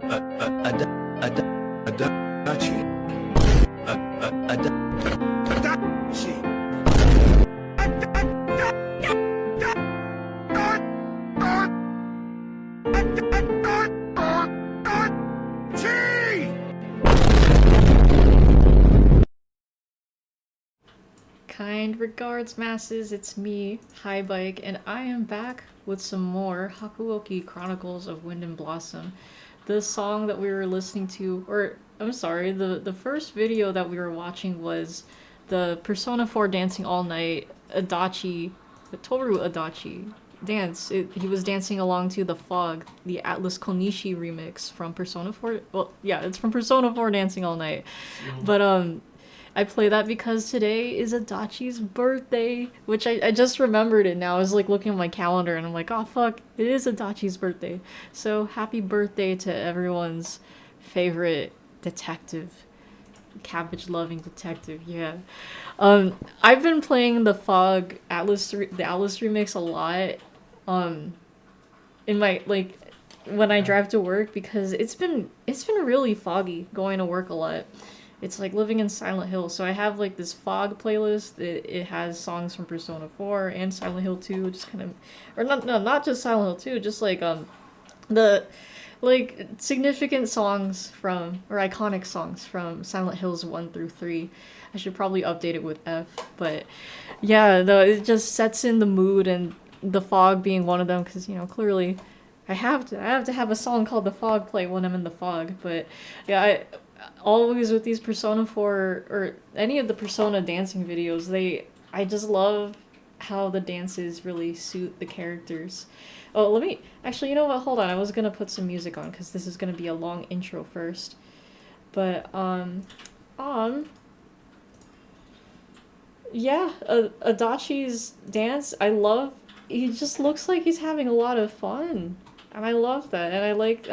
Adachi. Kind regards, masses, it's me, High Bike, and I am back with some more Hakuoki Chronicles of Wind and Blossom. The song that we were listening to, or I'm sorry, the first video that we were watching was the Persona 4 Dancing All Night Adachi, the Toru Adachi dance. He was dancing along to The Fog, the Atlas Konishi remix from Persona 4. Well, yeah, it's from Persona 4 Dancing All Night. But, I play that because today is Adachi's birthday, which I just remembered it now. I was like looking at my calendar and I'm like, oh fuck, it is Adachi's birthday. So happy birthday to everyone's favorite detective. Cabbage loving detective, yeah. I've been playing the Fog the Atlas remix a lot. In my like when I drive to work because it's been really foggy going to work a lot. It's like living in Silent Hill. So I have like this Fog playlist. It has songs from Persona 4 and Silent Hill 2, just kind of, or not just Silent Hill 2, just like the like significant songs from, or iconic songs from Silent Hills 1 through 3. I should probably update it with F, but yeah, no, it just sets in the mood, and the Fog being one of them, because clearly I have to have a song called The Fog play when I'm in the fog. But yeah, I always with these Persona 4 or any of the Persona dancing videos, I just love how the dances really suit the characters. Oh, let me actually, you know what? Hold on. I was going to put some music on cuz this is going to be a long intro first. But yeah, Adachi's dance, I love. He just looks like he's having a lot of fun. And I love that. And I like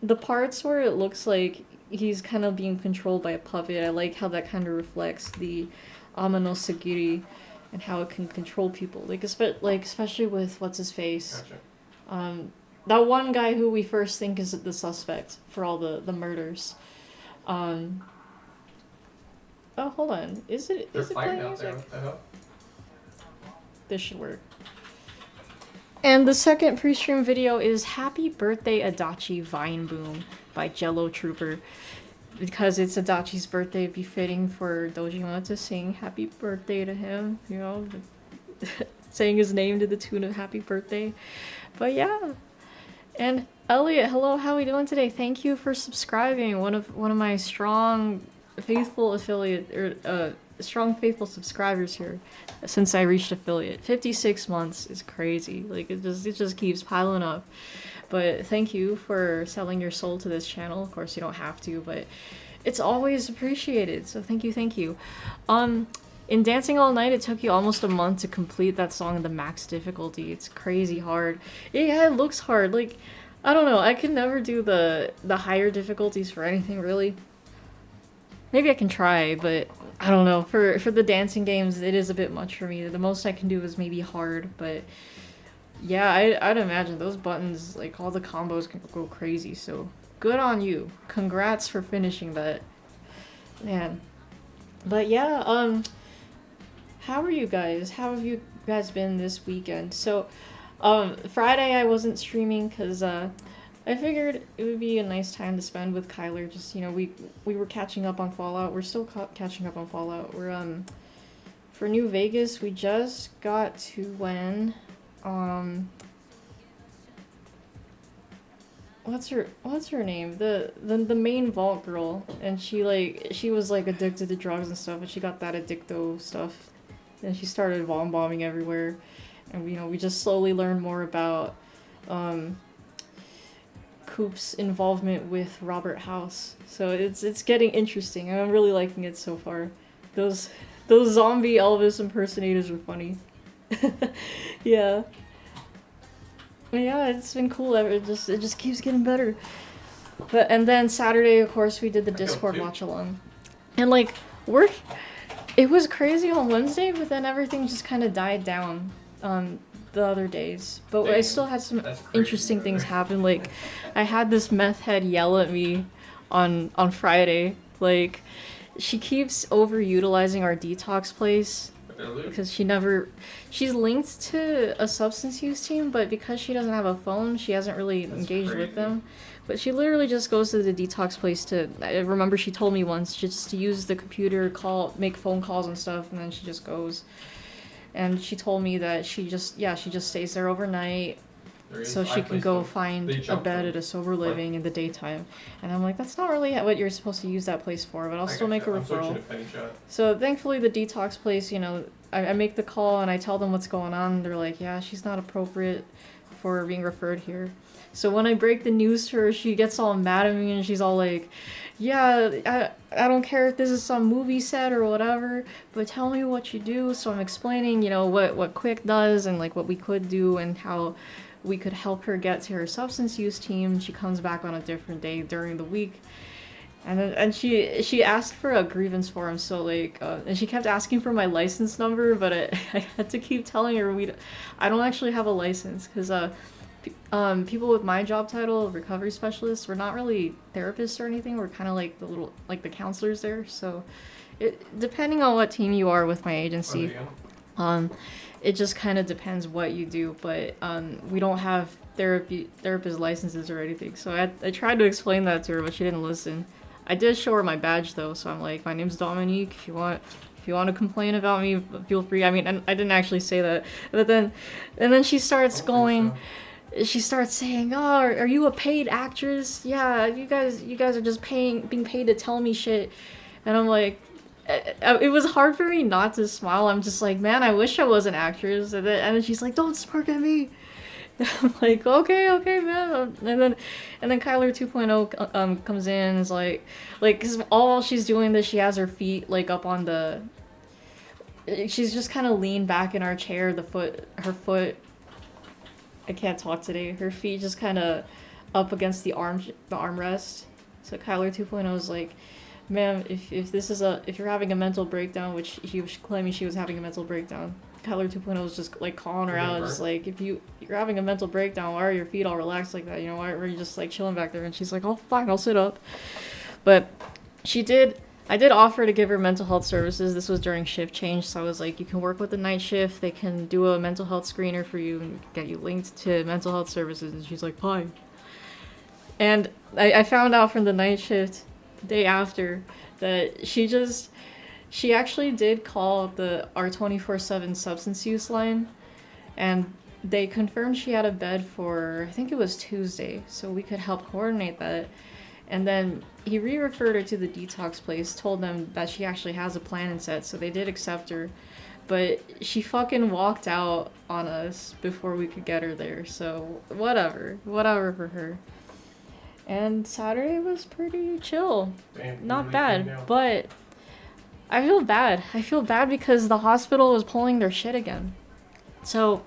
the parts where it looks like he's kind of being controlled by a puppet. I like how that kind of reflects the Amano Sagiri and how it can control people. Especially with what's his face. Gotcha. That one guy who we first think is the suspect for all the murders. Oh, hold on. Is it They're is it fighting playing out there. music? What the hell? This should work. And the second pre-stream video is Happy Birthday Adachi Vine Boom by Jello Trooper. Because it's Adachi's birthday, it'd be fitting for Dojima to sing happy birthday to him, saying his name to the tune of happy birthday. But yeah. And Elliot, hello, how are we doing today? Thank you for subscribing. One of my strong faithful subscribers here since I reached affiliate. 56 months is crazy. Like it just keeps piling up. But thank you for selling your soul to this channel. Of course you don't have to, but it's always appreciated. So thank you. In Dancing All Night, it took you almost a month to complete that song in the max difficulty. It's crazy hard. Yeah, it looks hard. Like, I don't know. I can never do the higher difficulties for anything, really. Maybe I can try, but I don't know. For the dancing games, it is a bit much for me. The most I can do is maybe hard, but yeah, I'd imagine those buttons, like all the combos can go crazy. So good on you. Congrats for finishing that, man. But yeah, how are you guys? How have you guys been this weekend? So, Friday I wasn't streaming because I figured it would be a nice time to spend with Kyler. Just we were catching up on Fallout. We're still catching up on Fallout. We're for New Vegas. We just got to when what's her name? The main vault girl, and she was like addicted to drugs and stuff, and she got that addicto stuff, and she started bombing everywhere, and we just slowly learned more about Coop's involvement with Robert House. So it's getting interesting, and I'm really liking it so far. Those zombie Elvis impersonators are funny. Yeah. Yeah, it's been cool. It just keeps getting better. And then Saturday, of course, we did the Discord watch along, and it was crazy on Wednesday, but then everything just kind of died down. the other days, but I Damn, still had some that's crazy, interesting things brother. happen. Like, I had this meth head yell at me on Friday. Like, she keeps overutilizing our detox place because she's linked to a substance use team, but because she doesn't have a phone, she hasn't really That's engaged crazy. with them. But she literally just goes to the detox place to. I remember she told me once just to use the computer, make phone calls and stuff, and then she just goes. And she told me that she just stays there overnight There is- so she I can placed go them. find They a jumped bed them. at a sober living in the daytime. And I'm like, that's not really what you're supposed to use that place for, but I'll still make a I'm switching referral. to Penny Shot. So thankfully the detox place, I make the call and I tell them what's going on. They're like, yeah, she's not appropriate for being referred here. So when I break the news to her, she gets all mad at me and she's all like, yeah, I don't care if this is some movie set or whatever, but tell me what you do. So I'm explaining, what Quick does and like what we could do and how we could help her get to her substance use team. She comes back on a different day during the week. And she asked for a grievance form, so like, and she kept asking for my license number, but I had to keep telling her I don't actually have a license, because people with my job title, recovery specialist, we're not really therapists or anything. We're kind of like the counselors there. So, depending on what team you are with my agency, it just kind of depends what you do. But we don't have therapist licenses or anything. So I tried to explain that to her, but she didn't listen. I did show her my badge though, so I'm like, my name's Dominique. If you want to complain about me, feel free. I mean, and I didn't actually say that, but then she starts going. She starts saying, "Oh, are you a paid actress? Yeah, you guys are just being paid to tell me shit." And I'm like, it was hard for me not to smile. I'm just like, man, I wish I was an actress. And then she's like, "Don't smirk at me." I'm like, okay, man. And then Kyler 2.0 comes in and is like, because all she's doing is she has her feet like up on the. She's just kind of leaned back in our chair. Her foot. I can't talk today. Her feet just kind of up against the armrest. So Kyler 2.0 is like, ma'am, if you're having a mental breakdown, which he was claiming she was having a mental breakdown. Kyler 2.0 is just like calling her out, just like, if you're having a mental breakdown, why are your feet all relaxed like that? Why are you just like chilling back there? And she's like, oh, fine, I'll sit up. But I did offer to give her mental health services. This was during shift change, so I was like, you can work with the night shift. They can do a mental health screener for you and get you linked to mental health services. And she's like, fine. And I found out from the night shift the day after that she actually did call our 24/7 substance use line, and they confirmed she had a bed for, I think it was Tuesday, so we could help coordinate that. And then he re-referred her to the detox place, told them that she actually has a plan in set, so they did accept her. But she fucking walked out on us before we could get her there, so whatever for her. And Saturday was pretty chill. Damn, Not really bad, came down. but I feel bad. I feel bad because the hospital was pulling their shit again. So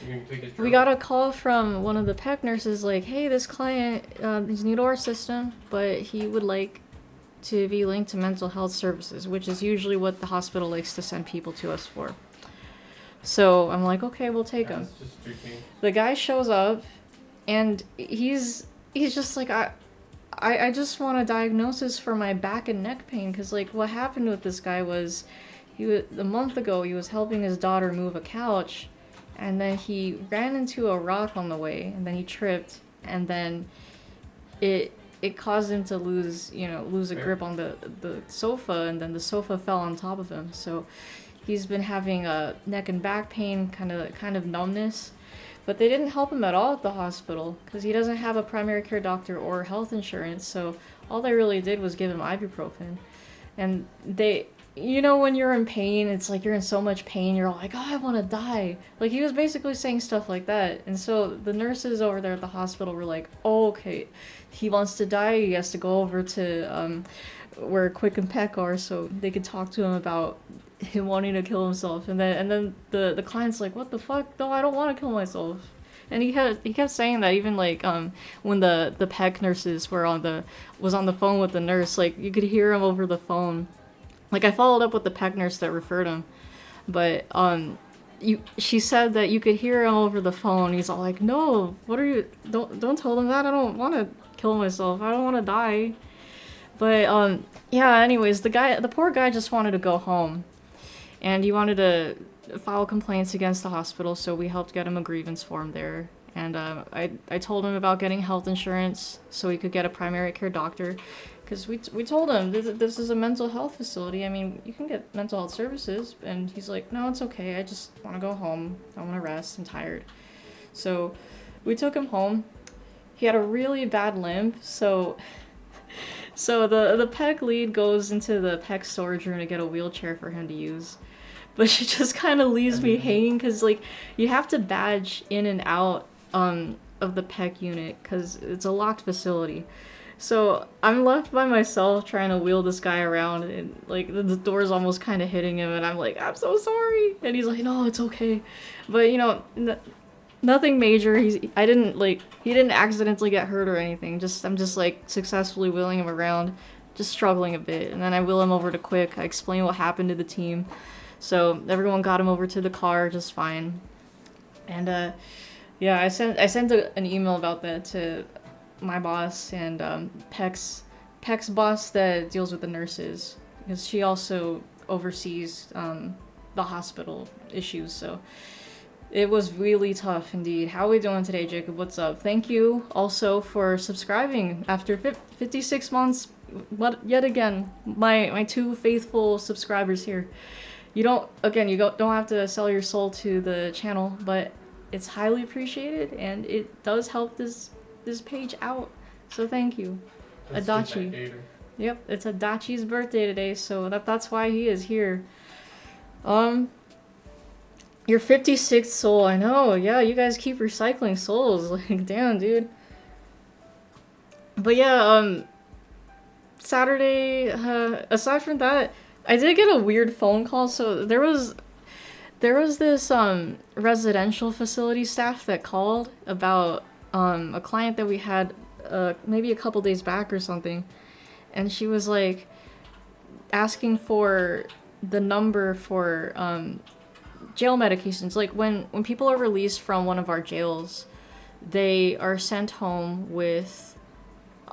You can take his we got a call from one of the PEC nurses like, hey, this client is new to our system, but he would like to be linked to mental health services, which is usually what the hospital likes to send people to us for. So I'm like, okay, we'll take him. That's just routine. The guy shows up, and he's just like, I just want a diagnosis for my back and neck pain, because like what happened with this guy was, a month ago he was helping his daughter move a couch, and then he ran into a rock on the way, and then he tripped, and then it caused him to lose a grip on the sofa, and then the sofa fell on top of him. So he's been having a neck and back pain, kind of numbness. But they didn't help him at all at the hospital because he doesn't have a primary care doctor or health insurance. So all they really did was give him ibuprofen. And when you're in pain, it's like you're in so much pain, you're all like, oh, I want to die. Like, he was basically saying stuff like that. And so the nurses over there at the hospital were like, oh, okay, he wants to die. He has to go over to where Quick and Peck are so they could talk to him about him wanting to kill himself. And then the client's like, what the fuck? No, I don't want to kill myself. And he kept saying that even like when the PEC nurses was on the phone with the nurse, like you could hear him over the phone. Like I followed up with the PEC nurse that referred him, but she said that you could hear him over the phone. He's all like, "No, what are you? Don't tell them that. I don't want to kill myself. I don't want to die." But yeah. Anyways, the poor guy just wanted to go home, and he wanted to file complaints against the hospital. So we helped get him a grievance form there. And I told him about getting health insurance so he could get a primary care doctor. Because we told him, this is a mental health facility. I mean, you can get mental health services. And he's like, no, it's okay. I just want to go home. I want to rest. I'm tired. So we took him home. He had a really bad limp. So the PEC lead goes into the PEC storage room to get a wheelchair for him to use. But she just kind of leaves me hanging because, like, you have to badge in and out of the PEC unit because it's a locked facility. So I'm left by myself trying to wheel this guy around, and like the door's almost kind of hitting him, and I'm like, I'm so sorry, and he's like, no, it's okay, but you know, nothing major. He didn't accidentally get hurt or anything. I'm just like successfully wheeling him around, just struggling a bit, and then I wheel him over to Quick. I explain what happened to the team, so everyone got him over to the car just fine, and yeah, I sent an email about that to my boss and PEC's boss that deals with the nurses, because she also oversees the hospital issues. So it was really tough indeed. How are we doing today, Jacob? What's up? Thank you also for subscribing after 56 months. Yet again, my two faithful subscribers here. You don't have to sell your soul to the channel, but it's highly appreciated and it does help this page out, so thank you. Adachi. Yep, it's Adachi's birthday today, so that's why he is here. Your 56th soul, I know, yeah, you guys keep recycling souls, like, damn, dude. But yeah, Saturday, aside from that, I did get a weird phone call. So there was this residential facility staff that called about a client that we had maybe a couple days back or something, and she was like asking for the number for jail medications. Like when people are released from one of our jails, they are sent home with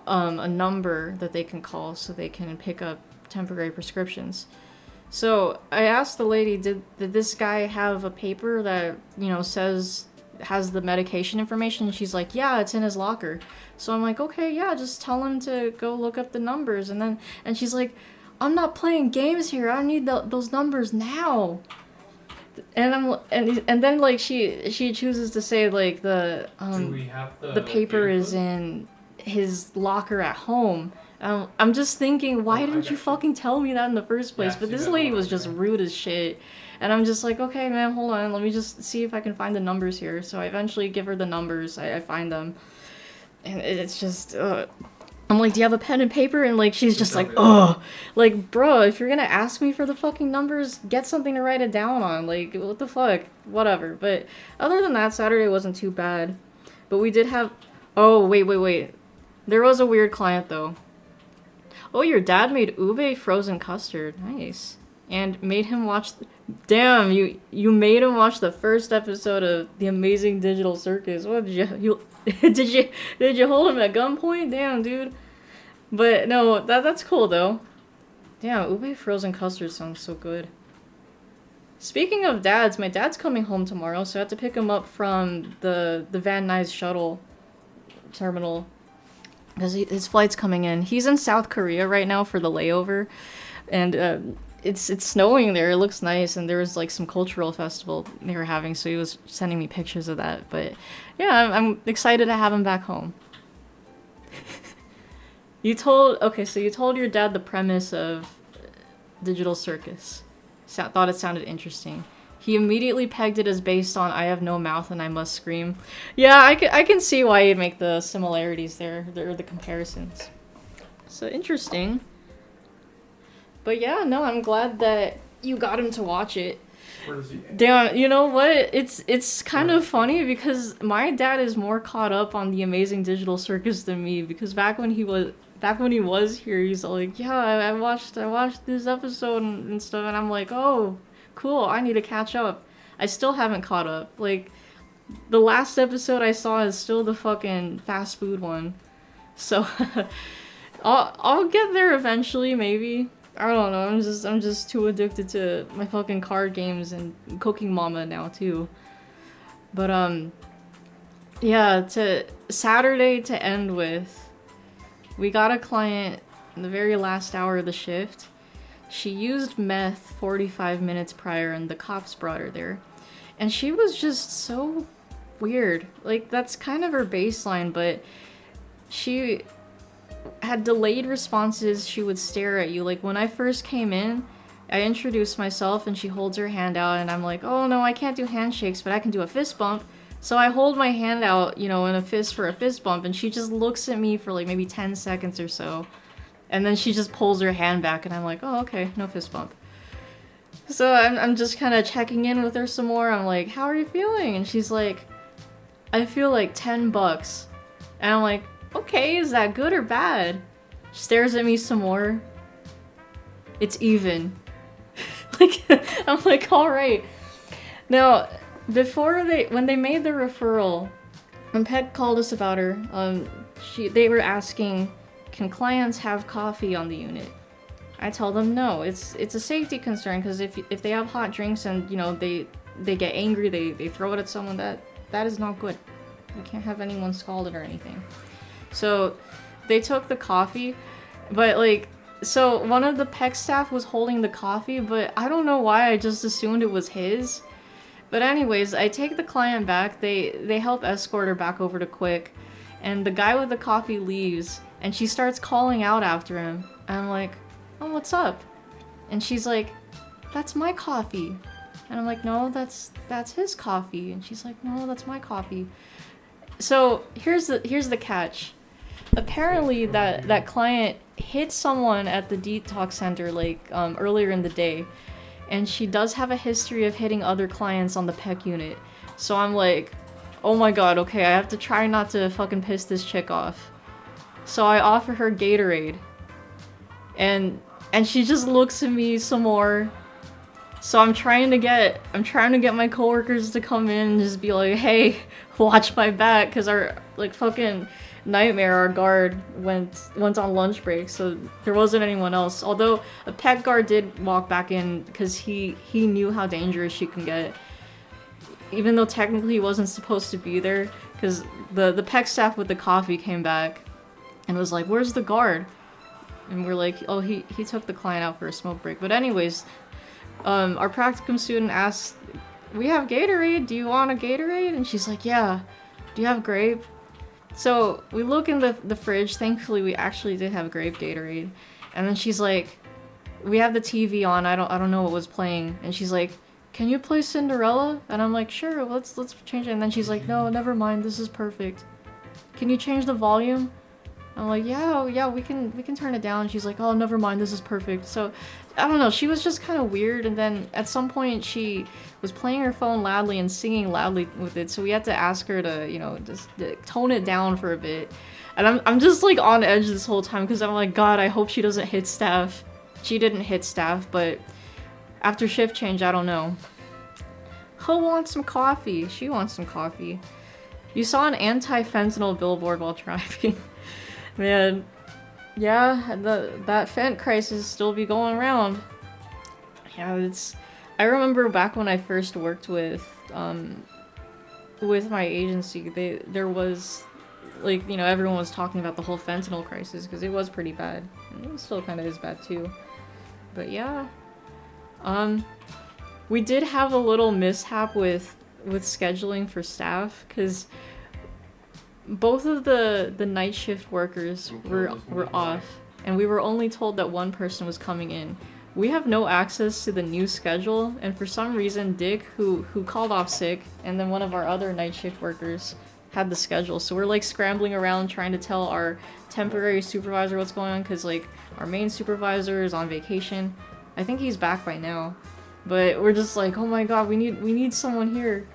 a number that they can call so they can pick up temporary prescriptions. So I asked the lady, did this guy have a paper that, you know, has the medication information? And she's like, yeah, it's in his locker. So I'm like, okay, yeah, just tell him to go look up the numbers. And she's like, I'm not playing games here. I need those numbers now. And then like she chooses to say like the paper is in his locker at home. I'm just thinking, why didn't you fucking tell me that in the first place? But this lady was just rude as shit. And I'm just like, okay, man, hold on. Let me just see if I can find the numbers here. So I eventually give her the numbers. I find them. And it's just, I'm like, do you have a pen and paper? And like, she's just like, oh, like, bro, if you're gonna ask me for the fucking numbers, get something to write it down on. Like, what the fuck? Whatever. But other than that, Saturday wasn't too bad. But we did have, oh, wait. There was a weird client though. Oh, your dad made ube frozen custard. Nice. And made him watch... Damn, you made him watch the first episode of The Amazing Digital Circus. What did you did you hold him at gunpoint? Damn, dude. But no, that's cool though. Damn, ube frozen custard sounds so good. Speaking of dads, my dad's coming home tomorrow, so I have to pick him up from the Van Nuys shuttle terminal. Because his flight's coming in. He's in South Korea right now for the layover, and it's snowing there. It looks nice, and there was like some cultural festival they were having, so he was sending me pictures of that. But yeah, I'm excited to have him back home. You told your dad the premise of Digital Circus. Thought it sounded interesting. He immediately pegged it as based on I Have No Mouth and I Must Scream. Yeah, I can see why you'd make the similarities there, or the comparisons. So interesting. But yeah, no, I'm glad that you got him to watch it. Where does he? Damn, you know what? It's kind of funny because my dad is more caught up on The Amazing Digital Circus than me, because back when he was here, he's like, yeah, I watched this episode and stuff, and I'm like, oh, cool, I need to catch up. I still haven't caught up. Like, the last episode I saw is still the fucking fast food one. So I'll get there eventually, maybe. I don't know. I'm just too addicted to my fucking card games and Cooking Mama now too. But yeah, to Saturday to end with, we got a client in the very last hour of the shift. She used meth 45 minutes prior and the cops brought her there. And she was just so weird. Like, that's kind of her baseline, but she had delayed responses. She would stare at you. Like, when I first came in, I introduced myself and she holds her hand out and I'm like, oh no, I can't do handshakes, but I can do a fist bump. So I hold my hand out, you know, in a fist for a fist bump, and she just looks at me for like maybe 10 seconds or so. And then she just pulls her hand back and I'm like, oh, okay, no fist bump. So I'm just kind of checking in with her some more. I'm like, how are you feeling? And she's like, I feel like $10. And I'm like, okay, is that good or bad? She stares at me some more. It's even. Like, I'm like, all right. Now, when they made the referral, when Pet called us about her, they were asking, can clients have coffee on the unit? I tell them no. It's a safety concern because if they have hot drinks and, you know, they get angry, they throw it at someone, that is not good. You can't have anyone scalded or anything. So they took the coffee, but like, so one of the PEC staff was holding the coffee, but I don't know why I just assumed it was his. But anyways, I take the client back. They help escort her back over to Quick, and the guy with the coffee leaves, and she starts calling out after him. And I'm like, oh, what's up? And she's like, that's my coffee. And I'm like, no, that's his coffee. And she's like, no, that's my coffee. So here's the catch. Apparently that client hit someone at the detox center like earlier in the day, and she does have a history of hitting other clients on the PEC unit. So I'm like, oh my god, okay, I have to try not to fucking piss this chick off. So I offer her Gatorade, and she just looks at me some more. So I'm trying to get my coworkers to come in and just be like, hey, watch my back, because our like fucking Nightmare, our guard, went on lunch break, so there wasn't anyone else. Although a pet guard did walk back in because he knew how dangerous she can get, even though technically he wasn't supposed to be there. Because the PEC staff with the coffee came back and was like, "Where's the guard?" And we're like, "Oh, he took the client out for a smoke break." But anyways, our practicum student asked, "We have Gatorade. Do you want a Gatorade?" And she's like, "Yeah. Do you have grape?" So we look in the fridge. Thankfully, we actually did have grape Gatorade. And then she's like, "We have the TV on. I don't know what was playing." And she's like, "Can you play Cinderella?" And I'm like, "Sure. Let's change it." And then she's like, "No, never mind. This is perfect. Can you change the volume?" I'm like, yeah, we can turn it down. She's like, "Oh, never mind. This is perfect." So I don't know. She was just kind of weird. And then at some point, she was playing her phone loudly and singing loudly with it. So we had to ask her to, you know, just tone it down for a bit. And I'm just like on edge this whole time because I'm like, God, I hope she doesn't hit staff. She didn't hit staff, but after shift change, I don't know. Who wants some coffee? She wants some coffee. You saw an anti-fentanyl billboard while driving. Man, yeah, that fent crisis still be going around. Yeah, I remember back when I first worked with my agency, there was, like, you know, everyone was talking about the whole fentanyl crisis because it was pretty bad. And it still kind of is bad too. But yeah, we did have a little mishap with scheduling for staff because both of the night shift workers were off, and we were only told that one person was coming in. We have no access to the new schedule, and for some reason Dick, who called off sick, and then one of our other night shift workers had the schedule. So we're like scrambling around trying to tell our temporary supervisor what's going on, because like our main supervisor is on vacation. I think he's back by now, but we're just like, oh my god, we need someone here.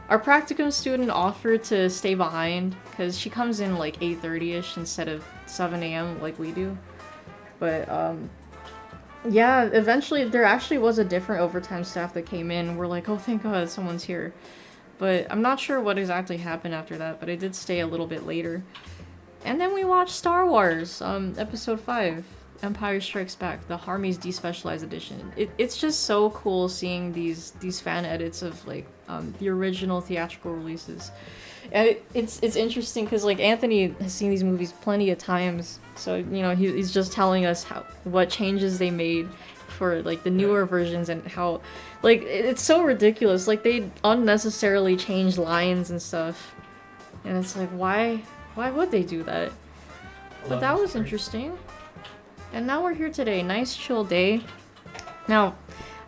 Our practicum student offered to stay behind because she comes in like 8:30ish instead of 7 a.m. like we do. But Yeah, eventually there actually was a different overtime staff that came in. We're like, oh, thank God someone's here. But I'm not sure what exactly happened after that, but I did stay a little bit later. And then we watched Star Wars, Episode 5, Empire Strikes Back, the Harmy's Despecialized Edition. It's just so cool seeing these fan edits of, like, the original theatrical releases. And it's interesting because, like, Anthony has seen these movies plenty of times, so, you know, he's just telling us what changes they made for, like, the newer versions and how, like, it's so ridiculous. Like, they unnecessarily change lines and stuff. And it's like, why would they do that? But that was interesting. And now we're here today. Nice chill day. Now,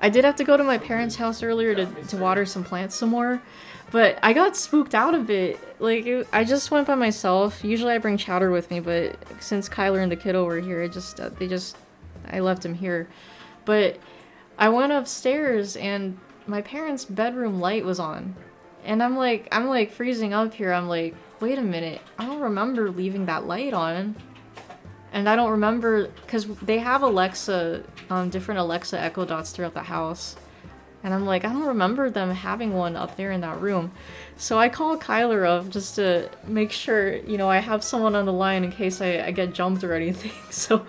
I did have to go to my parents' house earlier to water some plants some more. But I got spooked out a bit. Like, I just went by myself. Usually I bring Chowder with me, but since Kyler and the kiddo were here, I left him here. But I went upstairs and my parents' bedroom light was on. And I'm like freezing up here. I'm like, wait a minute. I don't remember leaving that light on. And I don't remember, because they have Alexa, different Alexa Echo Dots throughout the house. And I'm like, I don't remember them having one up there in that room. So I call Kyler up just to make sure, you know, I have someone on the line in case I get jumped or anything. So,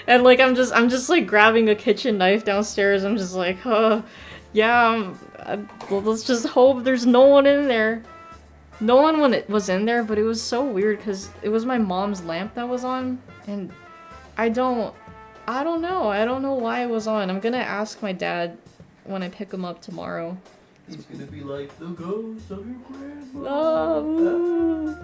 and like, I'm just like grabbing a kitchen knife downstairs. I'm just like, yeah, let's just hope there's no one in there. No one when it was in there, but it was so weird because it was my mom's lamp that was on. And I don't know. I don't know why it was on. I'm gonna ask my dad when I pick him up tomorrow. He's gonna be like the ghost of your grandma. Oh.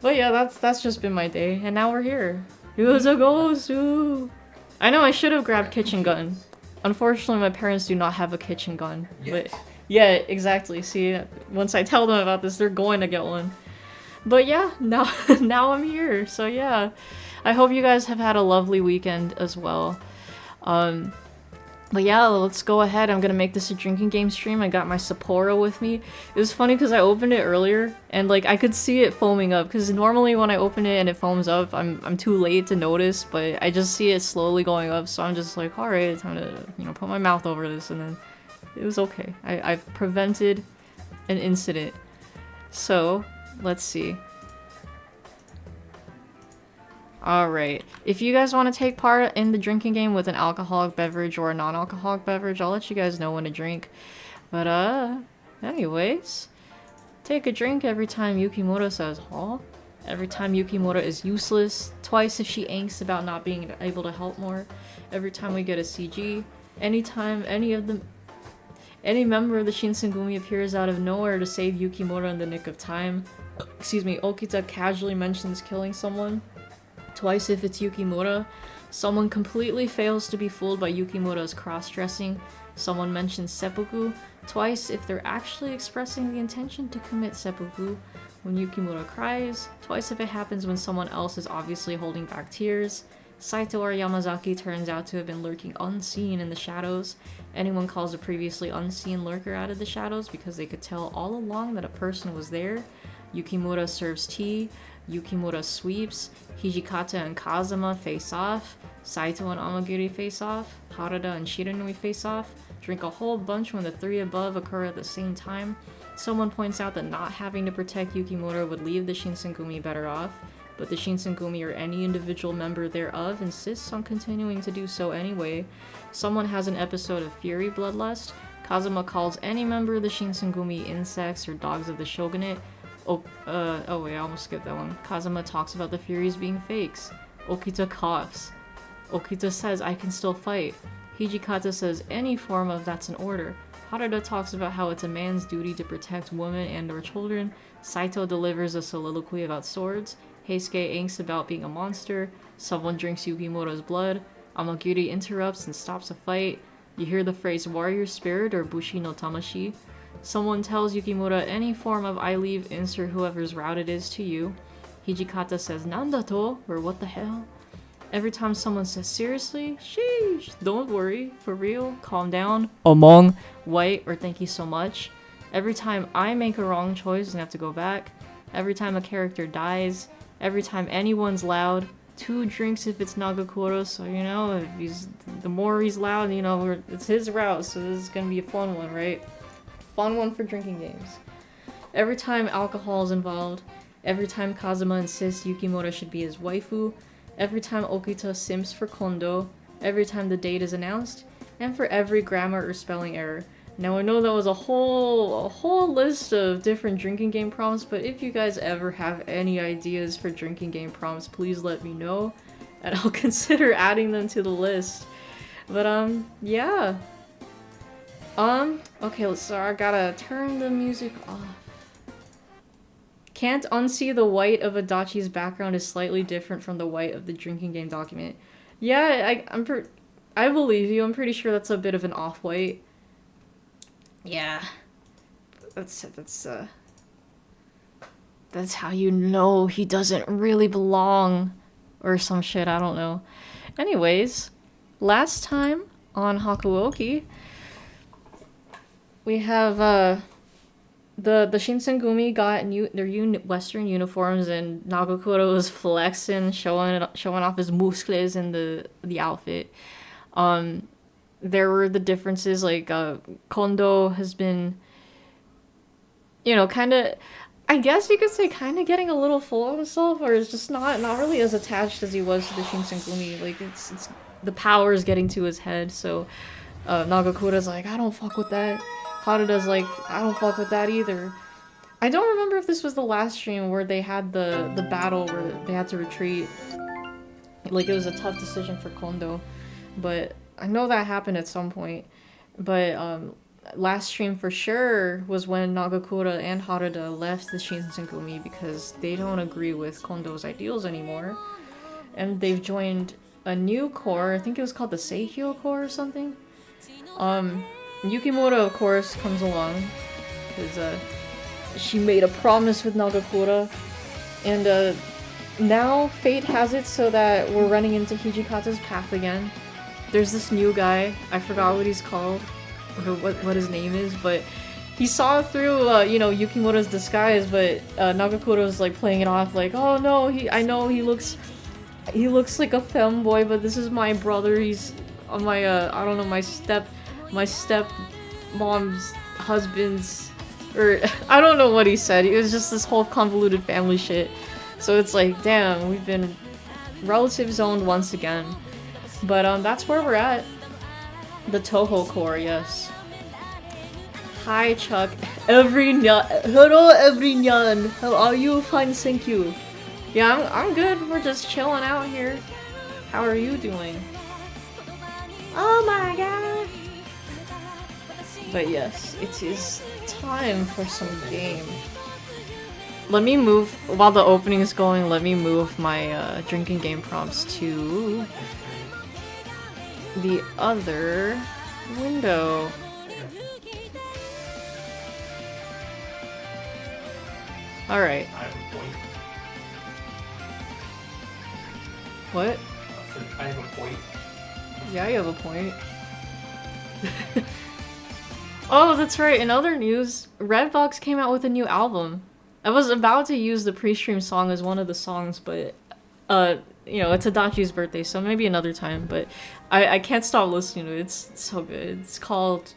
But yeah, that's just been my day, and now we're here. It was a ghost. Ooh. I know I should have grabbed kitchen gun. Unfortunately, my parents do not have a kitchen gun. Yes. But yeah, exactly. See, once I tell them about this, they're going to get one. But yeah, now I'm here. So yeah, I hope you guys have had a lovely weekend as well. But yeah, let's go ahead. I'm gonna make this a drinking game stream. I got my Sapporo with me. It was funny because I opened it earlier and like I could see it foaming up because normally when I open it and it foams up, I'm too late to notice, but I just see it slowly going up, so I'm just like, alright, time to, put my mouth over this, and then it was okay. I've prevented an incident. So, let's see. Alright, if you guys want to take part in the drinking game with an alcoholic beverage or a non-alcoholic beverage, I'll let you guys know when to drink. But, anyways, take a drink every time Yukimura says, huh? Every time Yukimura is useless, twice if she angsts about not being able to help more, every time we get a CG, anytime any member of the Shinsengumi appears out of nowhere to save Yukimura in the nick of time. Excuse me, Okita casually mentions killing someone. Twice if it's Yukimura. Someone completely fails to be fooled by Yukimura's cross-dressing. Someone mentions seppuku. Twice if they're actually expressing the intention to commit seppuku. When Yukimura cries. Twice if it happens when someone else is obviously holding back tears. Saito or Yamazaki turns out to have been lurking unseen in the shadows. Anyone calls a previously unseen lurker out of the shadows because they could tell all along that a person was there. Yukimura serves tea. Yukimura sweeps. Hijikata and Kazama face off. Saito and Amagiri face off. Harada and Shiranui face off. Drink a whole bunch when the three above occur at the same time. Someone points out that not having to protect Yukimura would leave the Shinsengumi better off, but the Shinsengumi or any individual member thereof insists on continuing to do so anyway. Someone has an episode of Fury Bloodlust. Kazama calls any member of the Shinsengumi insects or dogs of the shogunate. Oh wait, I almost skipped that one. Kazama talks about the Furies being fakes. Okita coughs. Okita says, I can still fight. Hijikata says, any form of that's an order. Harada talks about how it's a man's duty to protect women and or children. Saito delivers a soliloquy about swords. Heisuke angsts about being a monster. Someone drinks Yukimura's blood. Amagiri interrupts and stops a fight. You hear the phrase warrior spirit or bushi no tamashi. Someone tells Yukimura any form of I leave insert whoever's route it is to you. Hijikata says nandato or what the hell. Every time someone says seriously, sheesh, don't worry, for real, calm down, among, white, or thank you so much. Every time I make a wrong choice and have to go back. Every time a character dies. Every time anyone's loud. 2 drinks if it's Nagakura, so you know, if he's the more he's loud, you know, it's his route, so this is gonna be a fun one, right? Fun one for drinking games. Every time alcohol is involved, every time Kazuma insists Yukimura should be his waifu, every time Okita simps for Kondo, every time the date is announced, and for every grammar or spelling error. Now I know that was a whole list of different drinking game prompts, but if you guys ever have any ideas for drinking game prompts, please let me know, and I'll consider adding them to the list. But yeah. Okay, so I gotta turn the music off. Can't unsee the white of Adachi's background is slightly different from the white of the drinking game document. Yeah, I believe you. I'm pretty sure that's a bit of an off-white. Yeah. That's how you know he doesn't really belong. Or some shit, I don't know. Anyways, last time on Hakuoki, we have, the Shinsengumi got their Western uniforms, and Nagakura was flexing, showing off his muscles in the outfit. There were the differences, like, Kondo has been, you know, kind of, I guess you could say kind of getting a little full of himself, or is just not really as attached as he was to the Shinsengumi. Like, it's the power is getting to his head, so Nagakura's like, I don't fuck with that. Haruda's like, I don't fuck with that either. I don't remember if this was the last stream where they had the battle where they had to retreat. Like, it was a tough decision for Kondo, but I know that happened at some point. But last stream for sure was when Nagakura and Haruda left the Shinsengumi because they don't agree with Kondo's ideals anymore. And they've joined a new corps, I think it was called the Seihyo Corps or something. Yukimura, of course, comes along because she made a promise with Nagakura, and now fate has it so that we're running into Hijikata's path again. There's this new guy, I forgot what he's called, or what his name is, but he saw through, you know, Yukimura's disguise, but Nagakura was like playing it off like, oh no, I know he looks like a femboy, but this is my brother, he's my, I don't know, my step mom's husband's, or I don't know what he said. It was just this whole convoluted family shit. So it's like, damn, we've been relative zoned once again. But that's where we're at. The Toho Corps, yes. Hi Chuck. Hello everyone. How are you? Fine, thank you. Yeah, I'm good. We're just chilling out here. How are you doing? Oh my god. But yes, it is time for some game. Let me move, while the opening is going, let me move my drinking game prompts to the other window. Alright. What? I have a point. Yeah, you have a point. Oh, that's right. In other news, Redbox came out with a new album. I was about to use the pre-stream song as one of the songs, but, you know, it's Adachi's birthday, so maybe another time, but I can't stop listening to it. It's so good. It's called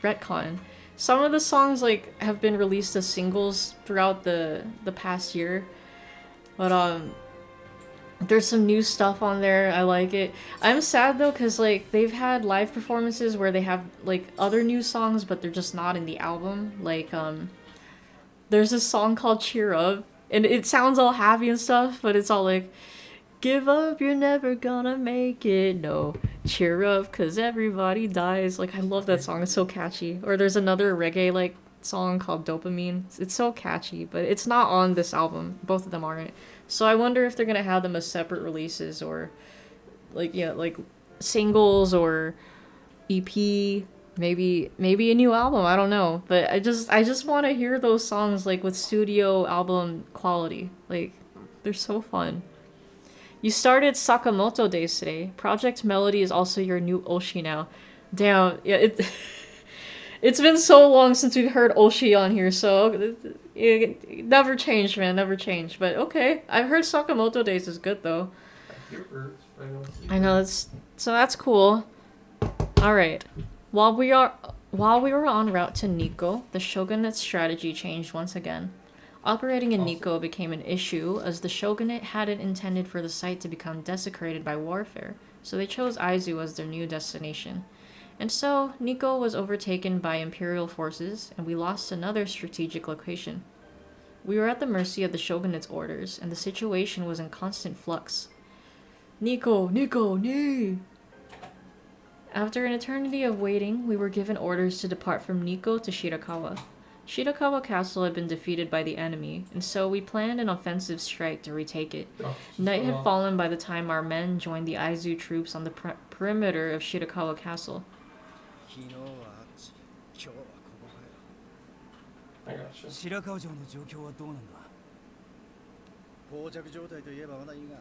Retcon. Some of the songs, like, have been released as singles throughout the past year, but, there's some new stuff on there. I like it. I'm sad though, because like they've had live performances where they have like other new songs, but they're just not in the album. Like there's a song called Cheer Up, and it sounds all happy and stuff, but it's all like, give up, you're never gonna make it. No, cheer up, cause everybody dies. Like, I love that song. It's so catchy. Or there's another reggae like song called Dopamine. It's so catchy, but it's not on this album. Both of them aren't. So I wonder if they're gonna have them as separate releases, or like, yeah, like singles or EP, maybe a new album. I don't know, but I just want to hear those songs like with studio album quality. Like, they're so fun. You started Sakamoto Days today. Project Melody is also your new Oshi now. Damn, yeah, it's been so long since we've heard Oshi on here, so it never changed, man, never changed. But okay, I've heard Sakamoto Days is good though. Your birds, I don't see I know that's cool. All right. While we were en route to Nikko, the shogunate's strategy changed once again. Operating in Nikko became an issue as the shogunate hadn't intended for the site to become desecrated by warfare, so they chose Aizu as their new destination. And so, Nikko was overtaken by imperial forces, and we lost another strategic location. We were at the mercy of the shogunate's orders, and the situation was in constant flux. Nikko, Nikko, nee! After an eternity of waiting, we were given orders to depart from Nikko to Shirakawa. Shirakawa Castle had been defeated by the enemy, and so we planned an offensive strike to retake it. Night had fallen by the time our men joined the Aizu troops on the perimeter of Shirakawa Castle. I gotcha. 白川城の状況はどうなんだ膠着状態といえばまだいいが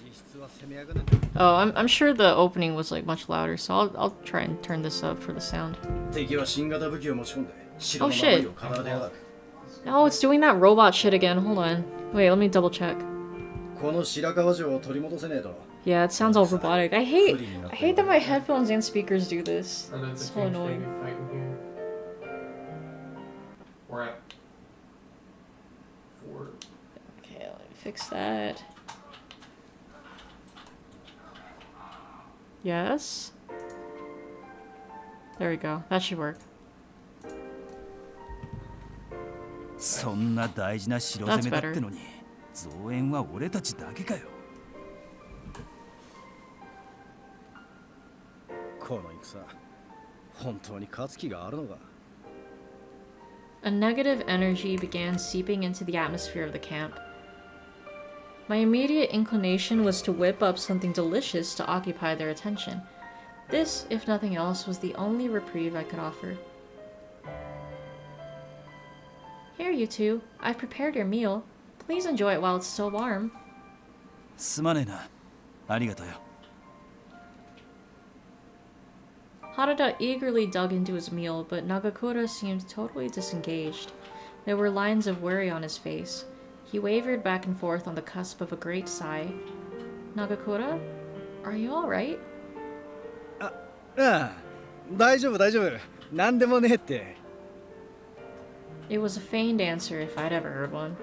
実質は攻め上がる Oh, I'm sure the opening was like much louder, so I'll try and turn this up for the sound. 敵は新型武器を持ち込んで城 Oh の守 shit. りを体で叩く Oh, it's doing that robot shit again. Hold on. Wait, let me double check. この白川城を取り戻せねえと Yeah, it sounds all robotic. I hate that my headphones and speakers do this. And then It's the so king's gonna annoying. be fighting here. We're at 4. Okay, let me fix that. Yes? There we go. That should work. そんな大事な城攻めだってのに増援は俺たちだけかよこの戦本当に勝つ気があるのか A negative energy began seeping into the atmosphere of the camp. My immediate inclination was to whip up something delicious to occupy their attention. This, if nothing else, was the only reprieve I could offer. Here, you two. I've prepared your meal. Please enjoy it while it's still warm. すまねえなありがとうよ Harada eagerly dug into his meal, but Nagakura seemed totally disengaged. There were lines of worry on his face. He wavered back and forth on the cusp of a great sigh. Nagakura? Are you alright? ああ大丈夫大丈夫何でもねえって It was a feigned answer if I'd ever heard one.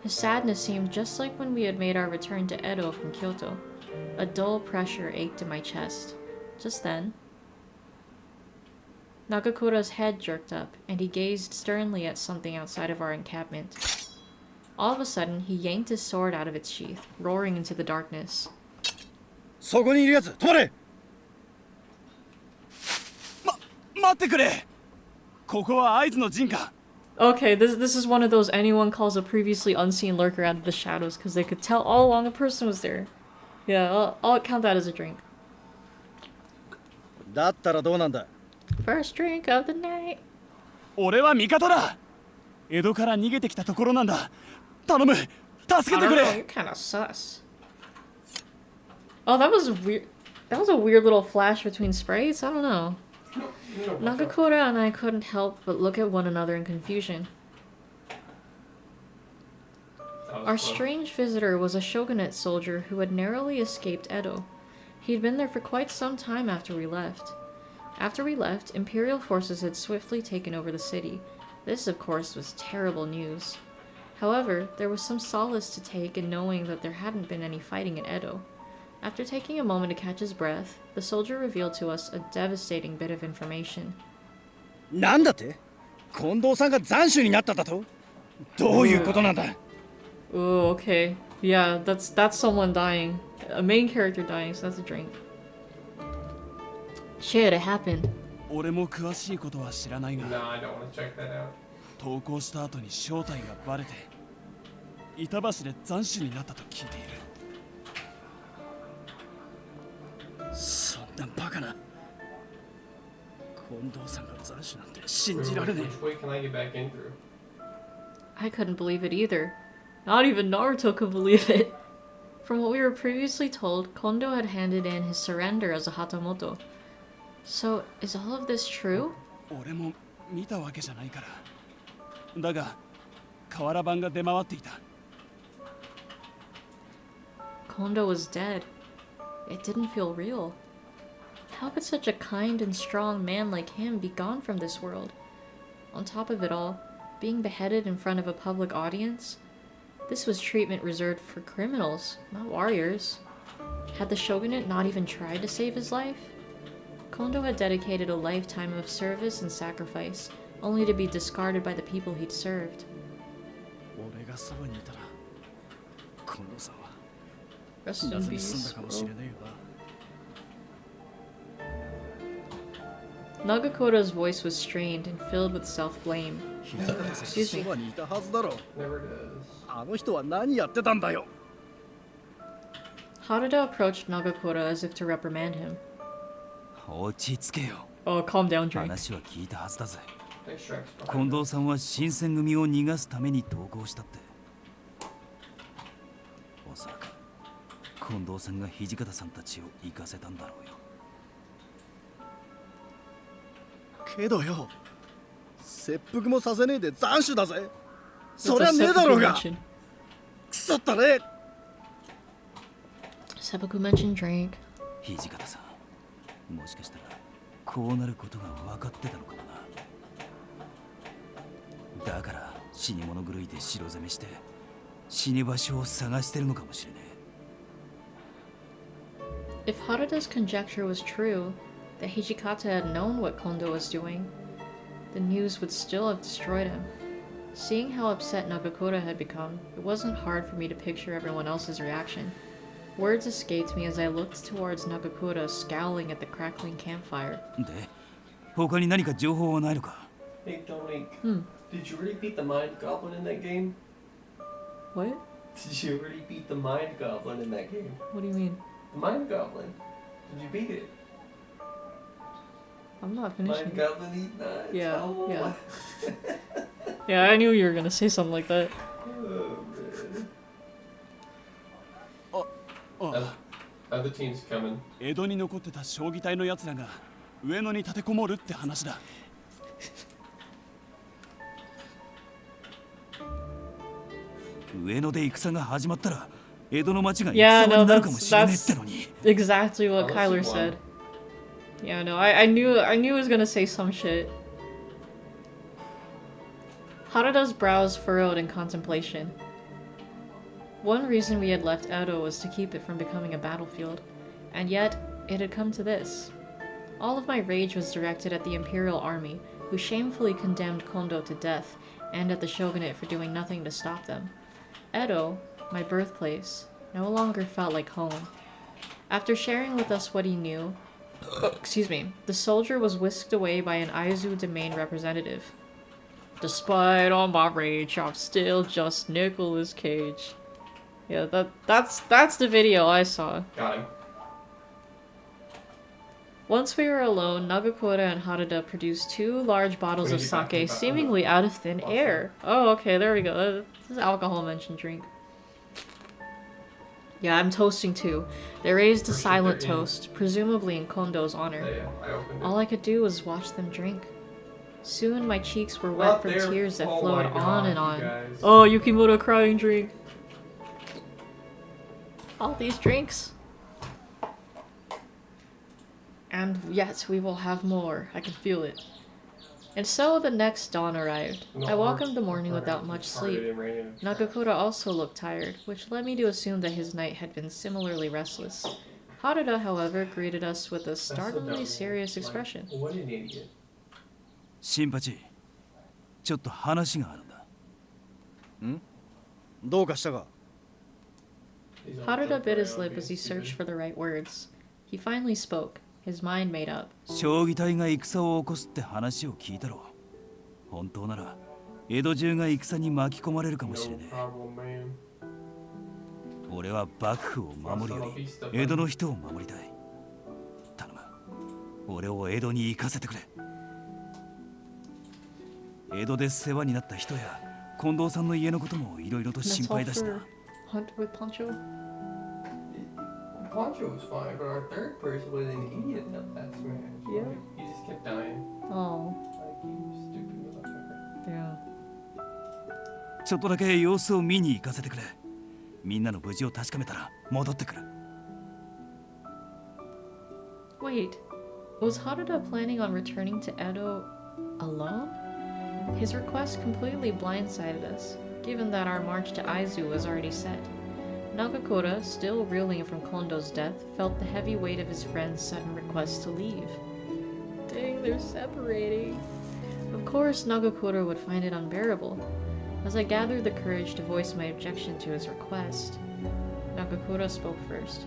His sadness seemed just like when we had made our return to Edo from Kyoto. A dull pressure ached in my chest. Just then, Nagakura's head jerked up, and he gazed sternly at something outside of our encampment. All of a sudden, he yanked his sword out of its sheath, roaring into the darkness. そこにいるやつ止まれ待ってくれここは合図の陣か Okay, this is one of those anyone calls a previously unseen lurker out of the shadows because they could tell all along a person was there. Yeah, I'll count that as a drink. だったらどうなんだ First drink of the night. 俺は味方だ江戸から逃げてきたところなんだ頼む助 I けて don't く know, れ you're kind of sus. Oh, that was weird. That was a weird little flash between sprites. I don't know. Nagakura and I couldn't help but look at one another in confusion. Our strange visitor was a shogunate soldier who had narrowly escaped Edo. He'd been there for quite some time after we left. After we left, imperial forces had swiftly taken over the city. This, of course, was terrible news. However, there was some solace to take in knowing that there hadn't been any fighting in Edo. After taking a moment to catch his breath, the soldier revealed to us a devastating bit of information. なんだって近藤さんが斬首になっただとどういうことなんだ Oh, okay. Yeah, that's someone dying. A main character dying, so that's a drink. Shit, it happened. 俺も詳しいことは知らないが No, I don't want to check that out. 投稿した後に正体がバレて板橋で斬首になったと聞いているそんなバカな近藤さんが斬首なんて信じられね Which way can I get back in through? I couldn't believe it either. Not even Naruto could believe it. From what we were previously told, Kondo had handed in his surrender as a Hatamoto. So, is all of this true? 俺も見たわけじゃないからだが瓦版が出回っていた Kondo was dead. It didn't feel real. How could such a kind and strong man like him be gone from this world? On top of it all, being beheaded in front of a public audience? This was treatment reserved for criminals, not warriors. Had the shogunate not even tried to save his life? Kondo had dedicated a lifetime of service and sacrifice, only to be discarded by the people he'd served. 俺がそばにいたら近藤さんは Rest in 罪済ん peace. だかもしれねえよな。 Nagakota's voice was strained and filled with self-blame. 土方さん Excuse そ me. ばにいたはずだろ。 Never does. あの人は何やってたんだよ。 Harada approached Nagakota as if to reprimand him. 落ち着けよ。 Oh, calm down, Drake. 話は聞いたはずだぜ。 Nice strikes. 近藤さんは新選組を逃がすために投降したって。おそらく近藤さんが土方さんたちを行かせたんだろうよ。けどよ、切腹もさせねえで斬首だぜ。そりゃねえだろうが。くそったね。 Seppuku mentioned Drake. 土方さん、もしかしたらこうなることが分かってたのかもな。だから死に物狂いで城攻めして死に場所を探してるのかもしれねえ。 If Harada's conjecture was true, that Hijikata had known what Kondo was doing, the news would still have destroyed him. Seeing how upset Nagakota had become, it wasn't hard for me to picture everyone else's reaction. Words escaped me as I looked towards Nagakota scowling at the crackling campfire. で、他に何か情報はないのか？ Hey, Dominic. Hmm. Did you really beat the Mind Goblin in that game? What? Did you really beat the Mind Goblin in that game? What do you mean? The Mind Goblin. Did you beat it? I'm not finishing. Mind Goblin eat nuts. Yeah, Oh. yeah. Yeah, I knew you were gonna say something like that. Oh, man. あ Other teams coming. 江戸に残ってた将棋隊のやつらが上野に立てこもるって話だ。上野で戦が始まったら江戸の町が Yeah, 戦場 no, になるかも that's しれねえってのに。 exactly what Oh, Kyler this is one. said. Yeah, no, I knew he was gonna say some shit. Harada's brows furrowed in contemplation. One reason we had left Edo was to keep it from becoming a battlefield, and yet it had come to this. All of my rage was directed at the Imperial Army, who shamefully condemned Kondo to death, and at the shogunate for doing nothing to stop them. Edo, my birthplace, no longer felt like home. After sharing with us what he knew, excuse me, the soldier was whisked away by an Aizu domain representative. Despite all my rage, I'm still just Nicolas Cage. Yeah, that's the video I saw. Got him. Once we were alone, Nagakota and Harada produced 2 large bottles What of are you talking sake about? seemingly out of thin air. Oh, okay, there we go. This is alcohol mentioned drink. Yeah, I'm toasting too. They raised a Or should silent there in- toast, presumably in Kondo's honor. Yeah, I opened it. All I could do was watch them drink. Soon my cheeks were wet Not from there. tears that Oh flowed my God, on and you on. guys. Oh, Yukimoto crying drink. All these drinks. And yet we will have more. I can feel it. And so the next dawn arrived. I welcomed the morning without much sleep. Nagakota also looked tired, which led me to assume that his night had been similarly restless. Harada, however, greeted us with a startlingly serious expression. What an idiot. 新八、ちょっと話があるんだ。どうかしたか。 He's on Harada the bit his rail, lip as he being searched stupid. for the right words. He finally spoke, his mind made up. 将棋隊が戦を起こすって話を聞いたろ。本当なら江戸中が戦に巻き込まれるかもしれ No ね problem, man. え。俺は幕府を守るより江戸の人を守りたい。頼む。俺を江戸に行かせてくれ。江戸で世話になった人や近藤さんの家のこともいろいろと And 心 that's all 配だし for な。 Hunt with Poncho. Poncho was fine, but our third person was an idiot in that smash. Yeah. He just kept dying. Oh, Like, you stupid motherfucker. yeah. ちょっとだけ様子を見に行かせてくれ。みんなの無事を確かめたら戻ってくる。 Wait, was Harada planning on returning to Edo alone? His request completely blindsided us, given that our march to Aizu was already set. Nagakura, still reeling from Kondo's death, felt the heavy weight of his friend's sudden request to leave. Dang, they're separating. Of course, Nagakura would find it unbearable. As I gathered the courage to voice my objection to his request, Nagakura spoke first.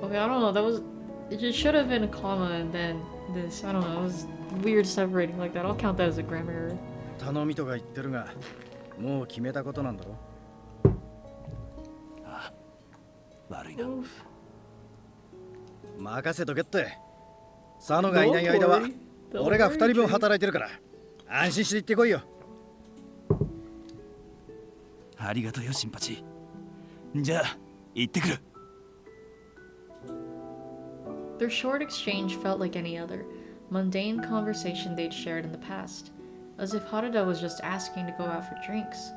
Okay, I don't know, that was... It just should have been a comma and then this. I don't know, it was weird separating like that. I'll count that as a grammar error. 頼みとか言ってるが、もう決めたことなんだろ。悪いな。 Oof. 任せとけって。佐野がいない間は俺が2人分働いてるから安心して行ってこいよ。ありがとうよ、新八。じゃあ、行ってくる。 Their short exchange felt like any other, mundane conversation they'd shared in the past, as if Harada was just asking to go out for drinks.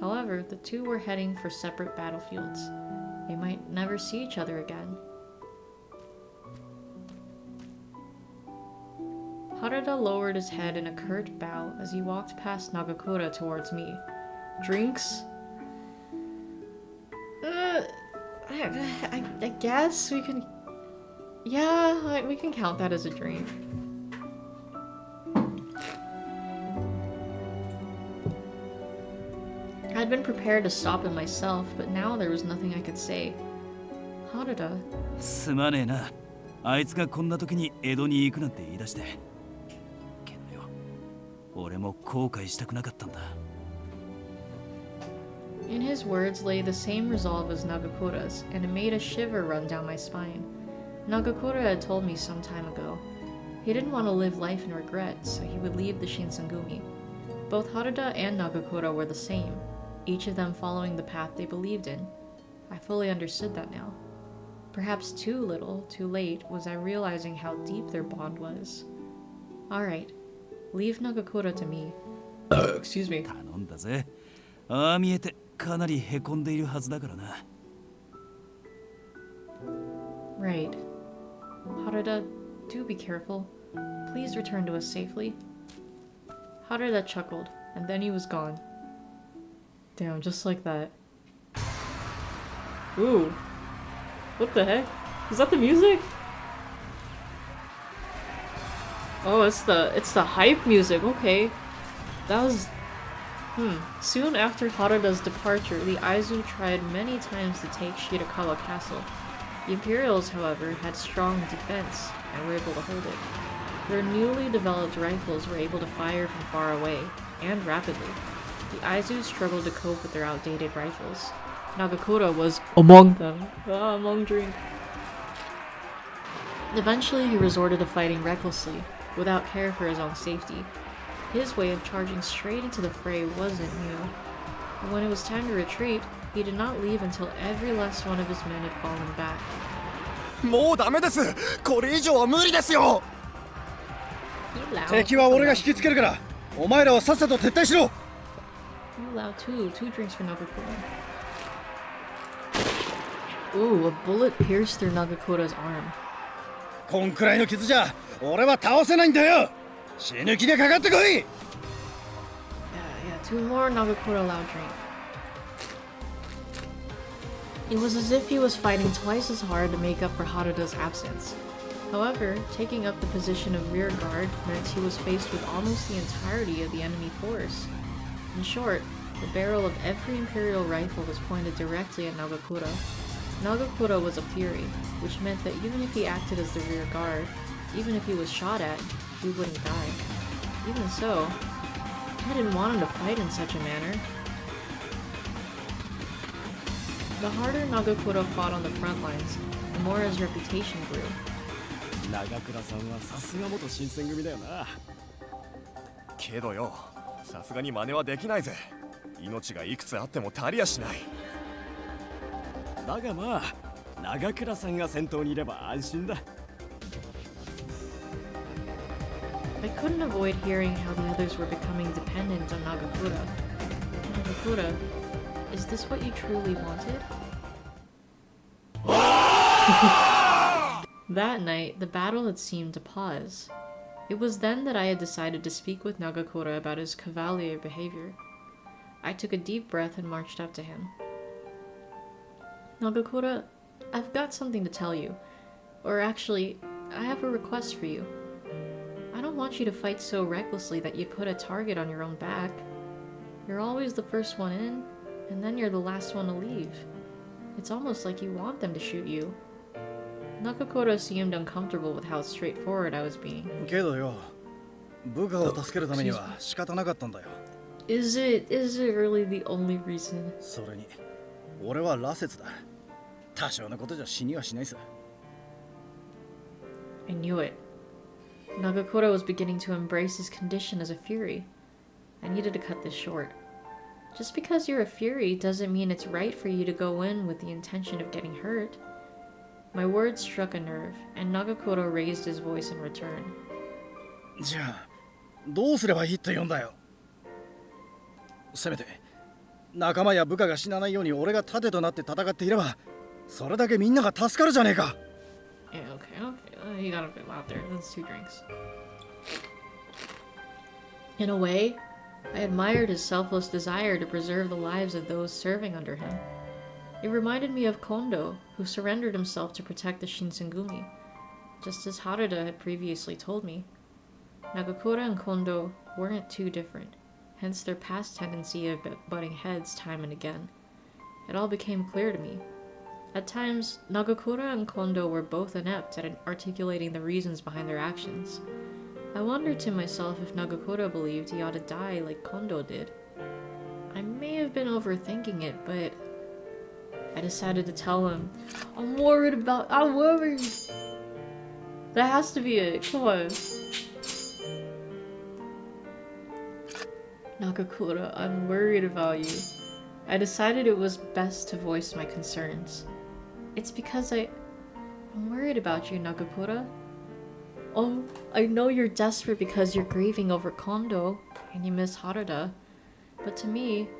However, the two were heading for separate battlefields. They might never see each other again. Harada lowered his head in a curt bow as he walked past Nagakura towards me. Drinks? I guess we can... Yeah, we can count that as a drink. I'd been prepared to stop him myself, but now there was nothing I could say. Harada. すまねえな。あいつがこんな時に江戸に行くなんて言い出して。けどよ、俺も後悔したくなかったんだ。 In his words lay the same resolve as Nagakura's, and it made a shiver run down my spine. Nagakura had told me some time ago. He didn't want to live life in regret, so he would leave the Shinsengumi. Both Harada and Nagakura were the same, each of them following the path they believed in. I fully understood that now. Perhaps too little, too late, was I realizing how deep their bond was. Alright, leave Nagakura to me. Excuse me. 頼んだぜ。ああ見えてかなりへこんでいるはずだからな。 Right. Harada, do be careful. Please return to us safely. Harada chuckled, and then he was gone. Damn, just like that. Ooh. What the heck? Is that the music? Oh, it's the hype music. Okay. That was... Soon after Harada's departure, the Aizu tried many times to take Shirakawa Castle. The Imperials, however, had strong defense and were able to hold it. Their newly developed rifles were able to fire from far away, and rapidly. The Aizu struggled to cope with their outdated rifles. Nagakura was among them. Among drink. Eventually, he resorted to fighting recklessly, without care for his own safety. His way of charging straight into the fray wasn't new. And when it was time to retreat, he did not leave until every last one of his men had fallen back. もうダメです。これ以上は無理ですよ。 He allowed 敵は俺が引きつけるから、お前らはさっさと撤退しろ。 You allowed two drinks for Nagakura. Ooh, a bullet pierced through Nagakura's arm. こんくらいの傷じゃ、俺は倒せないんだよ。死ぬ気でかかってこい。Yeah, two more Nagakura allowed drink. It was as if he was fighting twice as hard to make up for Harada's absence. However, taking up the position of rear guard meant he was faced with almost the entirety of the enemy force. In short, the barrel of every Imperial rifle was pointed directly at Nagakura. Nagakura was a fury, which meant that even if he acted as the rear guard, even if he was shot at, he wouldn't die. Even so, I didn't want him to fight in such a manner. The harder Nagakura fought on the front lines, the more his reputation grew. 長倉さんはさすが元新選組だよな。けどよ、さすがに真似はできないぜ。命がいくつあっても足りやしない。だがまあ、長倉さんが先頭にいれば安心だ。I couldn't avoid hearing how the others were becoming dependent on Nagakura. Nagakura, Is this what you truly wanted? That night, the battle had seemed to pause. It was then that I had decided to speak with Nagakura about his cavalier behavior. I took a deep breath and marched up to him. Nagakura, I've got something to tell you. Or actually, I have a request for you. I don't want you to fight so recklessly that you put a target on your own back. You're always the first one in, and then you're the last one to leave. It's almost like you want them to shoot you. Nagakura seemed uncomfortable with how straightforward I was being. けどよ、部下を助けるためには仕方なかったんだよ。 Is it really the only reason? それに、俺は羅刹だ。多少のことじゃ死にはしないさ。 I knew it. Nagakura was beginning to embrace his condition as a Fury. I needed to cut this short. Just because you're a Fury doesn't mean it's right for you to go in with the intention of getting hurt. My words struck a nerve, and Nagakura raised his voice in return. じゃあ、どうすればいいって言うんだよ。せめて、仲間や部下が死なないように俺が盾となって戦っていれば、それだけみんなが助かるじゃねえか。 Yeah, okay. You got a bit loud there. That's 2 drinks. In a way, I admired his selfless desire to preserve the lives of those serving under him. It reminded me of Kondo, who surrendered himself to protect the Shinsengumi, just as Harada had previously told me. Nagakura and Kondo weren't too different, hence their past tendency of butting heads time and again. It all became clear to me. At times, Nagakura and Kondo were both inept at articulating the reasons behind their actions. I wondered to myself if Nagakura believed he ought to die like Kondo did. I may have been overthinking it, but I decided to tell him, I'm worried. That has to be it, come on. Nagakura, I'm worried about you. I decided it was best to voice my concerns. It's because I'm worried about you, Nagakura. Oh, I know you're desperate because you're grieving over Kondo and you miss Harada, but to me,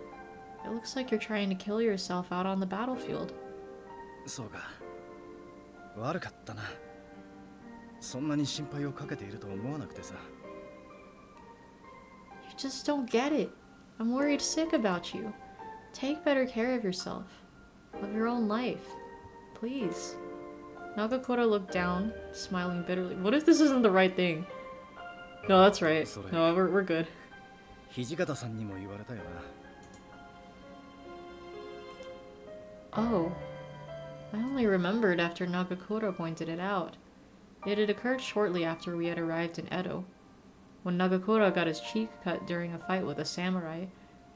it looks like you're trying to kill yourself out on the battlefield. そうか。悪かったな。そんなに心配をかけていると思わなくてさ。You just don't get it. I'm worried sick about you. Take better care of yourself, of your own life. Please. Nagakura looked down, smiling bitterly. What if this isn't the right thing? No, that's right. No, we're good. 土方さんにも言われたよな。Oh. I only remembered after Nagakura pointed it out. It had occurred shortly after we had arrived in Edo. When Nagakura got his cheek cut during a fight with a samurai,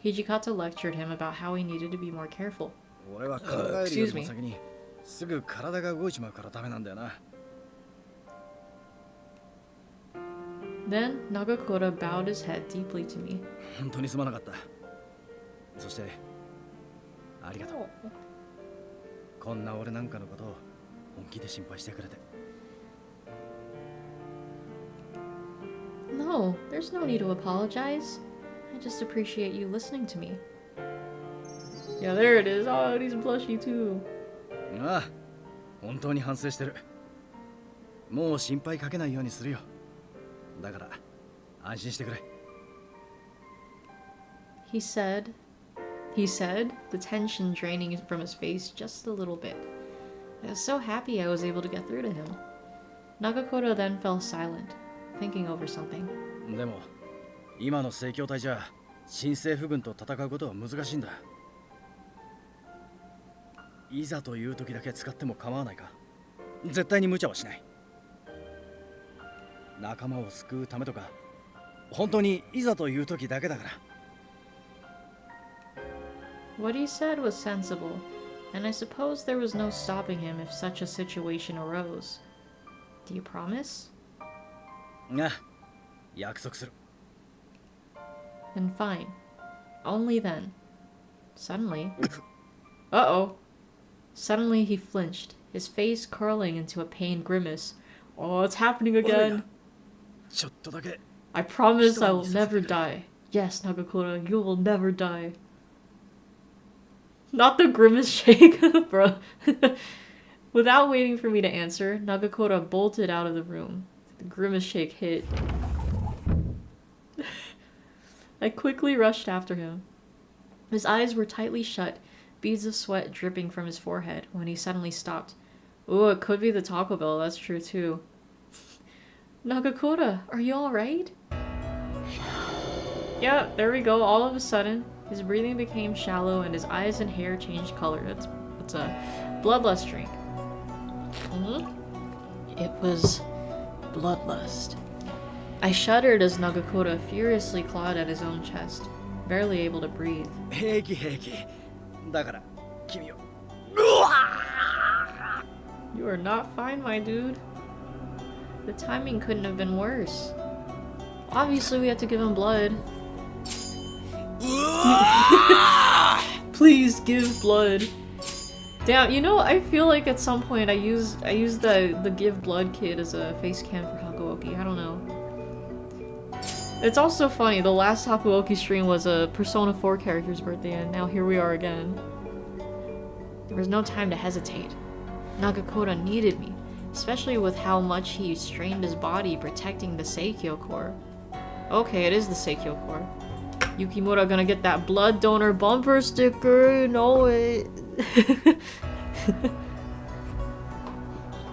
Hijikata lectured him about how he needed to be more careful. 俺は考えるよりも先にすぐ体が動いちまうからダメなんだよな。Then Nagakura bowed his head deeply to me. 本当にすまなかった。そしてありがとう。こんな俺なんかのことを本気で心配してくれて。No, there's no need to apologize. I just appreciate you listening to me. Yeah, there it is. Oh, he's blushy too. ああ、本当に反省してる。もう心配かけないようにするよ。だから安心してくれ。He said, the tension draining from his face just a little bit. I was so happy I was able to get through to him. Nagakura then fell silent, thinking over something. でも今の正教隊じゃ新政府軍と戦うことは難しいんだ。いざという時だけ使っても構わないか。絶対に無茶はしない。仲間を救うためとか、本当にいざという時だけだから。What he said was sensible, and I suppose there was no stopping him if such a situation arose. Do you promise? ああ、約束する。 Then fine. Only then. Suddenly... Uh-oh. Suddenly he flinched, his face curling into a pained grimace. Oh, it's happening again. ちょっとだけ。 I promise I will never die. Yes, Nagakura, you will never die. Not the grimace shake, bro. Without waiting for me to answer, Nagakura bolted out of the room. The grimace shake hit. I quickly rushed after him. His eyes were tightly shut, beads of sweat dripping from his forehead when he suddenly stopped. Ooh, it could be the Taco Bell, that's true too. Nagakura, are you alright? Yeah, there we go, all of a sudden. His breathing became shallow and his eyes and hair changed color. It's a bloodlust drink. It was bloodlust. I shuddered as Nagakura furiously clawed at his own chest, barely able to breathe. 平気平気だから君を You are not fine, my dude. The timing couldn't have been worse. Obviously, we had to give him blood. Please give blood. Damn, you know, I feel like at some point I used the give blood kid as a face cam for Hakuoki. I don't know. It's also funny, the last Hakuoki stream was a Persona 4 character's birthday, and now here we are again. There was no time to hesitate. Nagakura needed me, especially with how much he strained his body protecting the Seikyo core. Okay, it is the Seikyo core. Yukimura gonna get that blood donor bumper sticker, you know it.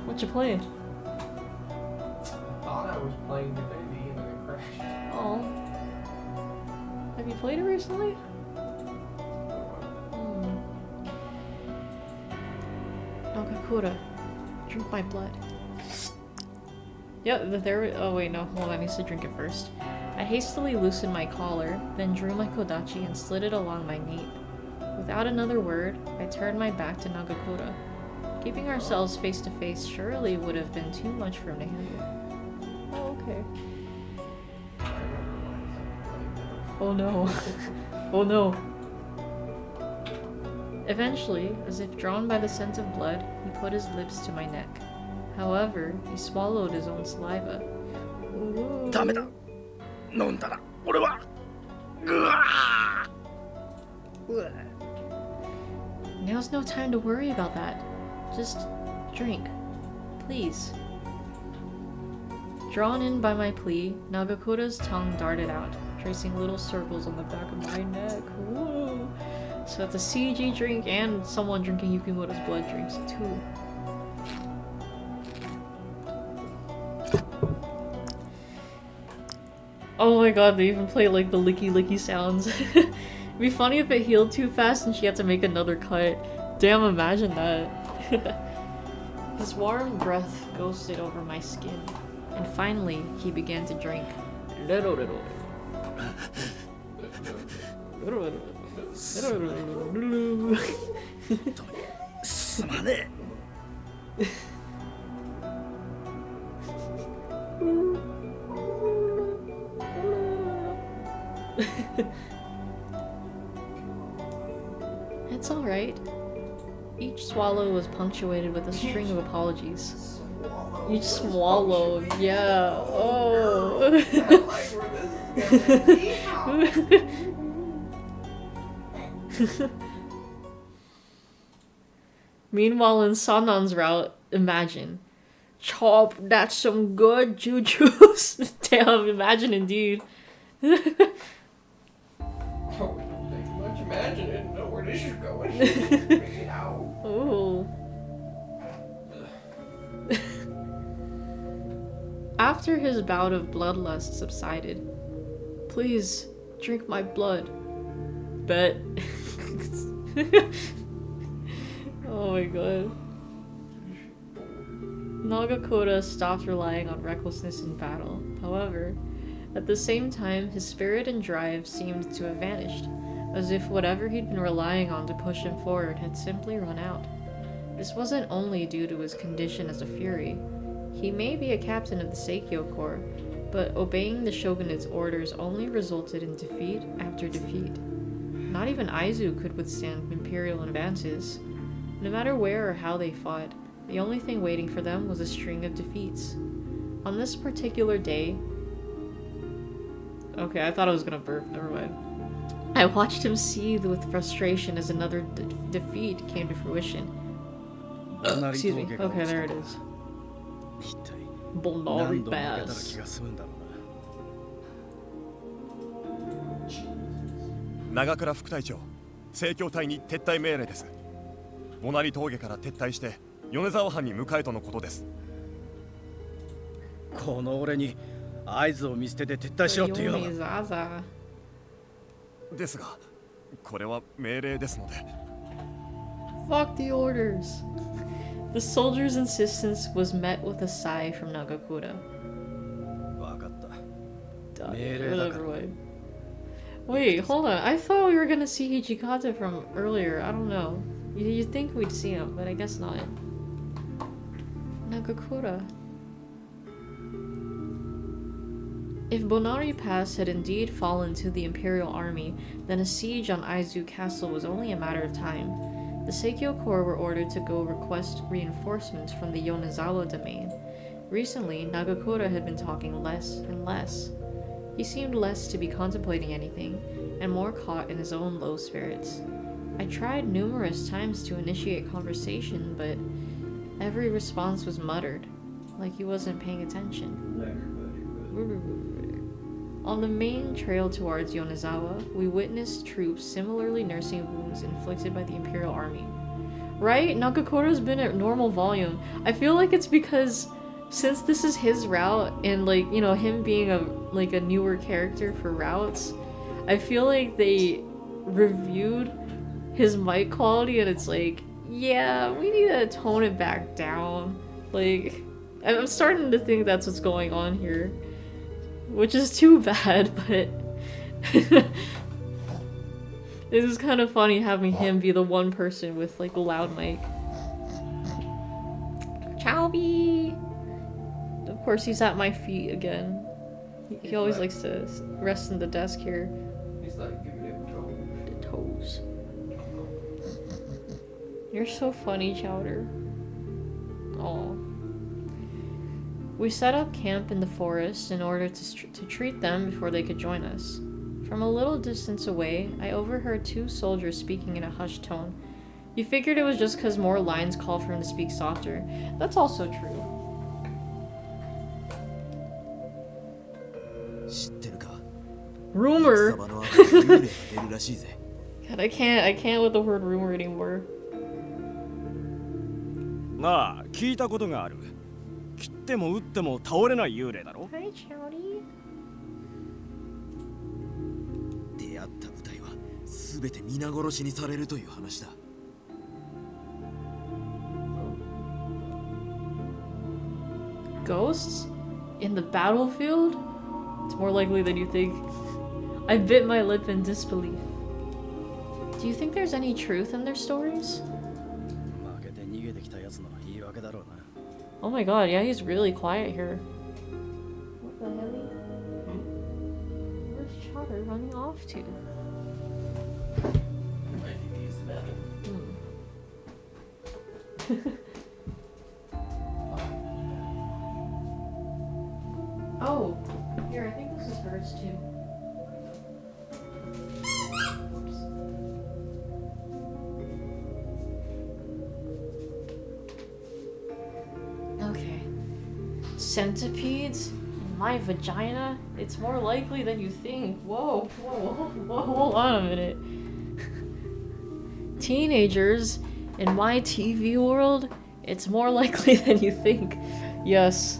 What you playing? I thought I was playing the baby and then it crashed. Oh. Have you played it recently? Nagakura, drink my blood. Yep, there. Oh wait, no, hold on, I need to drink it first. I hastily loosened my collar, then drew my kodachi and slid it along my nape. Without another word, I turned my back to Nagakura. Keeping ourselves face to face surely would have been too much for him to handle. Oh, okay. Oh no. Oh no. Eventually, as if drawn by the scent of blood, he put his lips to my neck. However, he swallowed his own saliva. Ooh. ダメだ飲んだら俺はうわ Now's no time to worry about that. Just drink. Please. Drawn in by my plea, Nagakura's tongue darted out, tracing little circles on the back of my neck. Whoa. So it's a CG drink and someone drinking Yukimura's blood drinks too. Oh my god, they even play like the licky licky sounds. It'd be funny if it healed too fast and she had to make another cut. Damn, imagine that. His warm breath ghosted over my skin, and finally he began to drink. Little. すまねえ It's alright. Each swallow was punctuated with a string of apologies. Each swallow, yeah. Oh. Meanwhile, in Sanan's route, imagine. Chop, that's some good juju's. Damn, imagine indeed. Oh, thank you much. Imagine it. Know where this is going. Ow. Ooh. After his bout of bloodlust subsided, please drink my blood. Bet. Oh my god. Nagakura stopped relying on recklessness in battle. However, at the same time, his spirit and drive seemed to have vanished, as if whatever he'd been relying on to push him forward had simply run out. This wasn't only due to his condition as a fury. He may be a captain of the Seikyo Corps, but obeying the shogunate's orders only resulted in defeat after defeat. Not even Aizu could withstand imperial advances. No matter where or how they fought, the only thing waiting for them was a string of defeats. On this particular day... Okay, I thought I was gonna burp, never mind. I watched him seethe with frustration as another defeat came to fruition. Excuse me. Okay, there it is. 一体 Bolnari 何度負けたら気 Bass. が済むんだろう長倉副隊長、正教隊に撤退命令です。ボナリ峠から撤退して米沢藩に向かえとのことです。な。この俺に合図を見捨てて撤退しろっていうのが。 Zaza. ですが、これは命令ですので。 Fuck the orders. The soldier's insistence was met with a sigh from Nagakura. わかった。 Done. 命令だから。 Whatever way. Wait, hold on. I thought we were gonna see Hijikata from earlier. I don't know. You'd think we'd see him, but I guess not. Nagakura. If Bonari Pass had indeed fallen to the Imperial Army, then a siege on Aizu Castle was only a matter of time. The Seikyo Corps were ordered to go request reinforcements from the Yonezawa domain. Recently, Nagakura had been talking less and less. He seemed less to be contemplating anything, and more caught in his own low spirits. I tried numerous times to initiate conversation, but every response was muttered, like he wasn't paying attention. On the main trail towards Yonezawa, we witnessed troops similarly nursing wounds inflicted by the Imperial Army. Right? Nagakura's been at normal volume. I feel like it's because since this is his route and like, you know, him being a newer character for routes, I feel like they reviewed his mic quality and it's like, yeah, we need to tone it back down. Like, I'm starting to think that's what's going on here. Which is too bad, but it is kind of funny having him be the one person with like a loud mic. Chowby! Of course, he's at my feet again. He always likes to rest in the desk here. He's like giving it trouble. The toes. You're so funny, Chowder. Aw. We set up camp in the forest in order to treat them before they could join us. From a little distance away, I overheard two soldiers speaking in a hushed tone. You figured it was just because more lines call for him to speak softer. That's also true. 知ってるか Rumor! 草場の後に幽霊が出るらしいぜ God, I can't with the word rumor anymore. まあ聞いたことがある切っても打っても倒れない幽霊だろ Hi, Chowdy. 出会った部隊は全て皆殺しにされるという話だ Ghosts? In the battlefield? It's more likely than you think. I bit my lip in disbelief. Do you think there's any truth in their stories? 負けて逃げてきたやつの言い訳だろうな。 Oh my god, yeah, he's really quiet here. What the hell? Where's Chowder running off to? Might need to use the bathroom. Oh, here, I think this is hers too. Oops. Okay. Centipedes? In my vagina? It's more likely than you think. Whoa, hold on a minute. Teenagers? In my TV world? It's more likely than you think. Yes.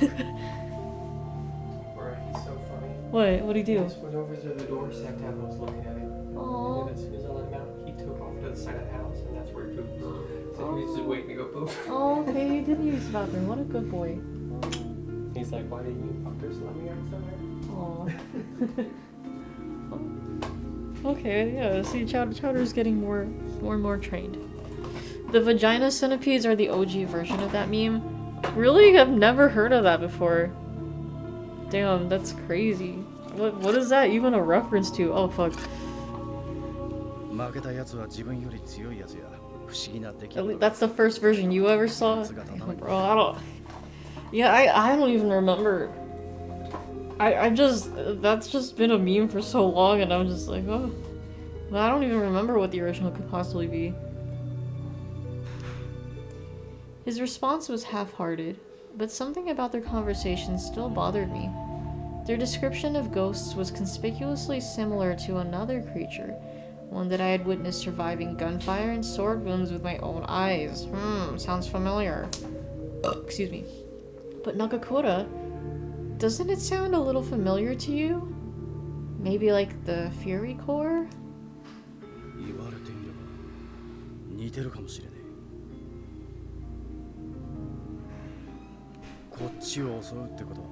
Alright, he's so funny. What? What'd he He do? just went over to the door, sat down, and was looking at it. Aw. And then as soon as I let him out, he took off to the side of the house, and that's where he pooped. So he was just waiting to go poop. Oh, okay, he did use the bathroom. What a good boy. He's like, why didn't you fuckers let me out somewhere? Aw. Okay, yeah, see, Chowder's getting more and more trained. The vagina centipedes are the OG version of that meme. Really? I've never heard of that before. Damn, that's crazy. What is that even a reference to? Oh, fuck. 負けたやつは自分より強いやつや不思議な出来 That's the first version you ever saw? Damn, bro, I don't... Yeah, I don't even remember That's just been a meme for so long, and I'm just like, oh. Well, I don't even remember what the original could possibly be. His response was half-hearted, but something about their conversation still bothered me. Their description of ghosts was conspicuously similar to another creature, one that I had witnessed surviving gunfire and sword wounds with my own eyes. Sounds familiar. Excuse me. But Nagakura, doesn't it sound a little familiar to you? Maybe like the Fury Core? 言われてみれば似てるかもしれねえ。こっちを襲うってことは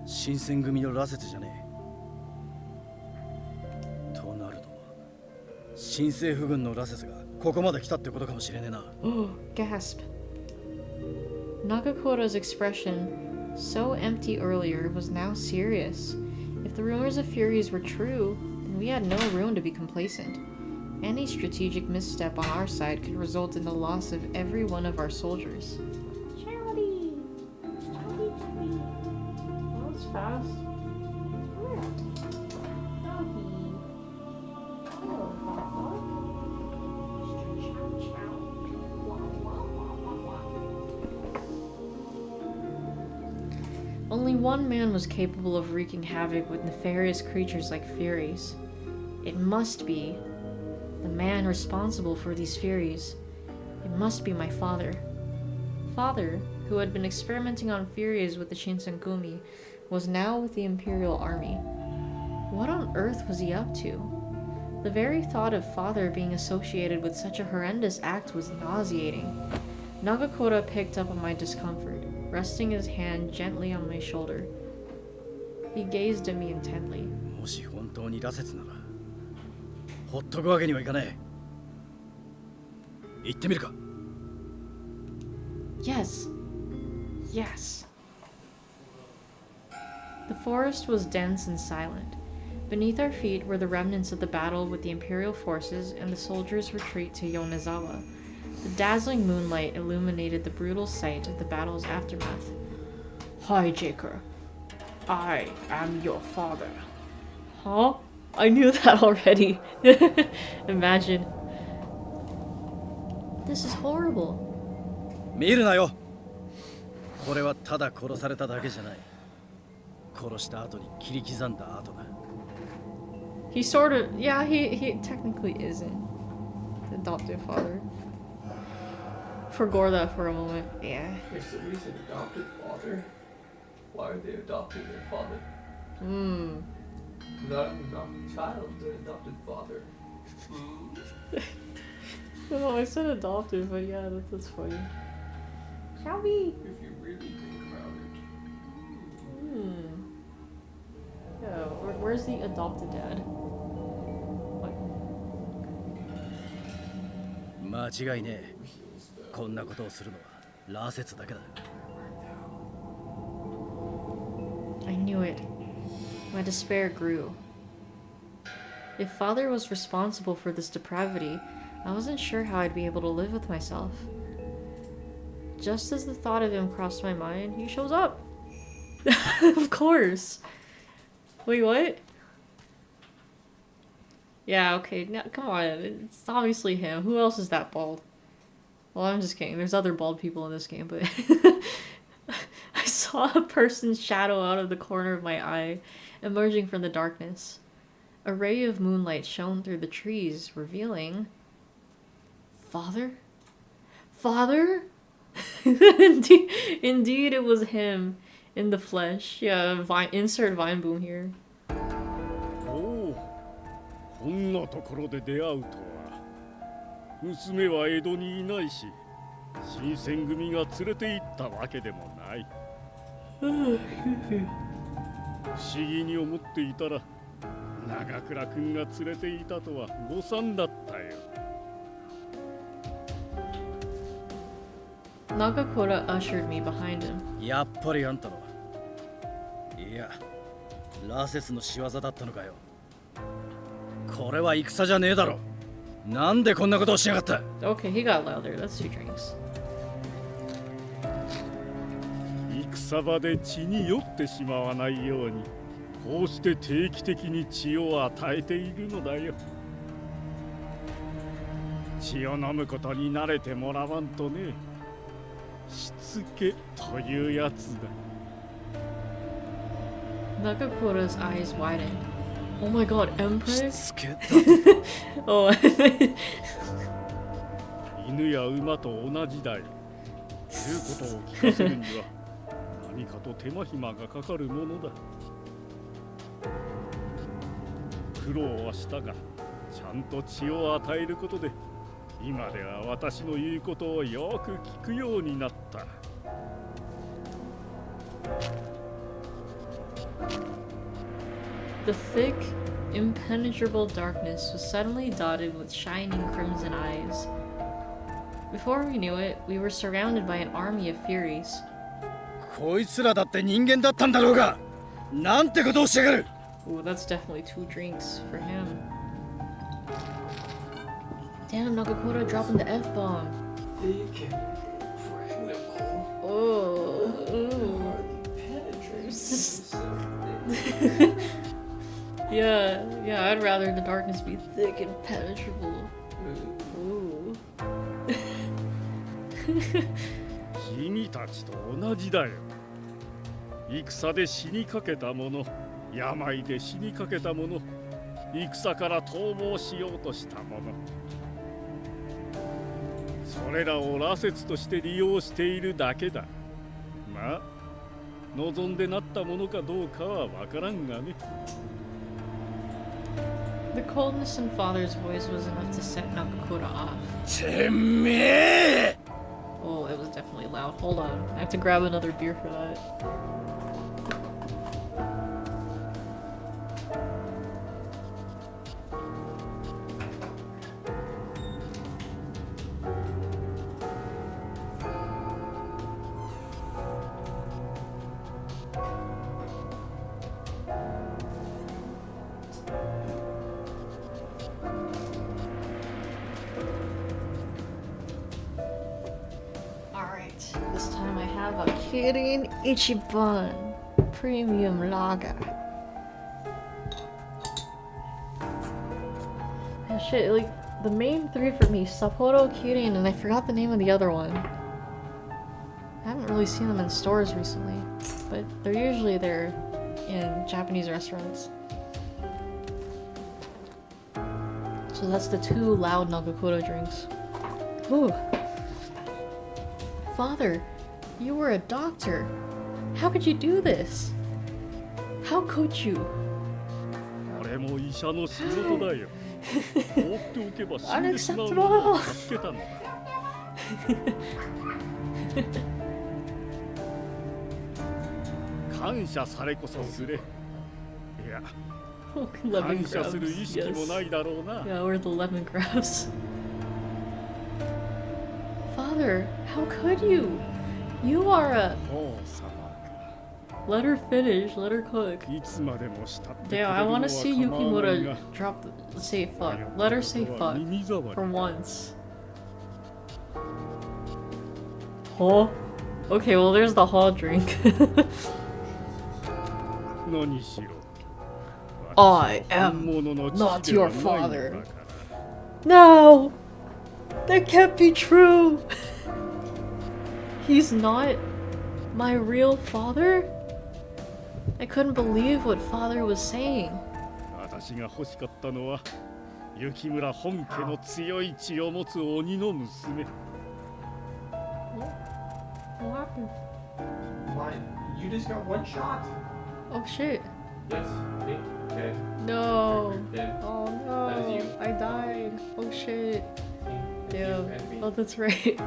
新選組の羅刹じゃねえ。となると新政府軍の羅刹がここまで来たってことかもしれねえな。Gasp. Nagakura's expression, so empty earlier, was now serious. If the rumors of Furies were true, then we had no room to be complacent. Any strategic misstep on our side could result in the loss of every one of our soldiers. Charity! Charity, Charity! That was fast. Come here. Doggy. Hello, dog. Chow chow. Wow, wow, wow, wow, wow. Only one man was capable of wreaking havoc with nefarious creatures like Furies. It must be the man responsible for these Furies. It must be my father. Father, who had been experimenting on Furies with the Shinsengumi, was now with the Imperial Army. What on earth was he up to? The very thought of father being associated with such a horrendous act was nauseating. Nagakura picked up on my discomfort, resting his hand gently on my shoulder. He gazed at me intently. もし本当に羅刹ならほっとくわけにはいかねえ。行ってみるか。Yes. Yes. The forest was dense and silent. Beneath our feet were the remnants of the battle with the Imperial forces and the soldiers' retreat to Yonezawa. The dazzling moonlight illuminated the brutal sight of the battle's aftermath. Hijaker, I am your father. Huh? I knew that already. Imagine. This is horrible. 見るなよ。これはただ殺されただけじゃない。殺した後に切り刻んだ後だ。He sort of, yeah, he technically isn't the adoptive father. Forgore that for a moment. Yeah. If the reason adopted father, why are they adopting their father? Not an adopted child, their adopted father. No, I said adoptive, but yeah, that's funny. Shelby! If you really think about it. Yeah, where's the adopted dad? What? 間違いねえ。こんなことをするのは羅刹だけだ。I knew it. My despair grew. If father was responsible for this depravity, I wasn't sure how I'd be able to live with myself. Just as the thought of him crossed my mind, he shows up. Of course. Wait, what? Yeah, okay, now, come on. It's obviously him. Who else is that bald? Well, I'm just kidding. There's other bald people in this game, but... I saw a person's shadow out of the corner of my eye, emerging from the darkness. A ray of moonlight shone through the trees, revealing... Father? Father? Indeed, it was him. In the flesh. Yeah, insert Vine Boom here. おお、こんなところで出会うとは。娘は江戸にいないし、新選組が連れて行ったわけでもない。不思議に思っていたら、長倉君が連れていたとは誤算だったよ。Nagakura ushered me behind him. やっぱりあんたの。いや、羅刹の仕業だったのかよ。これは戦じゃねえだろ。なんでこんなことをしやがった。Okay, he got louder. That's 2 drinks. 戦場で血に酔ってしまわないようにこうして定期的に血を与えているのだよ。血を飲むことに慣れてもらわんとね。しつけというやつだ。 Nagakora's eyes widen. Oh my god, Emperor? つけだ Oh, 犬や馬と同じだよ。言うことを聞かせるには何かと手間暇がかかるものだ。苦労はしたが、ちゃんと血を与えることで今では私の言うことをよく聞くようになった。 The thick, impenetrable darkness was suddenly dotted with shining crimson eyes. Before we knew it, we were surrounded by an army of Furies. こいつらだって人間だったんだろうが、なんてことをしやがる。 Ooh, that's definitely 2 drinks for him. Damn, Nagakura dropping the F-bomb. Thick and impregnable. Oh, ooh. Hardly penetrating. Yeah, I'd rather the darkness be thick and penetrable. Ooh. 君たちと同じだよ。戦で死にかけた者、病で死にかけた者、戦から逃亡しようとした者、それらを羅刹として利用しているだけだ。まあ、望んでなったものかどうかはわからんがね。 The coldness in Father's voice was enough to set Nagakura off. てめえ Oh, it was definitely loud. Hold on. I have to grab another beer for that. Alright, this time I have a Kirin Ichiban Premium Lager. Oh shit, like, the main 3 for me, Sapporo, Kirin, and I forgot the name of the other one. I haven't really seen them in stores recently, but they're usually there in Japanese restaurants. So that's the 2 loud Nagakura drinks. Ooh. Father, you were a doctor. How could you do this? How could you? 俺も医者の仕事だよ。放っておけば死んでしまうのを助けたんだ。感謝されこそすれ。いや、 Lemon 感謝する意 grabs. 識もな Yes. いだろうな。 Yeah, or the lemon grabs. Father, how could you? You are a. 王様か。 Let her finish. Let her cook. いつまでも慕ってくれ Damn, る I のは want to see 構わないが Yukimura drop. Say fuck. Let her say これは fuck 耳障り for once. Huh? Okay, well, there's the hall drink. 何しろ。 I 私は am 本物の not 父では your ないの father. だから。 No! That can't be true! He's not my real father? I couldn't believe what father was saying. 私が欲しかったのは雪村本家の強い血を持つ鬼の娘。 What happened? Mine. You just got 1 shot. Oh shit. Yes. Me. Dead. No. Dead. Oh That is no. you. I died. Oh shit. Me. Damn. You and me. Oh, that's right.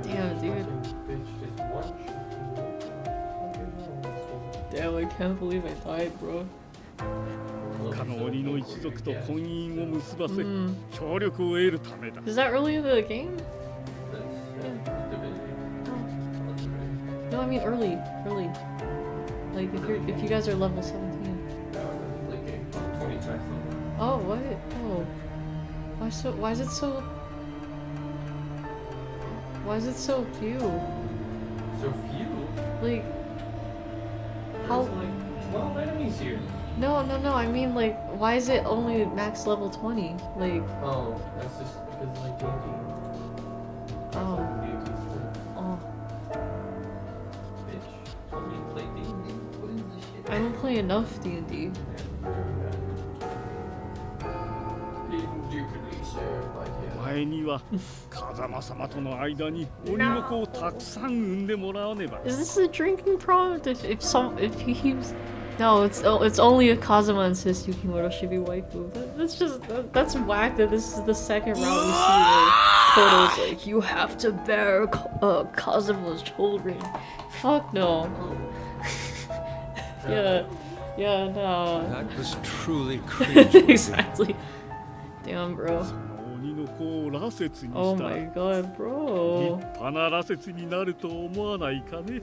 Damn, dude. Fucking bitch, just 1 shot. Damn, I can't believe I died, bro. 他の鬼の一族と婚姻を結ばせ、 Mm. 協力を得るためだ。 Is that really the game? No, I mean early. Early. Like if you guys are level 17. Oh, what? Oh. Why is it so few? So few? Like how There's like 12 enemies here. No, I mean, like, why is it only max level 20? Like, Oh, that's just because like D&D. oh, oh. Bitch. Only play D&D. What is this shit? I don't play enough D&D. Indubitably, sir, but お yeah. 前には風間様との間に鬼の子をたくさん産んでもらわねば。 Is this a drinking prompt? If he keeps... No, it's only if Kazuma insists Yukimoto should be waifu. That's whack that this is the second route we see where Koto's like, you have to bear Kazuma's children. Fuck no. Yeah, no. That was truly cringe. Exactly. Damn, bro. その鬼の子を羅刹に Oh した my god, 立 bro. 派な羅刹になると思わないかね。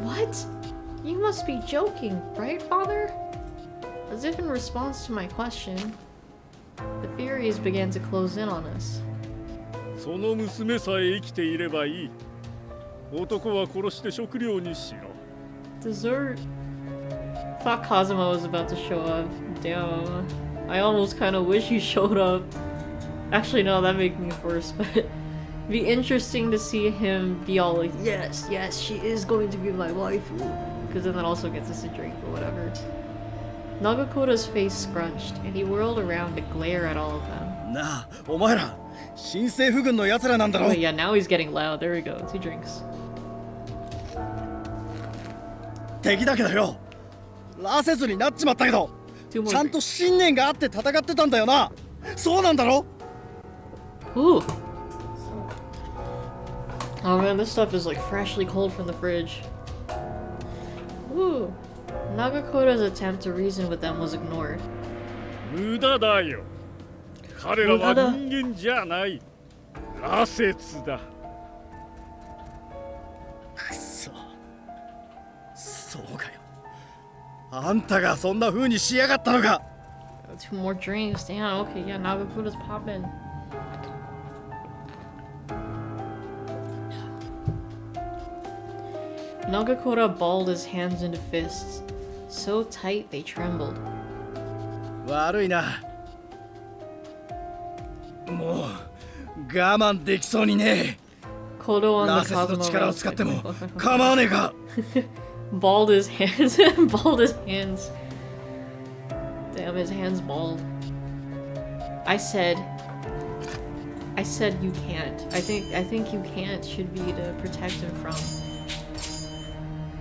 What? You must be joking, right, father? As if in response to my question, the Furies began to close in on us. その娘さえ生きていればいい。男は殺して食料にしろ。 Dessert? Thought Kazuma was about to show up. Damn. I almost kind of wish he showed up. Actually, no, that makes me worse, but it'd be interesting to see him be all like, yes, she is going to be my waifu. Because then that also gets us a drink or whatever. Nagakota's face scrunched, and he whirled around to glare at all of them. なあお前ら新政府軍の奴らなんだろ Oh yeah, now he's getting loud. There we go. 2 drinks. 敵だけどよ羅刹になっちまったけど 2 more ちゃん drinks. と信念があって戦ってたんだよなそうなんだろ Ooh. Oh man, this stuff is like freshly cold from the fridge. Ooh. Nagakota's attempt to reason with them was ignored. 無駄だよ。彼らは人間じゃない。羅刹だ。くそそうかよあんたがそんな風にしやがったのか 2 more drinks. Damn, okay, yeah, Nagakota's popping. Nagakota balled his hands into fists, so tight they trembled. 悪いなもう我慢できそうにね Kodo え on 羅 the 刹の Kazuma 力を route 使っても構わねえか balled his hands. Balled his hands. Damn, his hands balled. I said you can't. I think you can't should be to protect him from.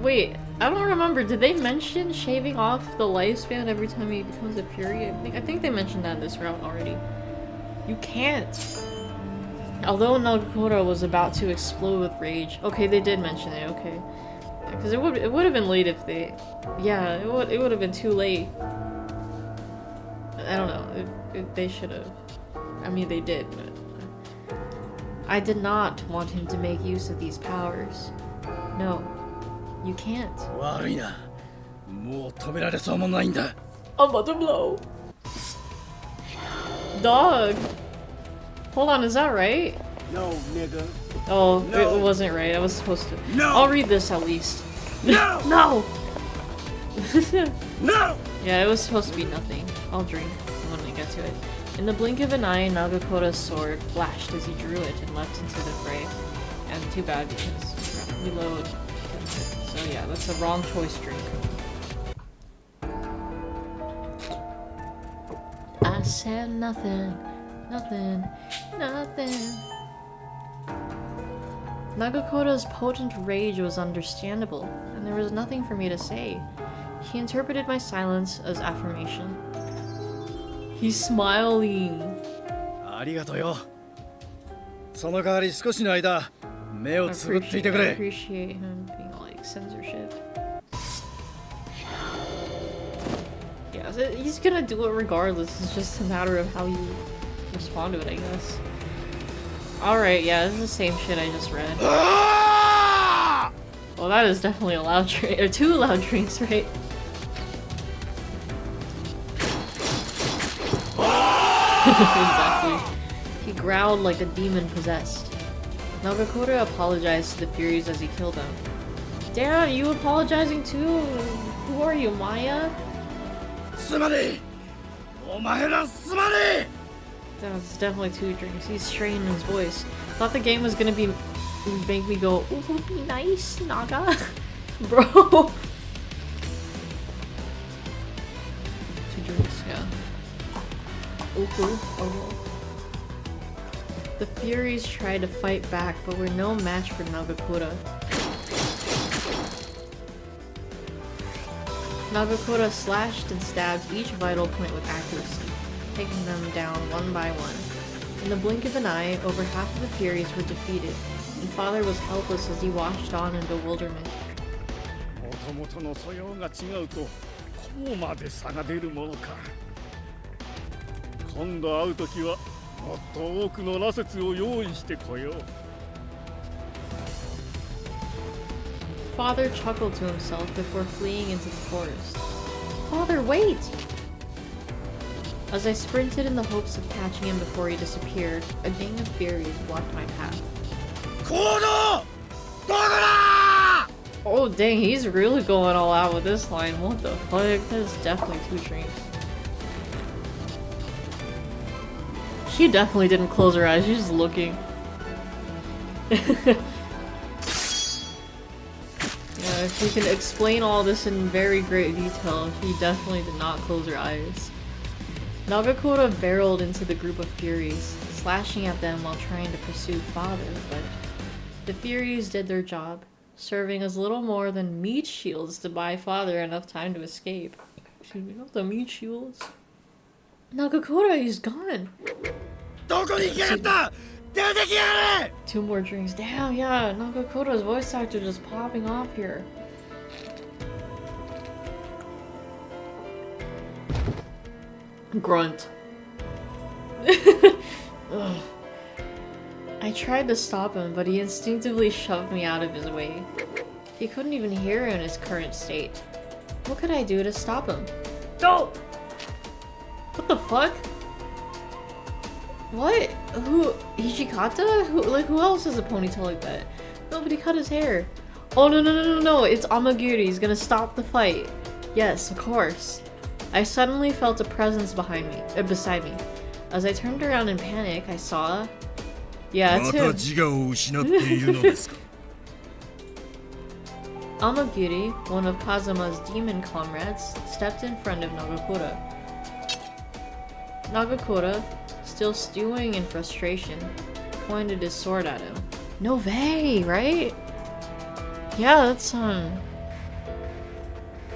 Wait, I don't remember. Did they mention shaving off the lifespan every time he becomes a Fury? I think they mentioned that in this route already. You can't. Although Nagakota was about to explode with rage. Okay, they did mention it. Okay, because it would have been late if they. Yeah, it would have been too late. I don't know. They should have. I mean, they did, but I did not want him to make use of these powers. No, you can't. 悪いなもう止められそうもないんだ I'm about to blow. Dog. Hold on, is that right? No, nigga Oh, No. it wasn't right. I was supposed to. No. I'll read this at least. No! No! No! Yeah, it was supposed to be nothing. I'll drink when we get to it. In the blink of an eye, Nagakota's sword flashed as he drew it and leapt into the fray. And too bad because reload. So yeah, that's the wrong choice drink. I said nothing, nothing, nothing. Nagakota's potent rage was understandable, and there was nothing for me to say. He interpreted my silence as affirmation. He's smiling. ありがとうよその代わり少しの間目をつぶっていてく I れ appreciate him being like censorship. Yeah, he's gonna do it regardless. It's just a matter of how you respond to it, I guess. Alright, yeah, this is the same shit I just read. Well, that is definitely a loud drink, or 2 loud drinks, right? Exactly. He growled like a demon possessed. Nagakota apologized to the Furies as he killed them. Damn, you apologizing too? Who are you, Maya? すまねえお前らすまねえ That was definitely 2 drinks. He's straining his voice. Thought the game was gonna make me go, ooh, be nice, Naga. Bro. 2 drinks, yeah. Ooh, oh. The Furies tried to fight back, but were no match for Nagakura. Nagakura slashed and stabbed each vital point with accuracy, taking them down one by one. In the blink of an eye, over half of the Furies were defeated, and Father was helpless as he watched on in bewilderment. もともとの素養が違うとこうまで差が出るものか。今度会うときはもっと多くの羅刹を用意してこよう。 Father chuckled to himself before fleeing into the forest. Father, wait! As I sprinted in the hopes of catching him before he disappeared, a gang of Furies blocked my path. 行動どこだ Oh dang, he's really going all out with this line. What the fuck? That's definitely 2 drinks. She definitely didn't close her eyes, she's just looking. Yeah, if you can explain all this in very great detail, she definitely did not close her eyes. Nagakura barreled into the group of Furies, slashing at them while trying to pursue Father, but the Furies did their job, serving as little more than meat shields to buy Father enough time to escape. Excuse me, not the meat shields. Nagakura, he's gone! どこに行きやがった出てきやがれ 2 more drinks. Damn, yeah, Nagakura's voice actor just popping off here. Grunt. Ugh. I tried to stop him, but he instinctively shoved me out of his way. He couldn't even hear in his current state. What could I do to stop him? No! What the fuck? What? Who? Hijikata? Who else has a ponytail like that? Nobody cut his hair. Oh no, it's Amagiri. He's gonna stop the fight. Yes, of course. I suddenly felt a presence beside me. As I turned around in panic, I saw... Yeah, it's him. Amagiri, one of Kazuma's demon comrades, stepped in front of Nagakura. Nagakura, still stewing in frustration, pointed his sword at him. No way, right? Yeah, that's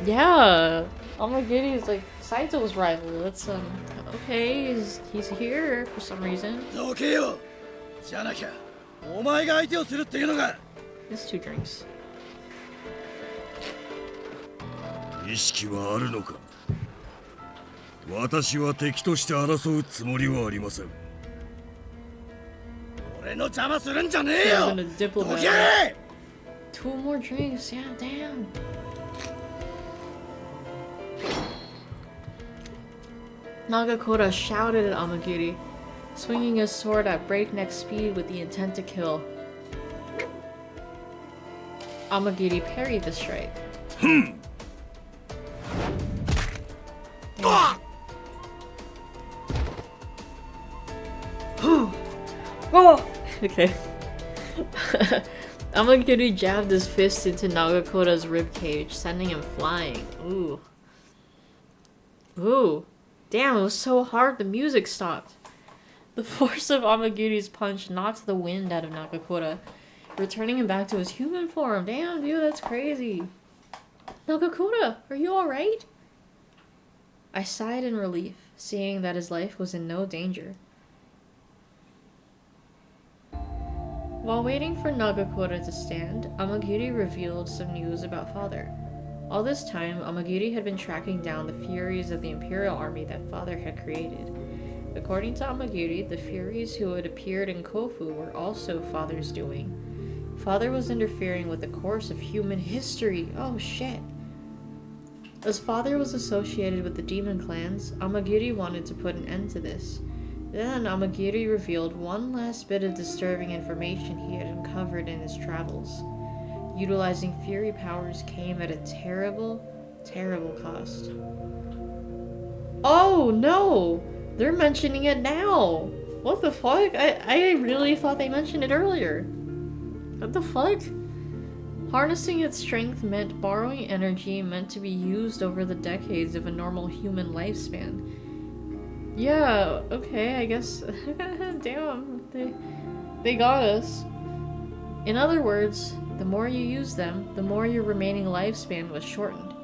yeah, Amagiri is like Saito's rival. That's okay. He's here for some reason. どけよじゃなきゃお前が相手をするっていうのが Just 2 drinks. 意識はあるのか。私は敵として争うつもりはありません。俺の邪魔するんじゃねえよ He's gonna diplomat. どけやがれ 2 more drinks. Yeah, damn. Nagakura shouted at Amagiri, swinging his sword at breakneck speed with the intent to kill. Amagiri parried the strike. Okay. Amagiri jabbed his fist into Nagakura's ribcage, sending him flying. Ooh. Ooh. Damn, it was so hard the music stopped. The force of Amagiri's punch knocked the wind out of Nagakura, returning him back to his human form. Damn, dude, that's crazy. Nagakura, are you alright? I sighed in relief, seeing that his life was in no danger. While waiting for Nagakura to stand, Amagiri revealed some news about Father. All this time, Amagiri had been tracking down the Furies of the Imperial Army that Father had created. According to Amagiri, the Furies who had appeared in Kofu were also Father's doing. Father was interfering with the course of human history. Oh shit. As Father was associated with the demon clans, Amagiri wanted to put an end to this. Then Amagiri revealed one last bit of disturbing information he had uncovered in his travels. Utilizing Fury powers came at a terrible, terrible cost. Oh no! They're mentioning it now! What the fuck? I really thought they mentioned it earlier. What the fuck? Harnessing its strength meant borrowing energy meant to be used over the decades of a normal human lifespan. Yeah, okay, I guess. Damn, they got us. In other words, the more you use them, the more your remaining lifespan was shortened.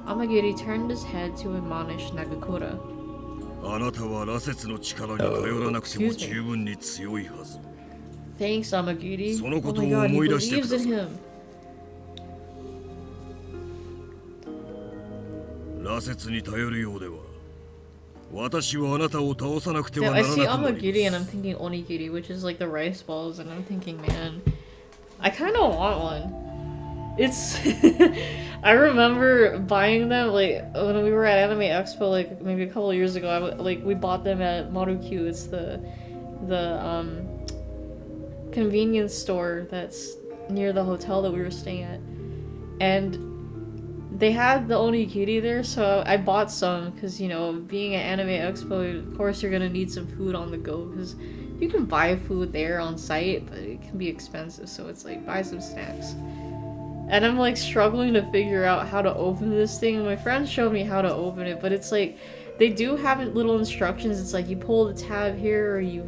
Amagiri turned his head to admonish Nagakura. あなたは羅刹の力に頼らなくても十分に強いはず。 Thanks, Amagiri. その Oh こと my を god, he 思い出してく believes だ in さい。 him. 羅刹に頼るようでは、私はあなたを倒さなくて Now, は I なら see なくなり Amagiri and ま I'm す。 thinking onigiri, which is like the rice balls, and I'm thinking, man, I kind of want one. It's... I remember buying them, like, when we were at Anime Expo, like, maybe a couple years ago, we bought them at Marukyu. It's the convenience store that's near the hotel that we were staying at. And they had the onigiri there, so I bought some, because, you know, being at Anime Expo, of course you're gonna need some food on the go, because you can buy food there on site, but it can be expensive, so it's like, buy some snacks. And I'm like struggling to figure out how to open this thing, and my friend showed me how to open it, but it's like, they do have little instructions. It's like, you pull the tab here, or you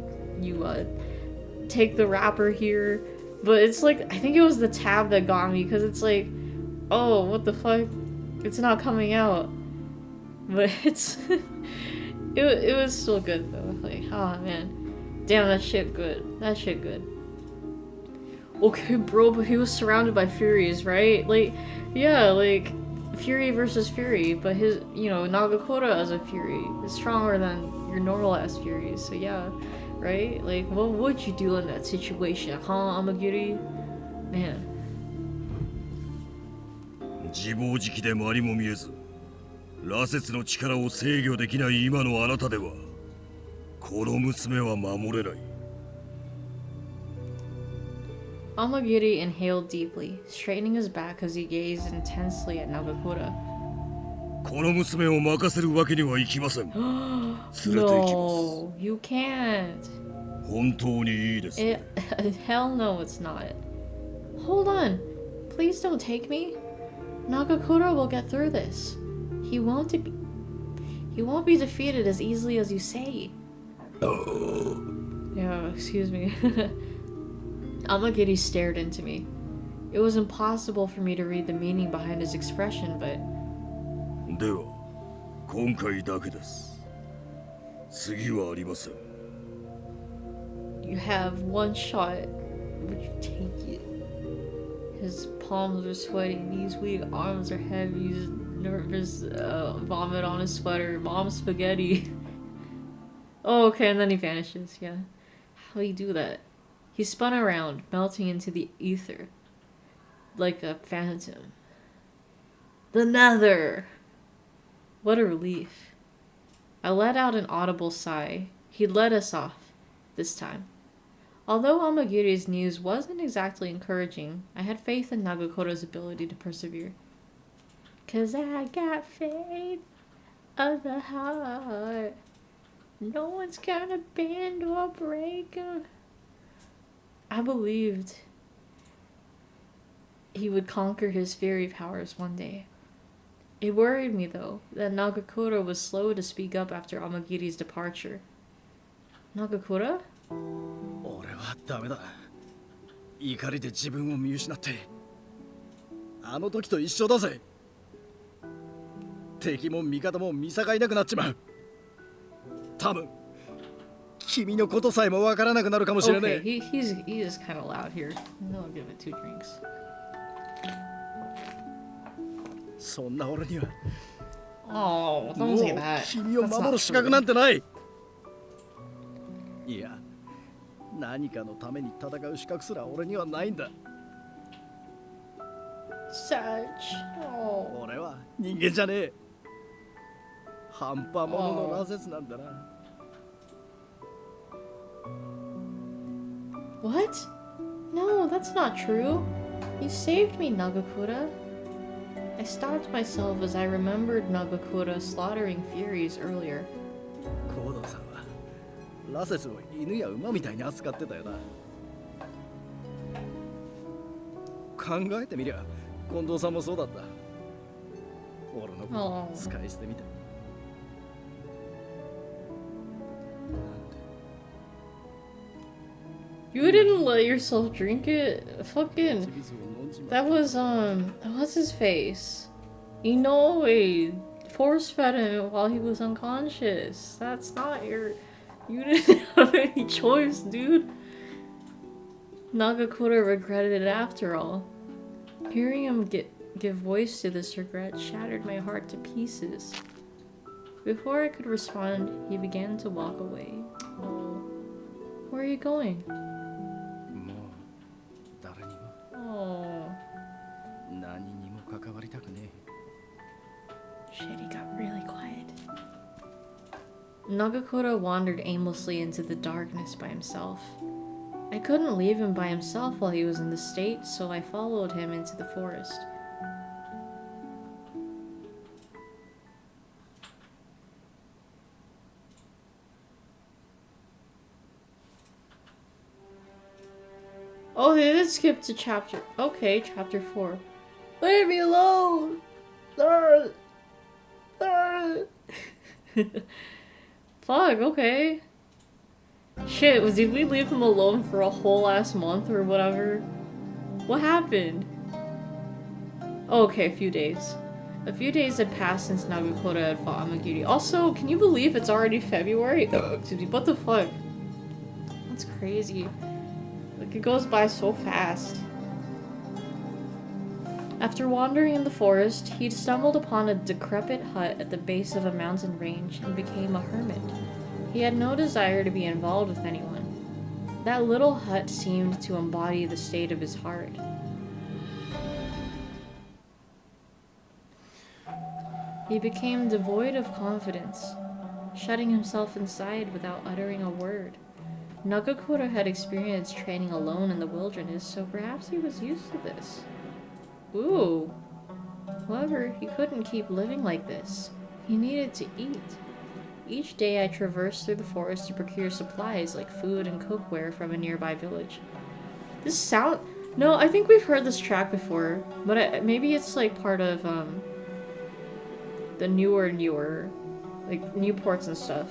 take the wrapper here, but it's like, I think it was the tab that got me, because it's like, oh, what the fuck, it's not coming out. But it's it was still good though. Like, oh man, damn, that shit good. That shit good. Okay, bro, but he was surrounded by Furies, right? Like, yeah, like Fury versus Fury, but his, you know, Nagakura as a Fury is stronger than your normal ass Furies. So yeah, right? Like, what would you do in that situation, huh, Amagiri? Man. 自暴自棄でもありも見えず、羅刹の力を制御できない今のあなたでは、この娘は守れない。Amagiri inhaled deeply, straightening his back as he gazed intensely at Nagakura. この娘を任せるわけにはいきません。連れて行きます。 No, you can't. 本当にいいですね。 Hell no, it's not. Hold on. Please don't take me. Nagakura will get through this. He won't be defeated as easily as you say. Yeah, excuse me. Amagiri stared into me. It was impossible for me to read the meaning behind his expression, but... では、今回だけです。次はありません。 You have one shot. Would you take it? His palms are sweaty, knees weak, arms are heavy, he's nervous, vomit on his sweater, mom's spaghetti. Oh, okay, and then he vanishes, yeah. How do you do that? He spun around, melting into the ether. Like a phantom. The Nether! What a relief. I let out an audible sigh. He let us off. This time. Although Amagiri's news wasn't exactly encouraging, I had faith in Nagakura's ability to persevere. 'Cause I got faith of the heart. No one's gonna bend or break him. I believed he would conquer his fairy powers one day. It worried me, though, that Nagakura was slow to speak up after Amagiri's departure. Nagakura? 俺はダメだ。怒りで自分を見失って。あの時と一緒だぜ。敵も味方も見境なくなっちまう。多分君のことさえもわからなくなるかもしれない。 Okay, he is kind of loud here. I'll give it 2 drinks. そんな俺には Oh, も don't う say that. 君を That's 守 not る資格 true. なんてない。いや、何かのために戦う資格すら俺にはないんだ。 Such. Oh. 俺は人間じゃねえ。半端者の羅刹なんだな。What? No, that's not true. You saved me, Nagakura. I stopped myself as I remembered Nagakura slaughtering Furies earlier. コードさんはラセスを犬や馬みたいに扱ってたよな。考えてみりゃ近藤さんもそうだった。俺のこと使い捨てみたい。You didn't let yourself drink it? Fucking... That was, what's his face? Inoue force fed him while he was unconscious. That's not your... You didn't have any choice, dude. Nagakura regretted it after all. Hearing him give voice to this regret shattered my heart to pieces. Before I could respond, he began to walk away. Oh. Where are you going? Oh. Shit, he got really quiet. Nagakura wandered aimlessly into the darkness by himself. I couldn't leave him by himself while he was in this state, so I followed him into the forest. Oh, they did skip to chapter... Okay, chapter 4. Leave me alone! Fuck, okay. Shit, did we leave him alone for a whole last month or whatever? What happened? Oh, okay, a few days. A few days had passed since Nagakura had fought Amagiri. Also, can you believe it's already February? Excuse me, what the fuck? That's crazy. Like, it goes by so fast. After wandering in the forest, he stumbled upon a decrepit hut at the base of a mountain range and became a hermit. He had no desire to be involved with anyone. That little hut seemed to embody the state of his heart. He became devoid of confidence, shutting himself inside without uttering a word. Nagakura had experienced training alone in the wilderness, so perhaps he was used to this. Ooh. However, he couldn't keep living like this. He needed to eat. Each day I traversed through the forest to procure supplies like food and cookware from a nearby village. This sound... No, I think we've heard this track before, but maybe it's like part of the newer, like Newports and stuff.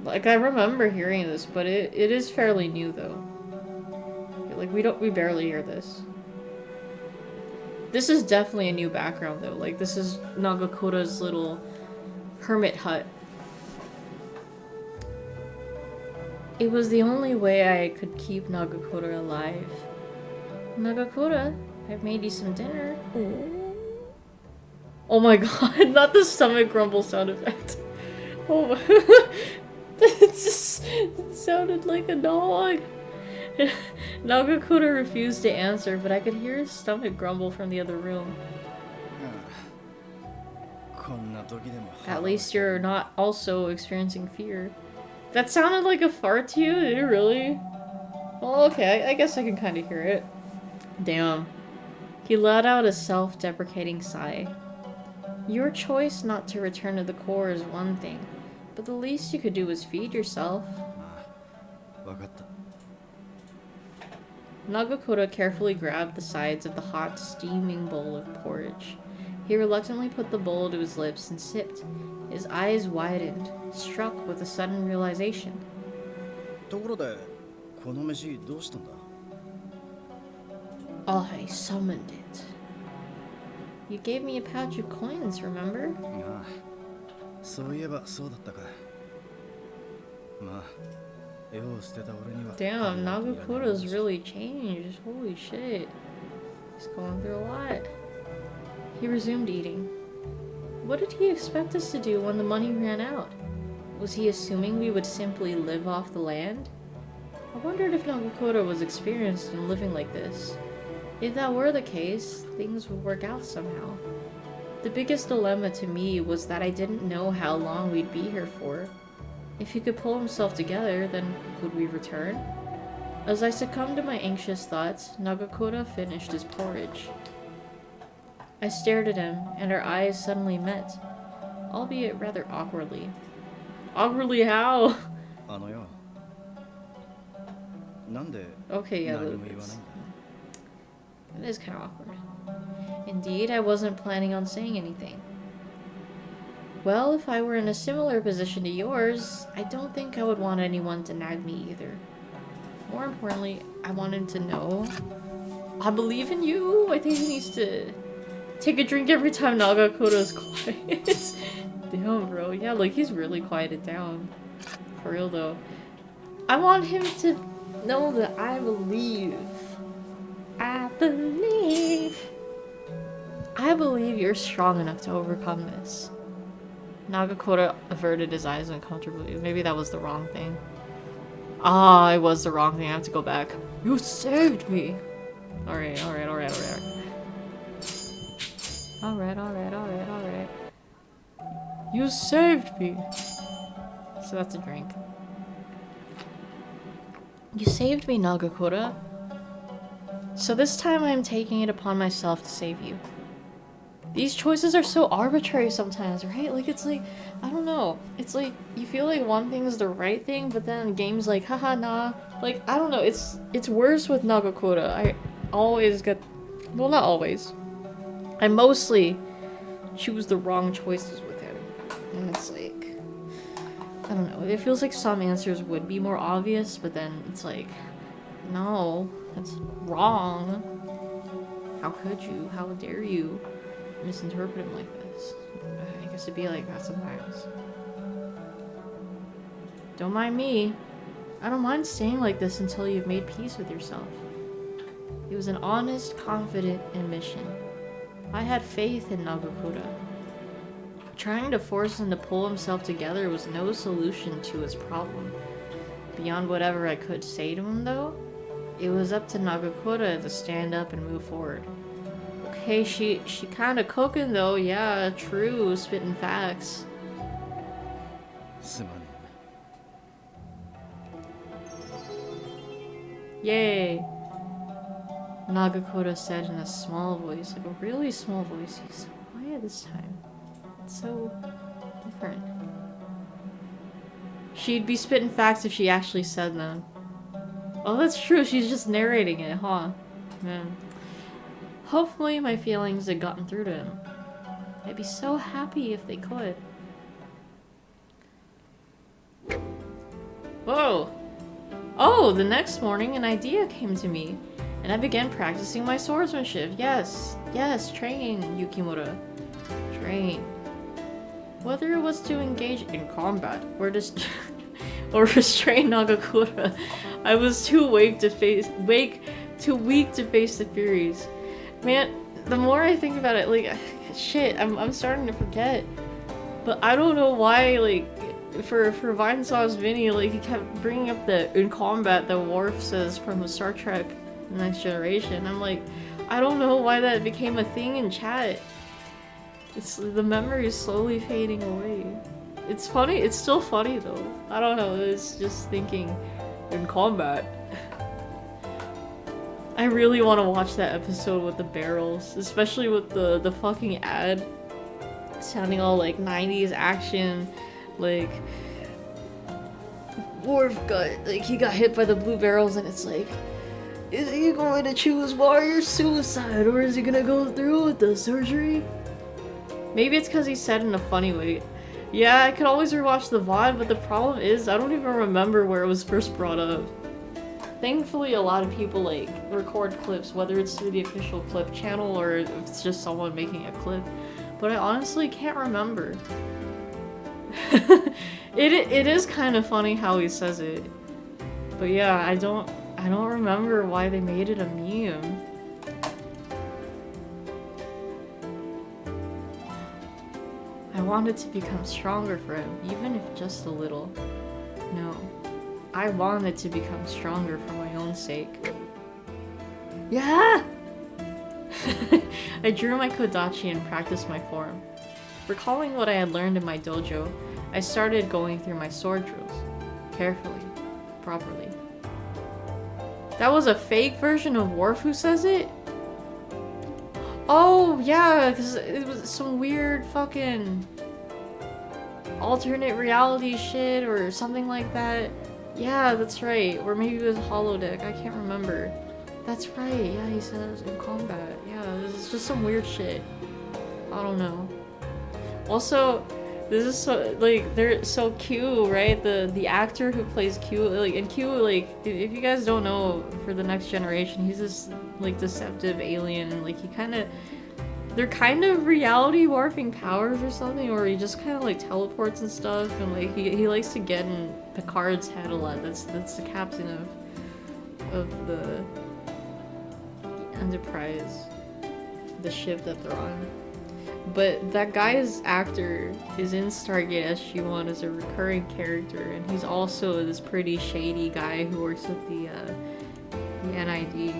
Like, I remember hearing this, but it is fairly new though. Like, we barely hear this. This is definitely a new background though. Like, this is Nagakura's little hermit hut. It was the only way I could keep Nagakura alive. Nagakura, I've made you some dinner. Oh my god, not the stomach grumble sound effect. Oh my... it sounded like a dog. Nagakura refused to answer, but I could hear his stomach grumble from the other room. At least you're not also experiencing fear. That sounded like a fart to you? Did it really? Well, okay, I guess I can kind of hear it. Damn. He let out a self-deprecating sigh. Your choice not to return to the core is one thing, but the least you could do is feed yourself. Nagakura carefully grabbed the sides of the hot, steaming bowl of porridge. He reluctantly put the bowl to his lips and sipped. His eyes widened, struck with a sudden realization. I summoned it. You gave me a pouch of coins, remember? Damn, Nagakura's really changed. Holy shit. He's going through a lot. He resumed eating. What did he expect us to do when the money ran out? Was he assuming we would simply live off the land? I wondered if Nagakura was experienced in living like this. If that were the case, things would work out somehow. The biggest dilemma to me was that I didn't know how long we'd be here for. If he could pull himself together, then would we return? As I succumbed to my anxious thoughts, Nagakura finished his porridge. I stared at him, and our eyes suddenly met, albeit rather awkwardly. Awkwardly how? あのよ。なんで Okay, yeah, 何も言わないんだ it is kind of awkward. Indeed, I wasn't planning on saying anything. Well, if I were in a similar position to yours, I don't think I would want anyone to nag me either. More importantly, I wanted to know, I believe in you. I think he needs to take a drink every time Nagakura's quiet. Damn, bro. Yeah, like, he's really quieted down. For real, though. I want him to know that I believe. I believe you're strong enough to overcome this. Nagakura averted his eyes uncomfortably. Maybe that was the wrong thing. Ah, it was the wrong thing. I have to go back. You saved me! Alright. Alright. You saved me! So that's a drink. You saved me, Nagakura. So this time I am taking it upon myself to save you. These choices are so arbitrary sometimes, right? Like, it's like, I don't know. It's like, you feel like one thing is the right thing, but then games like, haha, nah. Like, I don't know. It's worse with Nagakura. I always get... Well, not always. I mostly choose the wrong choices with him. And it's like... I don't know. It feels like some answers would be more obvious, but then it's like... No, that's wrong. How could you? How dare you misinterpret him like this? I guess it'd be like that sometimes. Don't mind me. I don't mind staying like this until you've made peace with yourself. It was an honest, confident admission. I had faith in Nagakura. Trying to force him to pull himself together was no solution to his problem. Beyond whatever I could say to him, though, it was up to Nagakura to stand up and move forward. Okay, she kinda cooking though, yeah, true, spitting facts. すまね Yay! Nagakura said in a small voice, like a really small voice. He's so quiet this time. It's so different. She'd be spitting facts if she actually said them. Oh, that's true. She's just narrating it, huh? Man. Hopefully my feelings had gotten through to him. I'd be so happy if they could. Whoa! Oh, the next morning an idea came to me, and I began practicing my swordsmanship. Yes, train, Yukimura. Train. Whether it was to engage in combat or just or restrain Nagakura, I was too weak to face the Furies. Man, the more I think about it, like, shit, I'm starting to forget. But I don't know why, like, for Vinesauce Vinny, like, he kept bringing up the in combat that Worf says from the Star Trek The Next Generation. I'm like, I don't know why that became a thing in chat. The memory is slowly fading away. It's funny, it's still funny though. I don't know, it's just thinking in combat. I really want to watch that episode with the barrels, especially with the fucking ad sounding all like 90s action, like Worf he got hit by the blue barrels and it's like, is he going to choose warrior suicide or is he gonna go through with the surgery? Maybe it's because he said in a funny way. Yeah, I could always rewatch the VOD, but the problem is I don't even remember where it was first brought up. Thankfully, a lot of people like record clips, whether it's through the official clip channel or if it's just someone making a clip. But I honestly can't remember. It is kind of funny how he says it. But yeah, I don't remember why they made it a meme. I wanted to become stronger for him, even if just a little. No. I wanted to become stronger for my own sake. Yeah! I drew my Kodachi and practiced my form. Recalling what I had learned in my dojo, I started going through my sword drills. Carefully. Properly. That was a fake version of Worf who says it? Oh, yeah, because it was some weird fucking alternate reality shit or something like that. Yeah, that's right. Or maybe it was holodeck. I can't remember. That's right. Yeah, he says in combat. Yeah, it's just some weird shit. I don't know. Also, this is so like they're so Q, right? The actor who plays Q, like in Q, like if you guys don't know, for the Next Generation, he's this like deceptive alien. Like they're kind of reality warping powers or something, or he just kind of like teleports and stuff, and like he likes to get in Picard's head a lot. That's the captain of the Enterprise, the ship that they're on. But that guy's actor is in Stargate SG-1 as a recurring character, and he's also this pretty shady guy who works with the NID.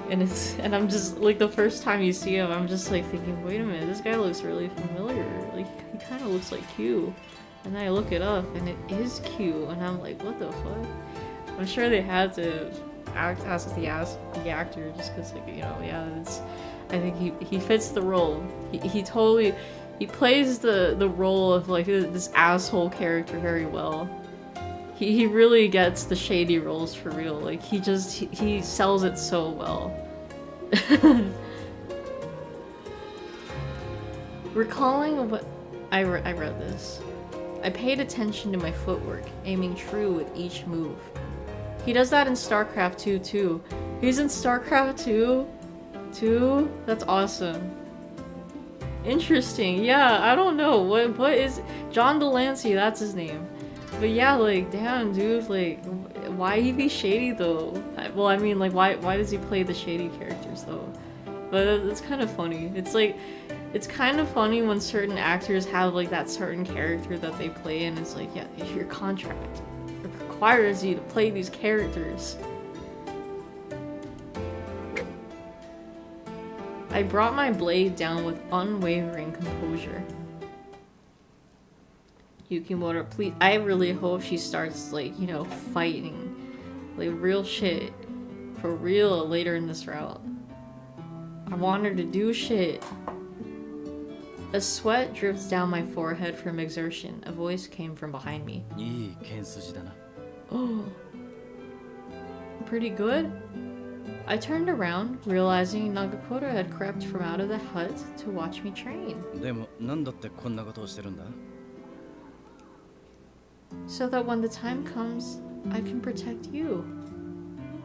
And I'm just like, the first time you see him, I'm just like thinking, wait a minute, this guy looks really familiar. Like he kind of looks like Q. And then I look it up, and it is Q, and I'm like, what the fuck? I'm sure they had to ask the actor just because, like, you know, yeah, I think he fits the role. He totally plays the role of like this asshole character very well. He really gets the shady roles for real. Like he sells it so well. Recalling what I read this. I paid attention to my footwork, aiming true with each move. He does that in StarCraft 2 too. He's in StarCraft 2 too? That's awesome. Interesting. Yeah, I don't know. What is John Delancey, that's his name. But yeah, like, damn, dude, like, why he be shady though? Well, I mean, like, why does he play the shady characters though? But it's kind of funny. It's like, it's kind of funny when certain actors have like that certain character that they play, and it's like, yeah, your contract requires you to play these characters. I brought my blade down with unwavering composure. Yukimura, please. I really hope she starts, like, you know, fighting. Like, real shit. For real later in this route. I want her to do shit. A sweat drips down my forehead from exertion. A voice came from behind me. Oh. Pretty good? I turned around, realizing Nagakura had crept from out of the hut to watch me train. So that when the time comes, I can protect you.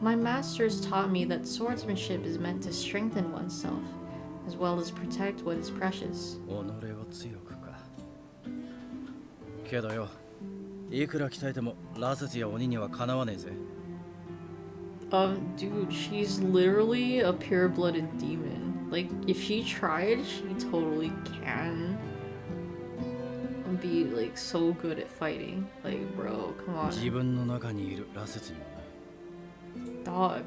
My masters taught me that swordsmanship is meant to strengthen oneself, as well as protect what is precious. Dude, she's literally a pure-blooded demon. Like, if she tried, she totally can be, like, so good at fighting. Like, bro, come on. Dog.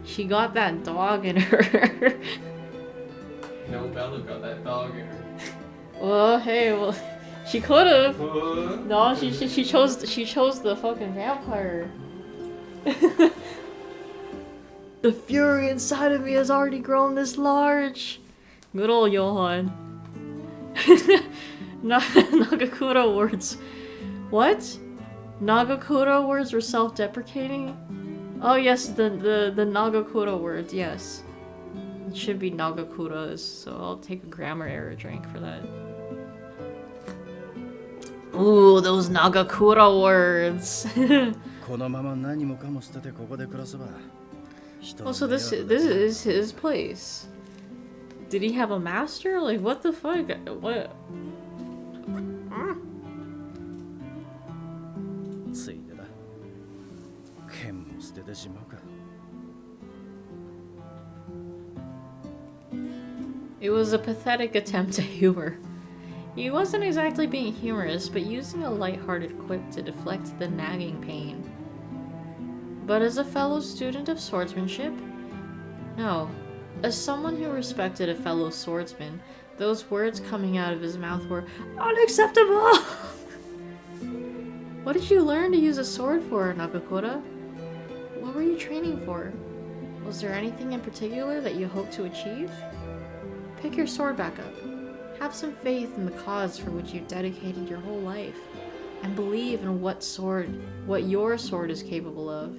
She got that dog in her. No, Bella got that dog in her. Well, hey, well, she could've. No, she chose the fucking vampire. The fury inside of me has already grown this large. Good old Johan. Nagakura words. What? Nagakura words were self-deprecating? Oh yes, the Nagakura words, yes. It should be Nagakuras, so I'll take a grammar error drink for that. Ooh, those Nagakura words. Oh, so this is his place. Did he have a master? Like, what the fuck? What? It was a pathetic attempt at humor. He wasn't exactly being humorous, but using a light-hearted quip to deflect the nagging pain. But as a fellow student of swordsmanship? No. As someone who respected a fellow swordsman, those words coming out of his mouth were unacceptable! What did you learn to use a sword for, Nagakura? What were you training for? Was there anything in particular that you hoped to achieve? Pick your sword back up. Have some faith in the cause for which you've dedicated your whole life, and believe in what your sword is capable of.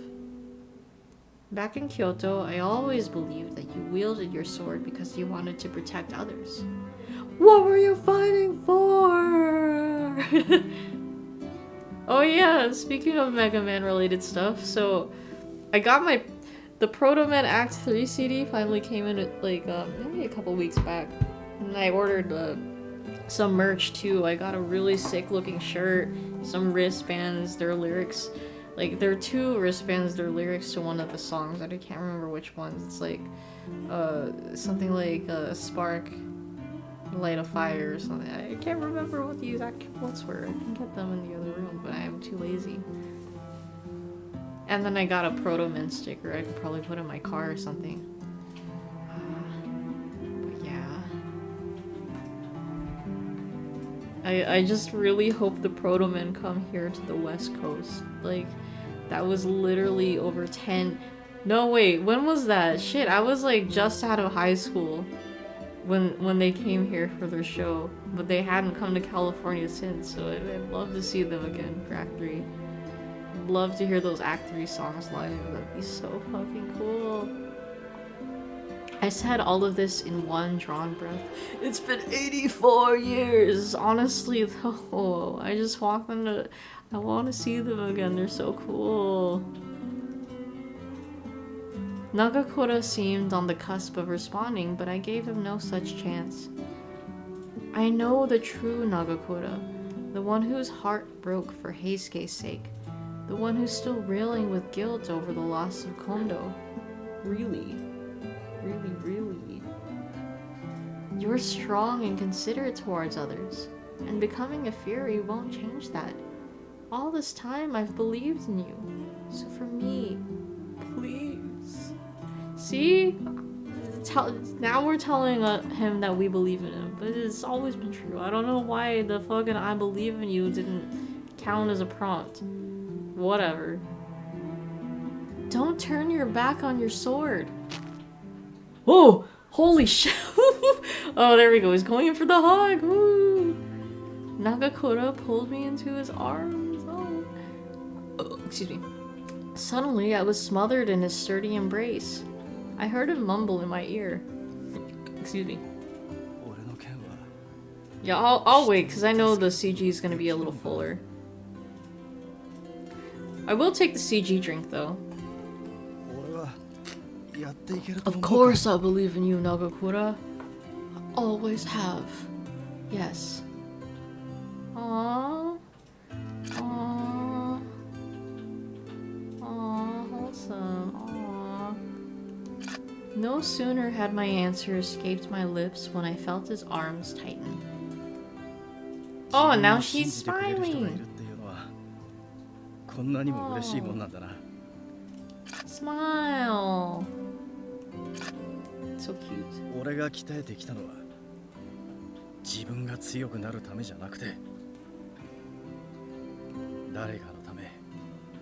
Back in Kyoto, I always believed that you wielded your sword because you wanted to protect others. What were you fighting for? Oh yeah, speaking of Mega Man related stuff, so I got the Proto Man Act 3 CD finally came in like maybe a couple weeks back, and I ordered some merch too. I got a really sick looking shirt, some wristbands, their lyrics. Like, there are 2 wristbands, their lyrics to one of the songs, and I can't remember which ones. It's like, something like, spark, light a fire or something. I can't remember what the exact quotes were. I can get them in the other room, but I'm too lazy. And then I got a Proto Man sticker I could probably put in my car or something. But yeah. I just really hope the Proto Men come here to the West Coast. Like, that was literally over 10... No, wait, when was that? Shit, I was like just out of high school when they came here for their show. But they hadn't come to California since, so I'd love to see them again for Act 3. I'd love to hear those Act 3 songs live. That'd be so fucking cool. I said all of this in one drawn breath. It's been 84 years! Honestly, though, I just walked into... I want to see them again, they're so cool. Nagakura seemed on the cusp of responding, but I gave him no such chance. I know the true Nagakura, the one whose heart broke for Heisuke's sake, the one who's still reeling with guilt over the loss of Kondo. Really? Really, really? You're strong and considerate towards others, and becoming a Fury won't change that. All this time I've believed in you, so for me, please. See? Now we're telling him that we believe in him, but it's always been true. I don't know why the fucking I believe in you didn't count as a prompt. Whatever. Don't turn your back on your sword. Oh, holy shit. Oh, there we go. He's going in for the hug. Woo. Nagakura pulled me into his arms. Oh, excuse me. Suddenly, I was smothered in his sturdy embrace. I heard him mumble in my ear. Excuse me. Yeah, I'll wait, because I know the CG is going to be a little fuller. I will take the CG drink, though. Of course I believe in you, Nagakura. I always have. Yes. Aww. Aww. Aww, wholesome. Aww. No sooner had my answer escaped my lips when I felt his arms tighten. Oh, and now she's smiling. Smile. So cute. 俺が鍛えてきたのは自分が強くなるためじゃなくて誰かのため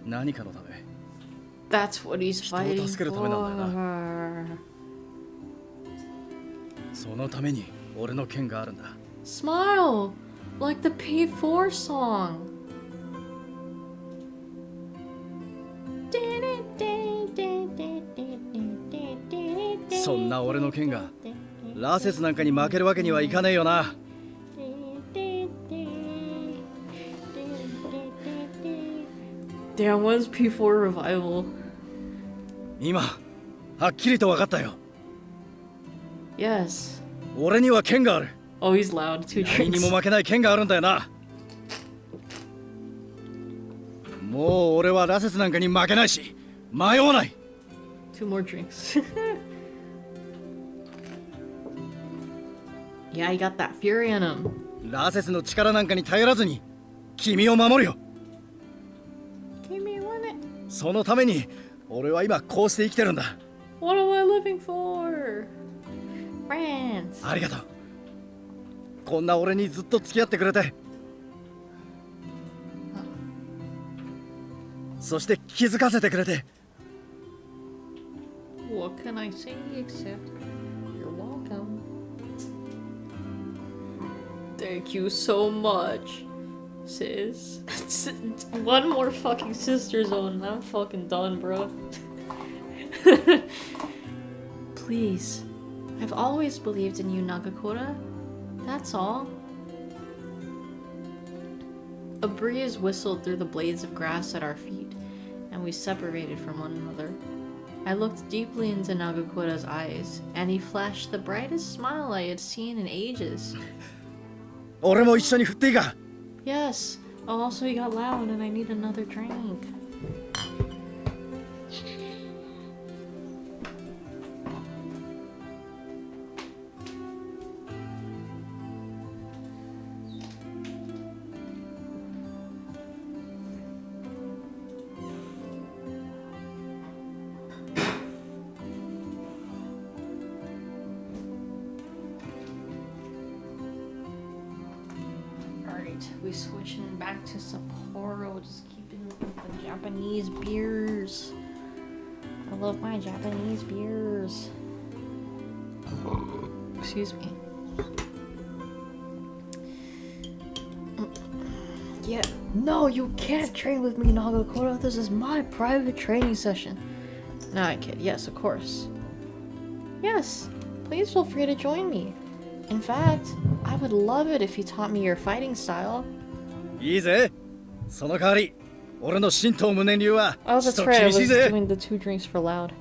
何かのため That's what he's fighting 人を助けるためなんだよな for. そのために俺の剣があるんだ Smile! Like the P4 song. そんな俺の剣がラセスなんかに負けるわけにはいかねえよな Damn, when's P4 revival? 今はっきりと分かったよ Yes. 俺には剣がある Oh, he's loud. 2誰に drinks. も負けない剣があるんだよなもう俺はラセスなんかに負けないし迷わない 2 more drinks. Yeah, he got that fury in him. ラセスの力なんかに頼らずに君を守るよ Kimi, want it? そのために俺は今こうして生きてるんだ What am I living for? Friends. ありがとうこんな俺にずっと付き合ってくれてそして気づかせてくれて What can I say except you're welcome? Thank you so much, sis. One more fucking Sister Zone and I'm fucking done, bro. Please. I've always believed in you, Nagakura. That's all. A breeze whistled through the blades of grass at our feet, and we separated from one another. I looked deeply into Nagakura's eyes, and he flashed the brightest smile I had seen in ages. 俺も一緒に振っていいか？ Yes. Oh, also he got loud and I need another drink. We switching back to Sapporo, just keeping with the Japanese beers. I love my Japanese beers. Excuse me. Yeah, no, you can't train with me, Nagakura. This is my private training session. No, I kid. Yes, of course. Yes, please feel free to join me. In fact, I would love it if you taught me your fighting style. いいぜ。その代わり、俺の神道無念流は Oh, ちょ that's っと right. I 厳しい was ぜ。 doing the 2 drinks for loud.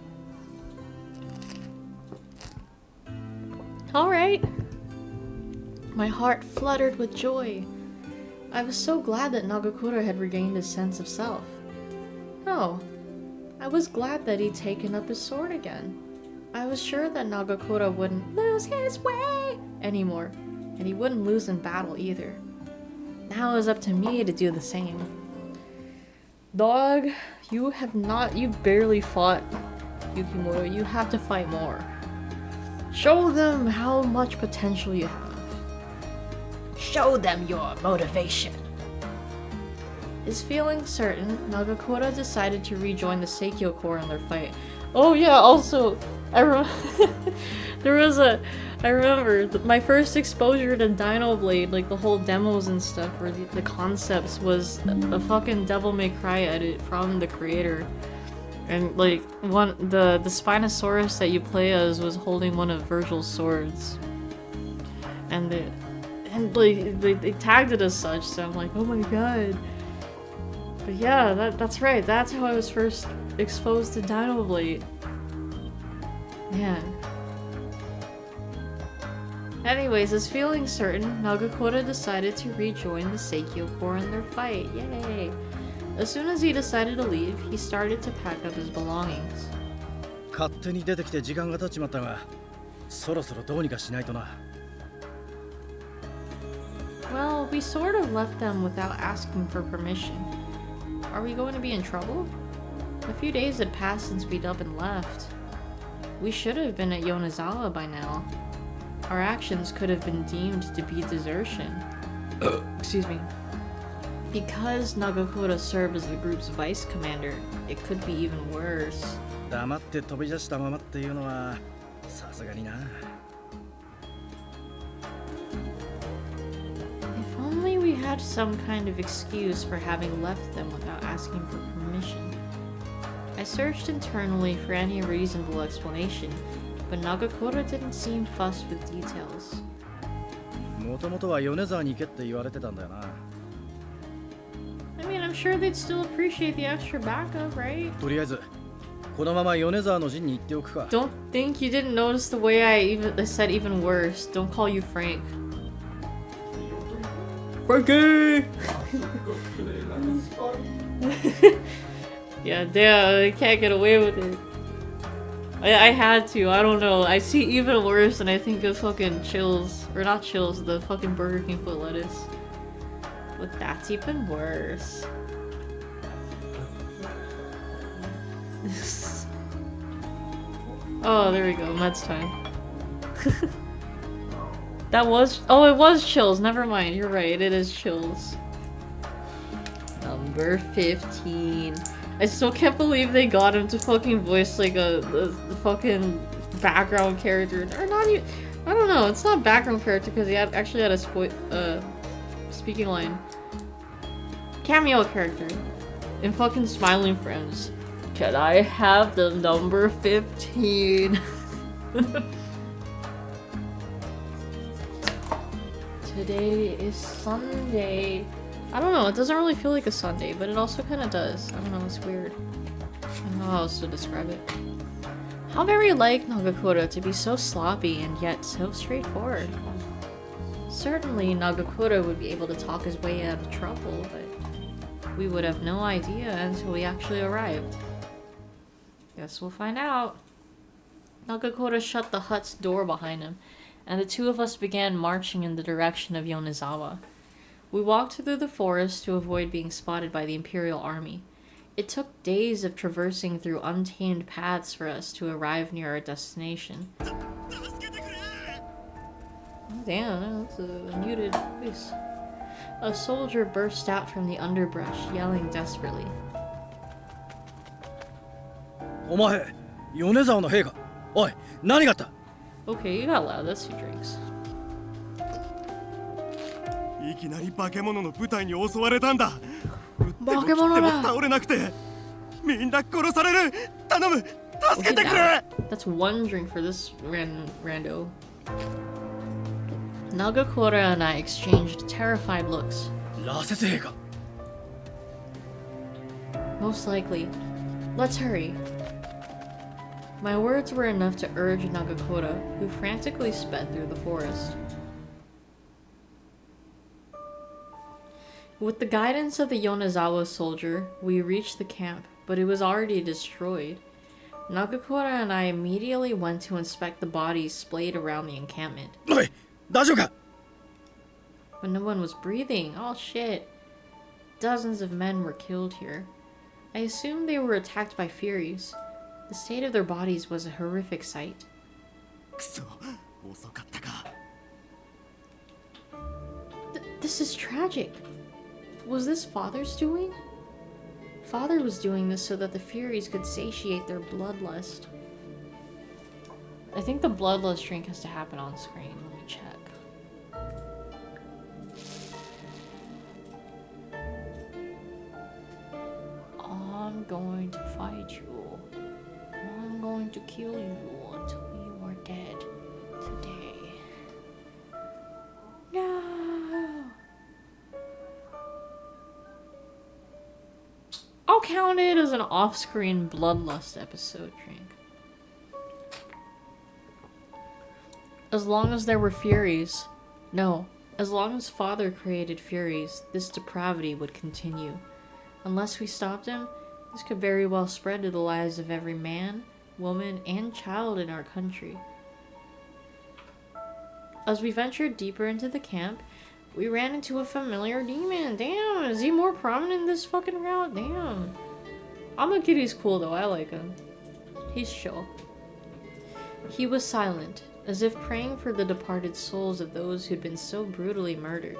Alright. My heart fluttered with joy. I was so glad that Nagakura had regained his sense of self. Oh, I was glad that he'd taken up his sword again. I was sure that Nagakura wouldn't lose his way anymore, and he wouldn't lose in battle either. Now it was up to me to do the same. Dog, you barely fought Yukimura. You have to fight more. Show them how much potential you have. Show them your motivation. Is feeling certain, Nagakura decided to rejoin the Seikyo Corps in their fight. Oh yeah, also, I remember my first exposure to Dino Blade, like the whole demos and stuff, or the concepts, was a fucking Devil May Cry edit from the creator. And like the Spinosaurus that you play as was holding one of Virgil's swords. And they tagged it as such, so I'm like, oh my god. But yeah, that's right, that's how I was first exposed to Dino Blade. Man. Anyways, as feeling certain, Nagakura decided to rejoin the Seikyo Corps in their fight. Yay! As soon as he decided to leave, he started to pack up his belongings. 勝手に出てきて時間が経っちまったが、そろそろどうにかしないとな。Well, we sort of left them without asking for permission. Are we going to be in trouble? A few days had passed since we'd up and left. We should have been at Yonezawa by now. Our actions could have been deemed to be desertion. Excuse me. Because Nagakura served as the group's vice commander, it could be even worse. 黙って飛び出したままっていうのはさすがにな。If only we had some kind of excuse for having left them without asking for permission. I searched internally for any reasonable explanation, but Nagakura didn't seem fussed with details. もともとは米沢に行けって言われてたんだよな。I mean, I'm sure they'd still appreciate the extra backup, right? とりあえずこのまま米沢の陣に行っておくか。 Don't think you didn't notice the way I said even worse. Don't call you Frank. Frankie! Yeah, damn, I can't get away with it. I had to, I don't know. I see even worse and I think of fucking Chills. Or not Chills, the fucking Burger King foot lettuce. But that's even worse. Oh, there we go. Mets time. That was... Oh, it was Chills. Never mind. You're right. It is Chills. Number 15. I still can't believe they got him to fucking voice like the fucking background character. Or not even, I don't know, it's not background character because he actually had a speaking line. Cameo character in fucking Smiling Friends. Can I have the number 15? Today is Sunday. I don't know, it doesn't really feel like a Sunday, but it also kind of does. I don't know, it's weird. I don't know how else to describe it. How very like Nagakura to be so sloppy and yet so straightforward. Certainly, Nagakura would be able to talk his way out of trouble, but we would have no idea until we actually arrived. Guess we'll find out. Nagakura shut the hut's door behind him, and the two of us began marching in the direction of Yonezawa. We walked through the forest to avoid being spotted by the Imperial Army. It took days of traversing through untamed paths for us to arrive near our destination. Oh, damn, that's a muted voice. A soldier burst out from the underbrush, yelling desperately. お前、米沢の兵か。おい、何があった？ Okay, you got loud. That's two drinks. いきなり化け物の部隊に襲われたんだ。化け物だ。撃っても倒れなくて、みんな殺される。頼む、助けてくれ。 That's one drink for this rando. Nagakura and I exchanged terrified looks. 羅刹兵か。 Most likely. Let's hurry. My words were enough to urge Nagakura, who frantically sped through the forest. With the guidance of the Yonezawa soldier, we reached the camp, but it was already destroyed. Nagakura and I immediately went to inspect the bodies splayed around the encampment. おい、大丈夫か？ But no one was breathing. Oh shit. Dozens of men were killed here. I assumed they were attacked by Furies. The state of their bodies was a horrific sight. くそ、遅かったか。This is tragic. Was this Father's doing? Father was doing this so that the Furies could satiate their bloodlust. I think the bloodlust drink has to happen on screen. Let me check. I'm going to fight you. I'm going to kill you until you are dead today. No! I'll count it as an off-screen bloodlust episode drink. As long as there were Furies. No, as long as Father created Furies, this depravity would continue. Unless we stopped him, this could very well spread to the lives of every man, woman, and child in our country. As we ventured deeper into the camp, we ran into a familiar demon. Damn, is he more prominent in this fucking route? Damn. Amakiri's cool though, I like him. He's chill. He was silent, as if praying for the departed souls of those who'd been so brutally murdered.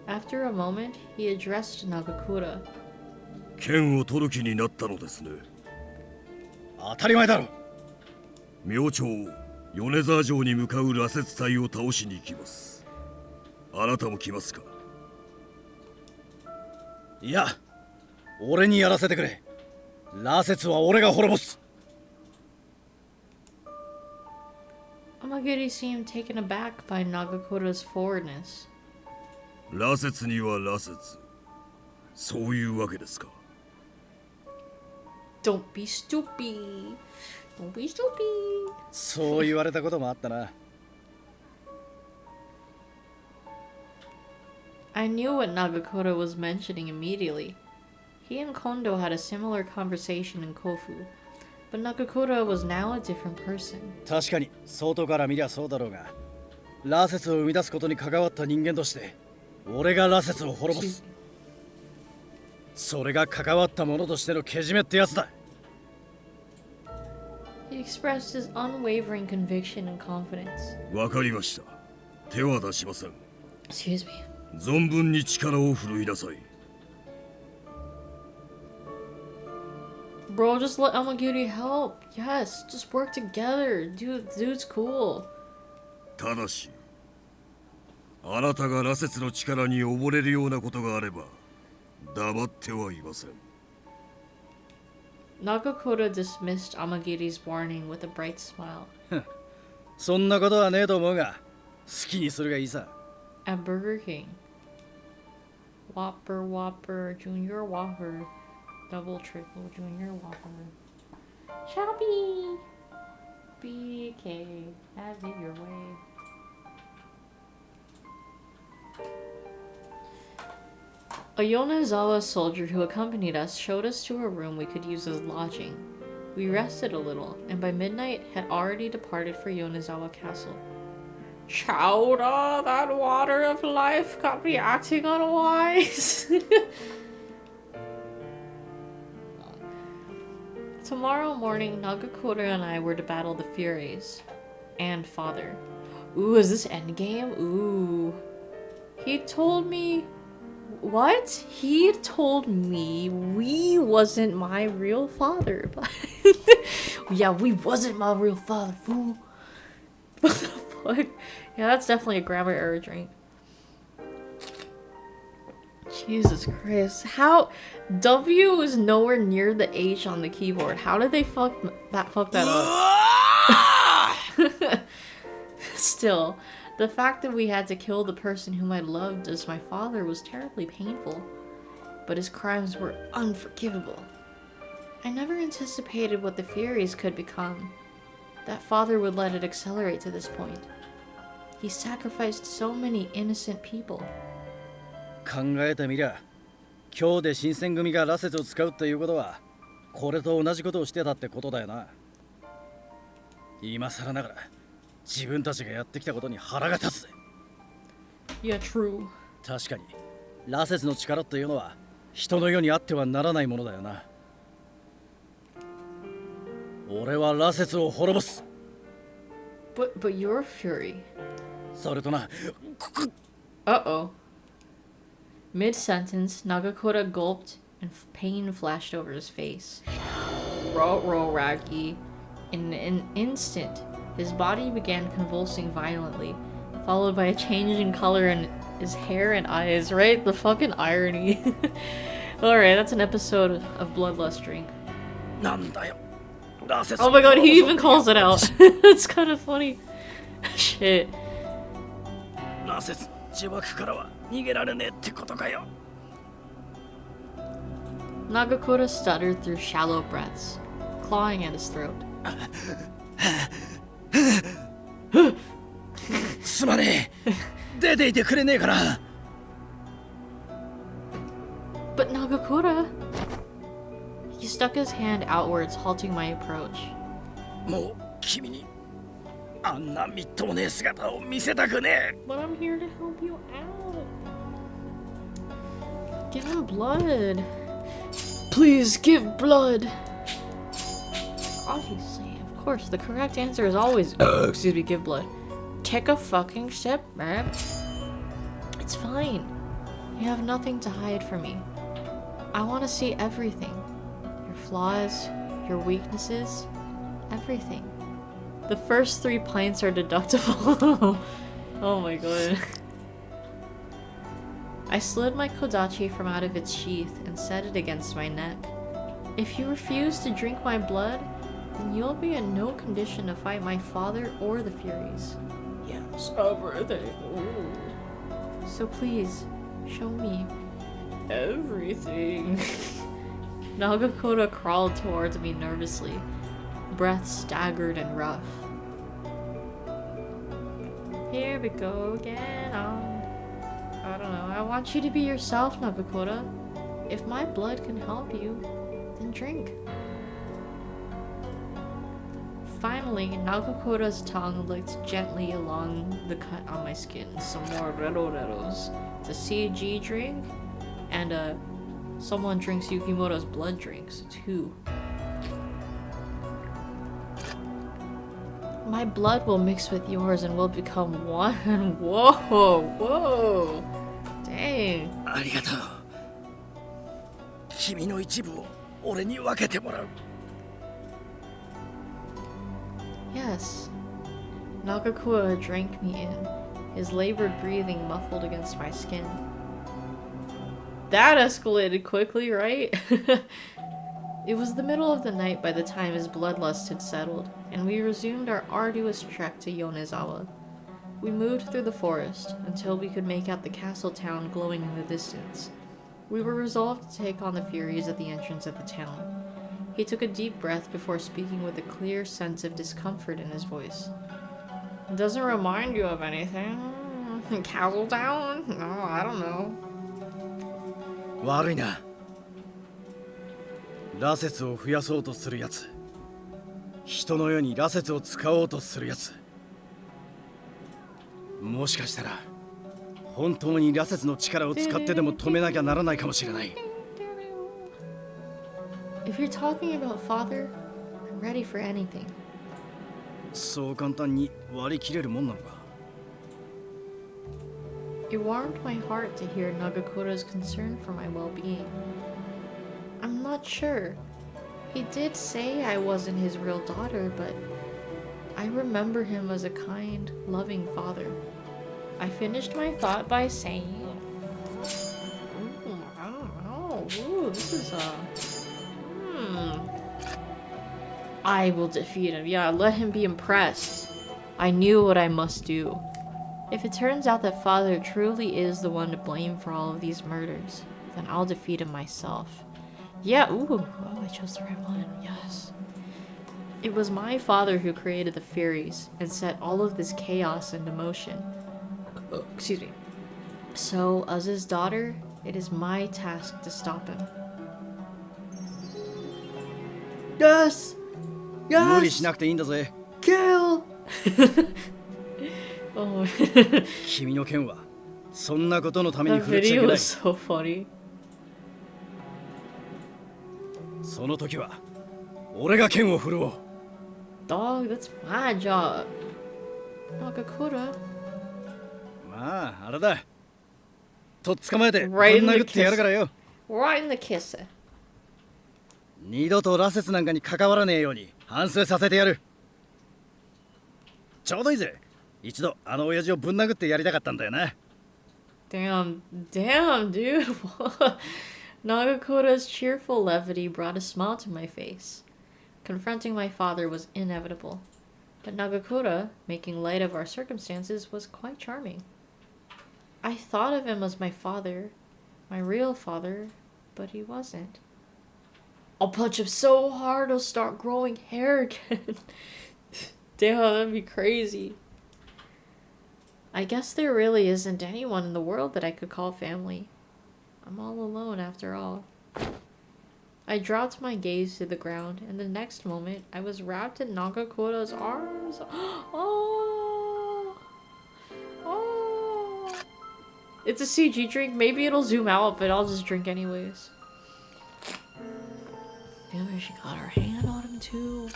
After a moment, he addressed Nagakura. 剣を取る気になったのですね。当たり前だろ。明朝、米沢城に向かう羅刹隊を倒しに行きます。あなたも来ますか？いや、俺にやらせてくれ。羅刹は俺が滅ぼす。 Amagiri seemed taken aback by Nagakura's forwardness. 羅刹には羅刹。そういうわけですか。Don't be stupid. Don't be stupid. そう言われたこともあったな。I knew what Nagakura was mentioning immediately. He and Kondo had a similar conversation in Kofu, but Nagakura was now a different person. 確かに外から見りゃそうだろうが、羅刹を生み出すことに関わった人間として、俺が羅刹を滅ぼす。それが関わった者としてのけじめってやつだ。He expressed his unwavering conviction and confidence. わかりました。手は出しません。 Excuse me. 存分に力を振るいなさい。Bro, just let Amagiri help. Yes, just work together. Dude's cool. ただしあなたが羅刹の力に溺れるようなことがあれば黙ってはいません Nagakura dismissed Amagiri's warning with a bright smile. そんなことはねえと思うが好きにするがいいさ At Burger King. Whopper, Junior Whopper. Double, triple, Junior Whopper. Shopee! BK, have it your way. A Yonezawa soldier who accompanied us showed us to a room we could use as lodging. We rested a little, and by midnight had already departed for Yonezawa Castle. Chowder, that water of life got me acting unwise. Tomorrow morning, Nagakura and I were to battle the Furies. And Father. Ooh, is this endgame? Ooh. He told me... What? He told me we wasn't my real father. Yeah, we wasn't my real father, fool. What the fuck? Yeah, that's definitely a grammar error drink. Jesus Christ. How... W is nowhere near the H on the keyboard. How did they fuck that up? Still, the fact that we had to kill the person whom I loved as my father was terribly painful. But his crimes were unforgivable. I never anticipated what the Furies could become. That father would let it accelerate to this point. He sacrificed so many innocent people. 考えてみりゃ今日で新選組が羅刹を使うっていうことはこれと同じことをしてたってことだよな今更ながら自分たちがやってきたことに腹が立つぜ Yeah, true. 確かに羅刹の力っていうのは人の世にあってはならないものだよな俺は羅刹を滅ぼす But you're Fury. それとな Uh-oh. Mid-sentence, Nagakura gulped and pain flashed over his face. Row, Raggy. In an instant, his body began convulsing violently, followed by a change in color in his hair and eyes. Right? The fucking irony. Alright, that's an episode of Bloodlust Drink. なんだよ羅刹 Oh my god, he even calls it out. It's kind of funny. Shit. 羅刹の呪縛からは逃げられねえってことかよ Nagakura stuttered through shallow breaths, clawing at his throat. すまねえ出ていてくれねえかな But Nagakura... He stuck his hand outwards, halting my approach. もう君にあんなみっともねえ姿を見せたくねえ But I'm here to help you out. Give him blood. Please give blood. Obviously, of course, the correct answer is always, excuse me, give blood. Take a fucking sip, man. It's fine. You have nothing to hide from me. I want to see everything. Your flaws, your weaknesses, everything. The first 3 pints are deductible. Oh my god. I slid my kodachi from out of its sheath and set it against my neck. If you refuse to drink my blood, then you'll be in no condition to fight my father or the Furies. Yes, everything. So please, show me everything. Nagakura crawled towards me nervously, breath staggered and rough. Here we go again. I don't know. I want you to be yourself, Nagakura. If my blood can help you, then drink. Finally, Nagakura's tongue licked gently along the cut on my skin. Some more reros. It's a CG drink, and someone drinks Yukimoto's blood drinks too. My blood will mix with yours and we'll become one. Whoa. Dang. ありがとう君の一部を俺に分けてもらう Yes. Nagakura drank me in, his labored breathing muffled against my skin. That escalated quickly, right? It was the middle of the night by the time his bloodlust had settled, and we resumed our arduous trek to Yonezawa. We moved through the forest until we could make out the castle town glowing in the distance. We were resolved to take on the Furies at the entrance of the town. He took a deep breath before speaking with a clear sense of discomfort in his voice. Doesn't remind you of anything? Castle Town? No, I don't know. 悪いな。羅刹を増やそうとするやつ。人の世に羅刹を使おうとするやつ。もしかしたら本当に羅刹の力を使ってでも止めなきゃならないかもしれない。If you're talking about father, I'm ready for anything. そう簡単に割り切れるもんなのか。It warmed my heart to hear Nagakura's concern for my well-being. I'm not sure. He did say I wasn't his real daughter, but I remember him as a kind, loving father. I finished my thought by saying, I don't know. Ooh, this is I will defeat him. Yeah, let him be impressed. I knew what I must do. If it turns out that father truly is the one to blame for all of these murders, then I'll defeat him myself. Yeah, ooh, oh, I chose the right one, yes. It was my father who created the Furies and set all of this chaos into motion. Excuse me. So, as his daughter, it is my task to stop him. Yes! 無理しなくていいんだぜ。 Kill! Oh, 君の剣はそんなことのために that 振るっちゃい video けない。 was so funny. その時は俺が剣を振るおう。 Dog, that's my job. Nagakura. まああれだ。とっ捕まえてぶん Right in the 殴ってやるからよ。 Right in the kisser. 二度と羅刹なんかに関わらねえように反省させてやる。ちょうどいいぜ。一度あの親父をぶん殴ってやりたかったんだよな。 Damn, dude. Nagakura's cheerful levity brought a smile to my face. Confronting my father was inevitable. But Nagakura, making light of our circumstances, was quite charming. I thought of him as my father, my real father, but he wasn't. I'll punch him so hard he'll start growing hair again. Damn, that'd be crazy. I guess there really isn't anyone in the world that I could call family. I'm all alone after all. I dropped my gaze to the ground, and the next moment, I was wrapped in Nagakura's arms. Oh! Oh! It's a CG drink. Maybe it'll zoom out, but I'll just drink anyways. Damn, she got her hand on him too.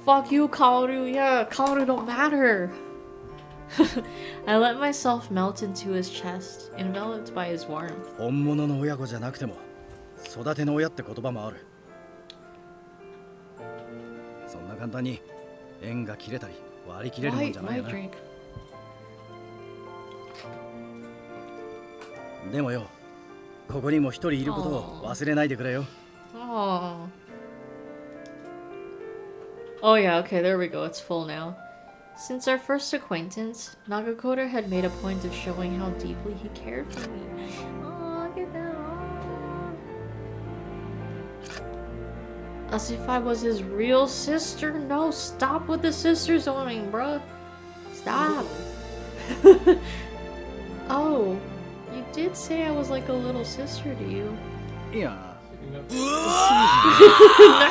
Fuck you, Kaoru. Yeah, Kaoru don't matter. I let myself melt into his chest, enveloped by his warmth. 本物の親子じゃなくても育ての親って言葉もある。そんな簡単に縁が切れたり割り切れるもんじゃないよな。 drink. でもよ、ここにも一人いることを忘れないでくれよ。 Oh. Oh yeah, okay, there we go. It's full now. Since our first acquaintance, Nagakura had made a point of showing how deeply he cared for me. Oh, look at that. Oh. As if I was his real sister. No, stop with the sister zoning, bruh. Stop. Oh, you did say I was like a little sister to you. いや、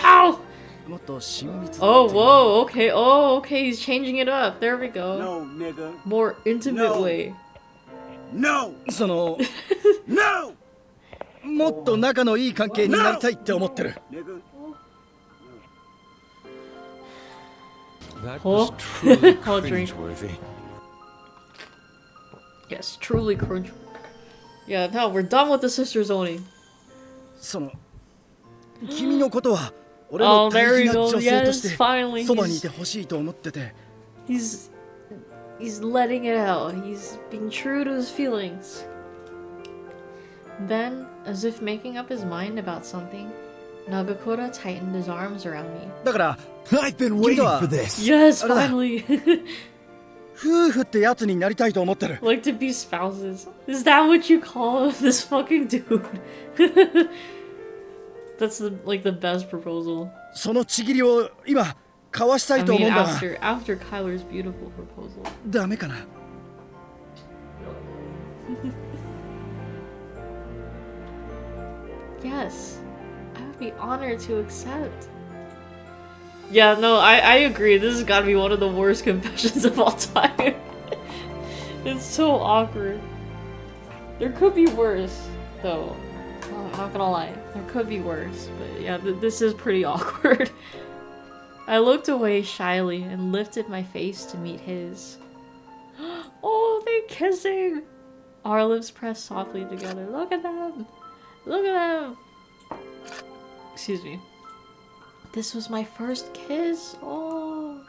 No! もっと親密な。 Oh, whoa, okay. Oh, okay, he's changing it up. There we go. No, nigga. More intimate No. way. No! その No! もっと仲のいい関係になりたいって思ってる。 Nigga. That Oh. was truly I'll drink. cringeworthy. Yes, truly cringe. Yeah, no, we're done with the sisters owning. その君のことは俺の Oh, there 大 we 事な go. 女性とし Yes, て finally. そばにいてほしいと思ってて。 He's letting it out. He's being true to his feelings. Then, as if making up his mind about something, Nagakura tightened his arms around me. だから I've been waiting for this. Yes, Alright. finally. 夫婦ってやつになりたいと思ってる。 Like to be spouses. Is that what you call this fucking dude? That's like the best proposal. そのちぎりを今交わしたい I と思 mean, うんだが after Kyler's beautiful proposal. ダメかな。 Yes, I would be honored to accept. Yeah, no, I agree. This has got to be one of the worst confessions of all time. It's so awkward. There could be worse, though. I'm not gonna lie. There could be worse, but yeah, this is pretty awkward. I looked away shyly and lifted my face to meet his. Oh, they're kissing! Our lips pressed softly together. Look at them! Look at them! Excuse me. This was my first kiss. Oh.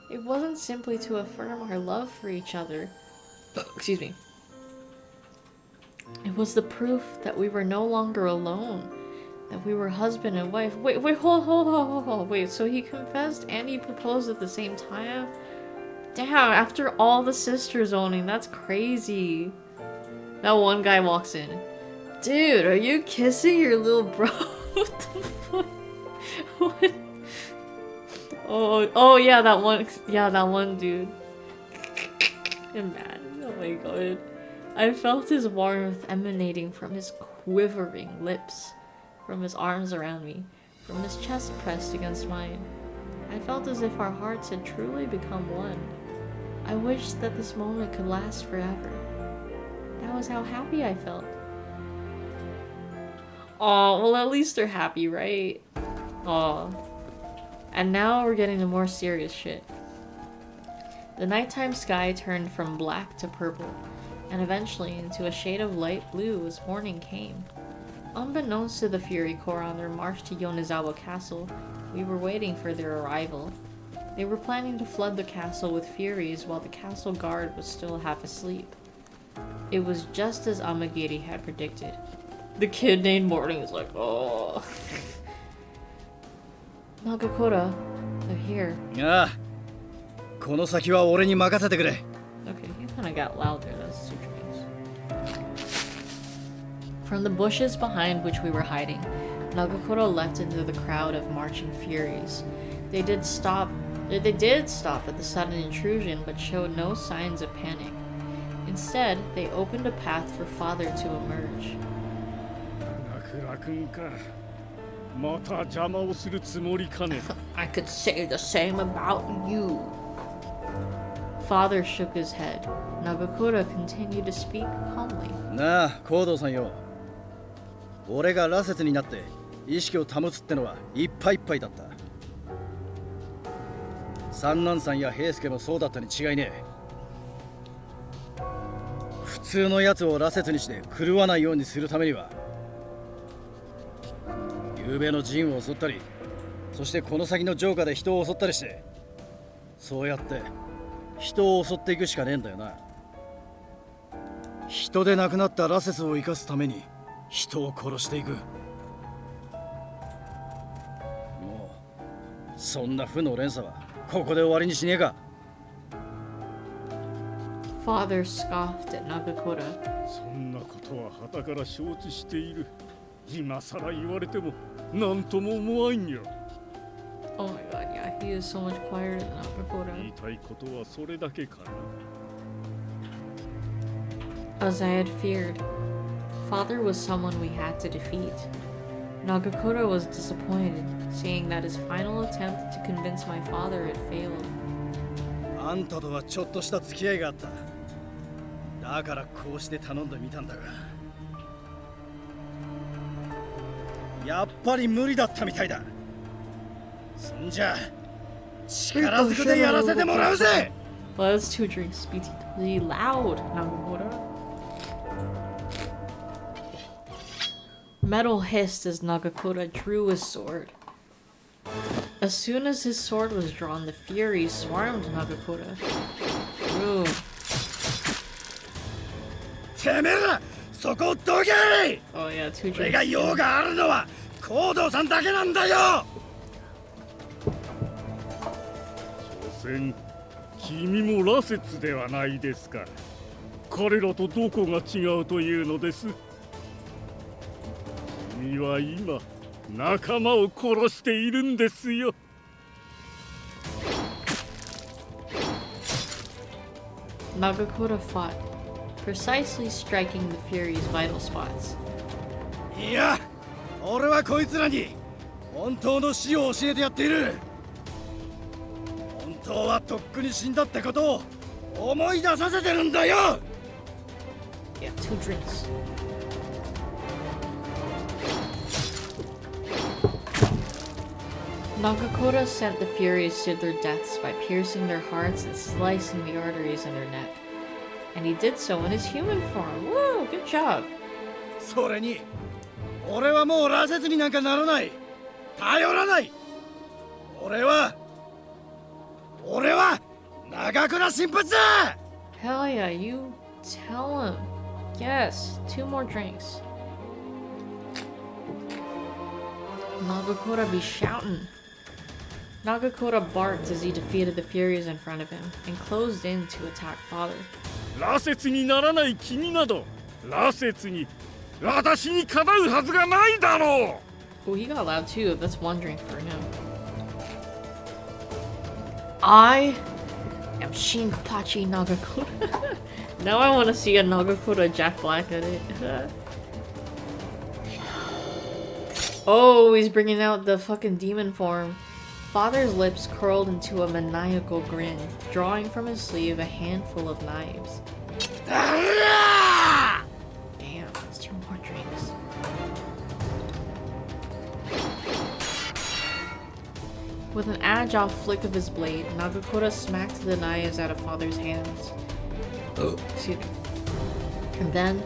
It wasn't simply to affirm our love for each other. Excuse me. It was the proof that we were no longer alone. That we were husband and wife. Wait, hold. Wait, so he confessed and he proposed at the same time? Damn, after all the sisters owning, that's crazy. That one guy walks in. Dude, are you kissing your little bro? What the fuck? What? Oh yeah, that one dude. I'm mad. Oh my god. I felt his warmth emanating from his quivering lips, from his arms around me, from his chest pressed against mine. I felt as if our hearts had truly become one. I wished that this moment could last forever. That was how happy I felt. Aw, well at least they're happy, right? Aw. And now we're getting to more serious shit. The nighttime sky turned from black to purple, and eventually into a shade of light blue as morning came. Unbeknownst to the Fury Corps on their march to Yonezawa Castle, we were waiting for their arrival. They were planning to flood the castle with Furies while the castle guard was still half asleep. It was just as Amagiri had predicted. The kid named Morning is like, oh. Nagakura, they're here. ああ、この先は俺に任せてくれ。 Okay, he kind of got loud there. That's two drinks. From the bushes behind which we were hiding, Nagakura leapt into the crowd of marching Furies. They did stop at the sudden intrusion, but showed no signs of panic. Instead, they opened a path for Father to emerge. 中倉君か。また邪魔をするつもりかね。I could say the same about you. Father shook his head. Nagakura continued to speak calmly. なあ、コードさんよ。俺が羅刹になって意識を保つってのはいっぱいいっぱいだった。三男さんや平助もそうだったに違いねえ。普通のやつを羅刹にして狂わないようにするためには、夕べの陣を襲ったり、そしてこの先の城下で人を襲ったりして、そうやって人を襲っていくしかねえんだよな。人で亡くなった羅刹を生かすために人を殺していく。もうそんな負の連鎖はここで終わりにしねえか。 Father scoffed at Nagakura. そんなことは傍から承知している。今さら言われても何とも思わんよ。 Oh my god, yeah, he is so much quieter than 言い Nagakura. たいことはそれだけかな。 As I had feared, Father was someone we had to defeat. Nagakura was disappointed, seeing that his final attempt to convince my father had failed. あんたとはちょっとした付き合いがあった。だからこうして頼んでみたんだが、やっぱり無理だったみたいだ。そんじゃ力ずくでやらせてもらうぜ。 Well, that's two drinks. Be loud, Nagakura. Metal hissed as Nagakura drew his sword. As soon as his sword was drawn, the Furies swarmed Nagakura. Ooh. てめえらそこをどけ！ Oh yeah, two 俺が drinks. 用があるのは行動さんだけなんだよ！所詮君も羅刹ではないですか。彼らとどこが違うというのです。君は今仲間を殺しているんですよ。Nagakura fought, precisely striking the Furies' vital spots. いや、俺はこいつらに本当の死を教えてやっている。本当はとっくに死んだってことを思い出させてるんだよ。 Yeah, two drinks. Nagakura sent the Furies to their deaths by piercing their hearts and slicing the arteries in their neck. And he did so in his human form. Woo! Good job! それに俺はもう羅刹になんかならない。頼らない。俺は長倉新八だ。 Hell yeah, you tell him. Yes, two more drinks. Nagakura be shouting. Nagakura barked as he defeated the Furies in front of him and closed in to attack father. 羅刹にならない君など羅刹に私にかなうはずがないだろう。 Oh, he got loud too. That's one drink for him. I am Shinpachi Nagakura. Now I want to see a Nagakura Jack Black at it. Oh, he's bringing out the fucking demon form. Father's lips curled into a maniacal grin, drawing from his sleeve a handful of knives. Damn, that's two more drinks. With an agile flick of his blade, Nagakura smacked the knives out of father's hands. Excuse me. And then,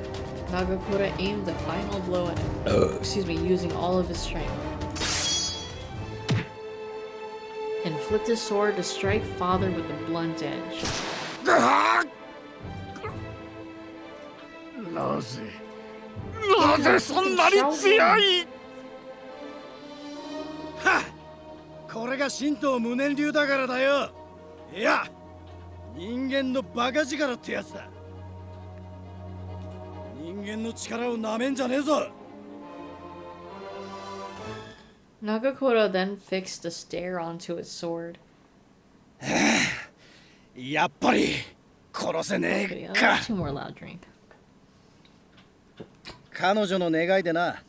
Nagakura aimed the final blow at him. Excuse me, using all of his strength. And flipped his sword to strike father with the blunt edge. なぜそんなに強い？はっ、これが神道無念流だからだよ。いや、人間のバカ力ってやつだ。人間の力をなめんじゃねえぞ。 Nagakura then fixed a stare onto his sword. やっぱり殺せね Okay, え yeah, か。 two more loud drink. 彼女の願いでな、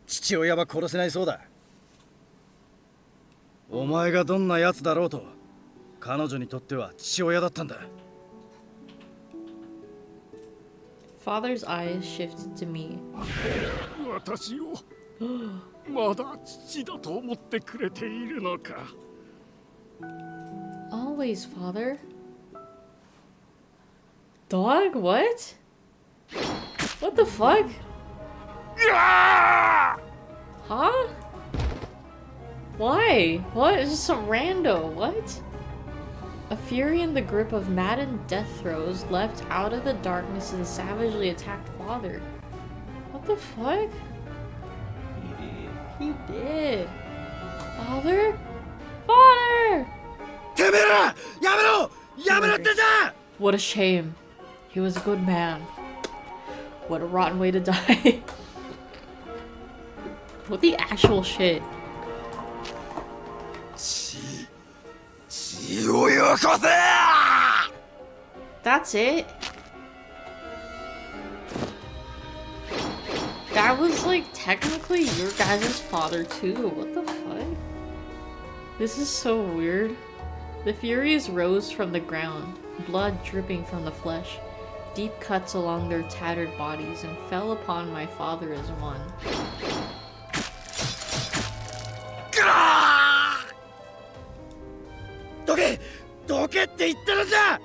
父親は殺せないそうだ。お前がどんな奴だろうと、彼女にとっては父親だったんだ。 Father's eyes shifted to me. 私をまだ父だと思ってくれているのか。 Always, father. Dog? What? What the fuck? Huh? Why? What? It's just some rando. What? A fury in the grip of maddened death throes leapt out of the darkness and savagely attacked father. What the fuck? He did. Father? Father! てめえら、やめろ、やめろってんだ。 What a shame. He was a good man. What a rotten way to die. What the actual shit? 血をよこせ。 That's it? That was like technically your guys' father too. What the fuck? This is so weird. The Furies rose from the ground, blood dripping from the flesh, deep cuts along their tattered bodies, and fell upon my father as one. どけ、どけって言ってるんだ。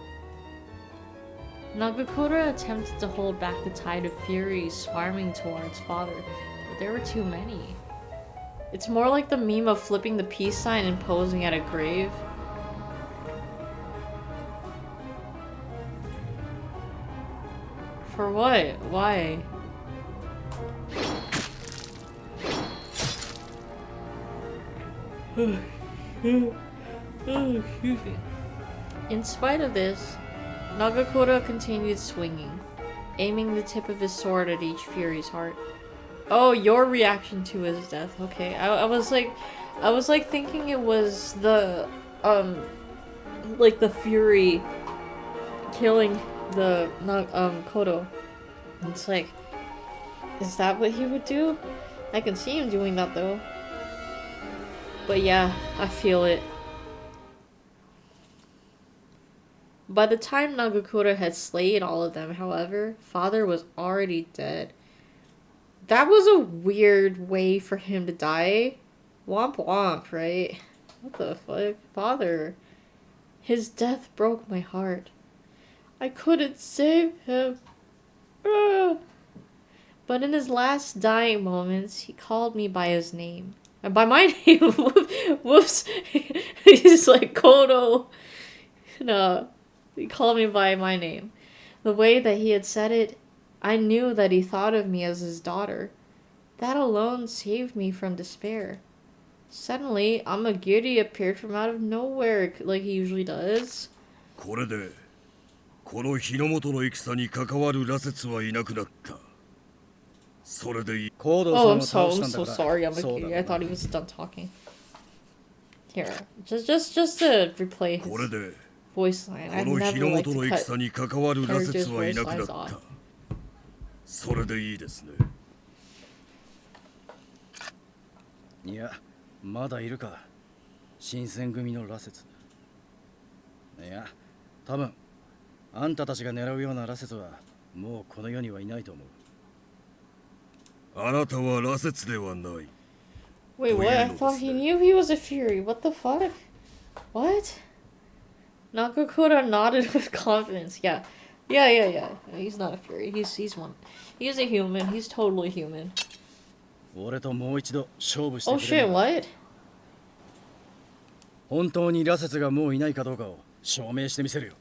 Nagakura attempted to hold back the tide of furies swarming towards father, but there were too many. It's more like the meme of flipping the peace sign and posing at a grave. For what? Why? Excuse me. In spite of this, Nagakura continued swinging, aiming the tip of his sword at each Fury's heart. Oh, your reaction to his death. Okay, I was like thinking it was the like the Fury killing the Kodo. It's like, is that what he would do? I can see him doing that though. But yeah, I feel it. By the time Nagakura had slayed all of them, however, Father was already dead. That was a weird way for him to die. Womp womp, right? What the fuck? Father. His death broke my heart. I couldn't save him. But in his last dying moments, he called me by his name. And by my name, whoops. He's like, Kodo. No, he called me by my name. The way that he had said it, I knew that he thought of me as his daughter. That alone saved me from despair. Suddenly, Amagiri appeared from out of nowhere, like he usually does. これでこの日の本の戦に関わる羅刹はいなくなった。それでいい。 コード Oh, さんを I'm 倒したんだ so から sorry, そうだ Amagiri. ろ I う thought な he was done talking. Here, just to replay これ his で voice line. こ I've の日 never の liked 本 to の cut 戦に関わる羅 characters' 刹はい voice なくな lines っ off. た。それでいいですね。いやまだいるか新選組の羅刹いや多分あんたたちが狙うような羅刹はもうこの世にはいないと思うあなたは羅刹ではない。 Wait, what? I thought he knew he was a Fury. What the fuck? What? Nakakura nodded with confidence. Yeah. He's not a Fury. He's one. He's a human. He's totally human. 俺ともう一度勝負して Oh くれ shit, る what? 本当に羅刹がもういないかどうかを証明してみせるよ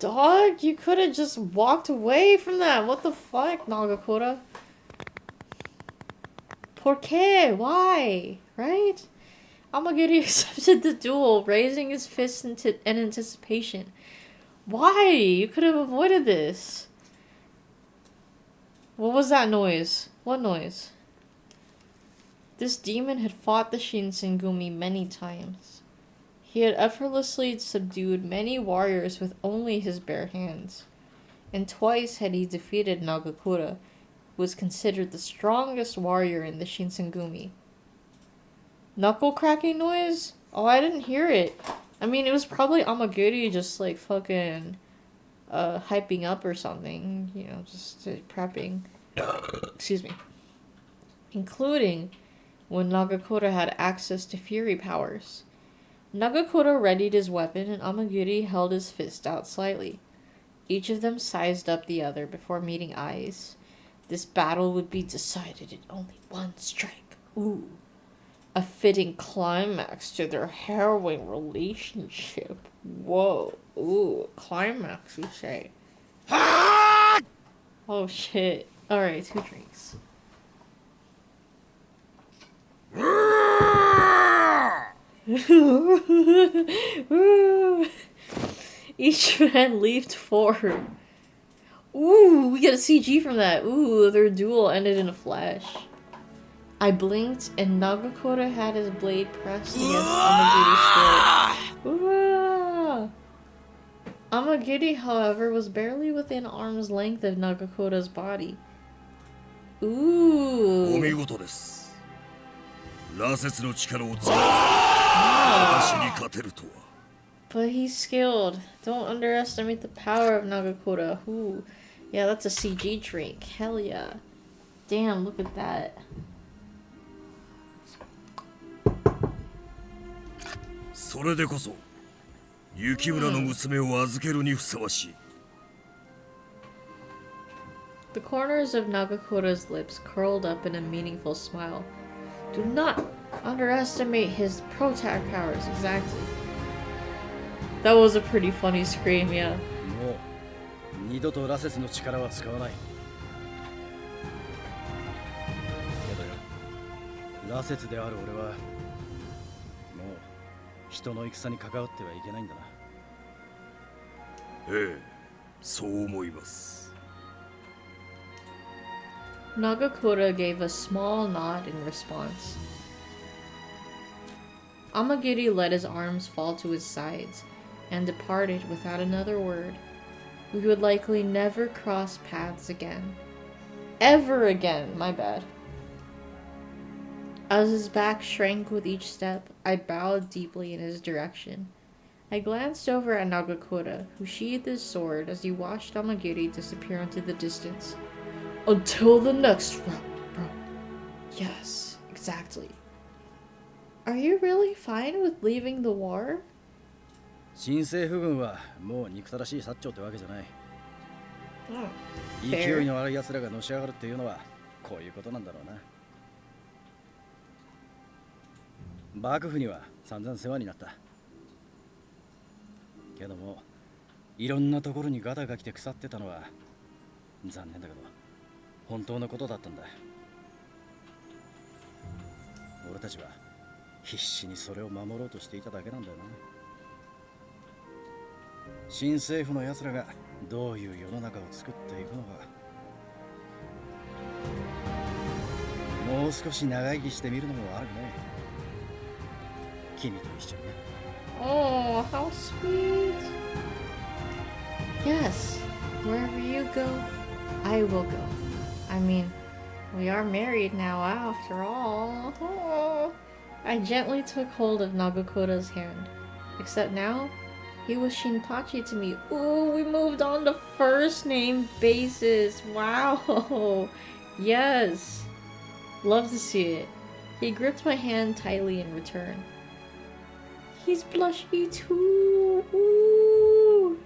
Dog, you could have just walked away from that. What the fuck, Nagakura? ¿Por qué? Why? Right? Amagiri accepted the duel, raising his fist in anticipation. Why? You could have avoided this. What was that noise? What noise? This demon had fought the Shinsengumi many times. He had effortlessly subdued many warriors with only his bare hands. And twice had he defeated Nagakura, who was considered the strongest warrior in the Shinsengumi. Knuckle cracking noise? Oh, I didn't hear it. I mean, it was probably Amagiri just like fucking hyping up or something, you know, just prepping. Excuse me. Including when Nagakura had access to fury powers. Nagakura readied his weapon and Amagiri held his fist out slightly. Each of them sized up the other before meeting eyes. This battle would be decided in only one strike. Ooh. A fitting climax to their harrowing relationship. Whoa. Ooh. Climax, you say. Oh shit. Alright, 2 drinks. Each man leaped forward. Ooh, we get a CG from that. Ooh, their duel ended in a flash. I blinked and Nagakura had his blade pressed against Amagiri's throat. Amagiri, however, was barely within arm's length of Nagakura's body. お Ooh. 見事です。羅刹の力を使わず私に勝てるとは。 But he's skilled. Don't underestimate the power of Nagakura. Ooh. Yeah, that's a CG drink. Hell yeah. Damn, look at that. それでこそ雪村の娘を預けるにふさわしい。 The corners of Nagakura's lips curled up in a meaningful smile. Do not underestimate his protag powers. Exactly. That was a pretty funny scream, yeah. もう二度と羅刹の力は使わない。けどよ、羅刹である俺はもう人の戦に関わってはいけないんだな。ええ、そう思います。 Nagakura gave a small nod in response. Amagiri let his arms fall to his sides and departed without another word. We would likely never cross paths again. Ever again, my bad. As his back shrank with each step, I bowed deeply in his direction. I glanced over at Nagakura, who sheathed his sword as he watched Amagiri disappear into the distance. Until the next round, bro. Yes, exactly. Are you really fine with leaving the war? 新政府軍はもう憎たらしい薩長ってわけじゃない。Mm. 勢いのある奴らがのし上がるっていうのはこういうことなんだろうな。幕府には散々世話になった。けどもいろんなところにガタが来て腐ってたのは残念だけど本当のことだったんだ。俺たちは必死にそれを守ろうとしていただけなんだよな。新政府の奴らがどういう世の中を作っていくのか、もう少し長生きしてみるのも悪くない。君と一緒にね。Oh, how sweet. Yes, wherever you go, I will go. I mean, we are married now after all. Oh. I gently took hold of Nagakura's hand. Except now, he was Shinpachi to me. Ooh, we moved on to first name basis. Wow. Yes. Love to see it. He gripped my hand tightly in return. He's blushy too. Ooh.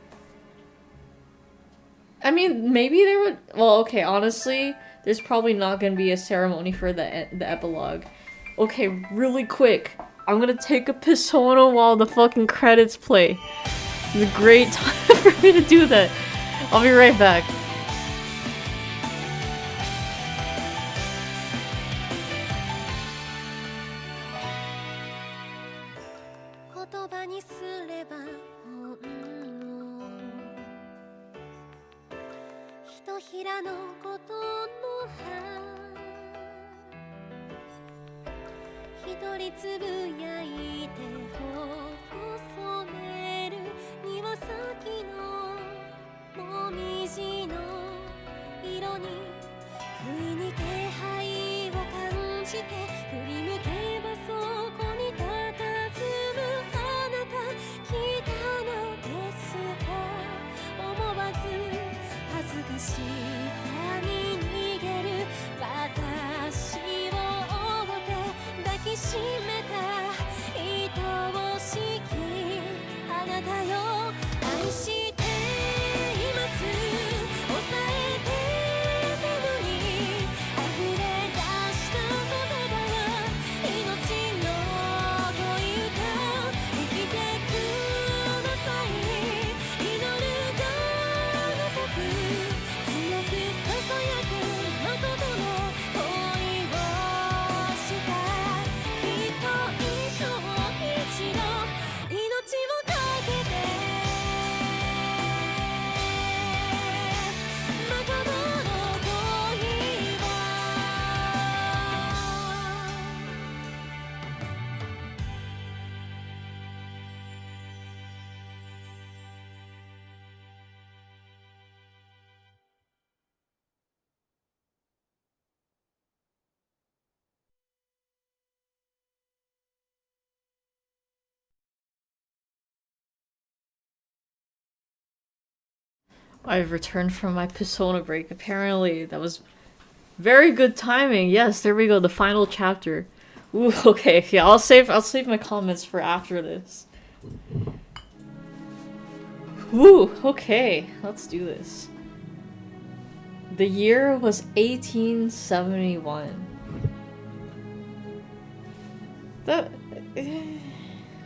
I mean, maybe there would... Well, okay, honestly, there's probably not going to be a ceremony for the epilogue. Okay, really quick. I'm gonna take a persona while the fucking credits play. It's a great time for me to do that. I'll be right back. 言葉にすればほんのひとひらのことの葉一人つぶやいて頬を染める庭先のもみじの色に不意に気配を感じて振り向けばそこに佇むあなた来たのですか思わず恥ずかしさに逃げる私を追って抱きしめた愛おしきあなたよ愛しています抑えてたのに溢れ出した言葉は命の恋歌生きてください祈るがごとく強くささやく誠の恋をしたきっと一生一度命をかけて誠の恋を I've returned from my Persona break. Apparently, that was very good timing. Yes, there we go. The final chapter. Ooh, okay. Yeah, I'll save my comments for after this. Ooh, okay. Let's do this. The year was 1871. That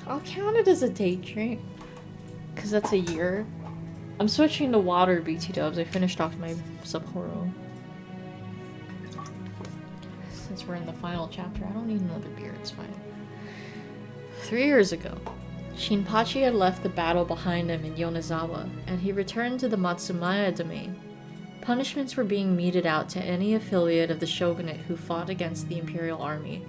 I'll count it as a day drink, cause that's a year. I'm switching to water, BT Dubs. I finished off my Sapporo. Since we're in the final chapter, I don't need another beer. It's fine. 3 years ago, Shinpachi had left the battle behind him in Yonezawa, and he returned to the Matsumaya domain. Punishments were being meted out to any affiliate of the shogunate who fought against the imperial army.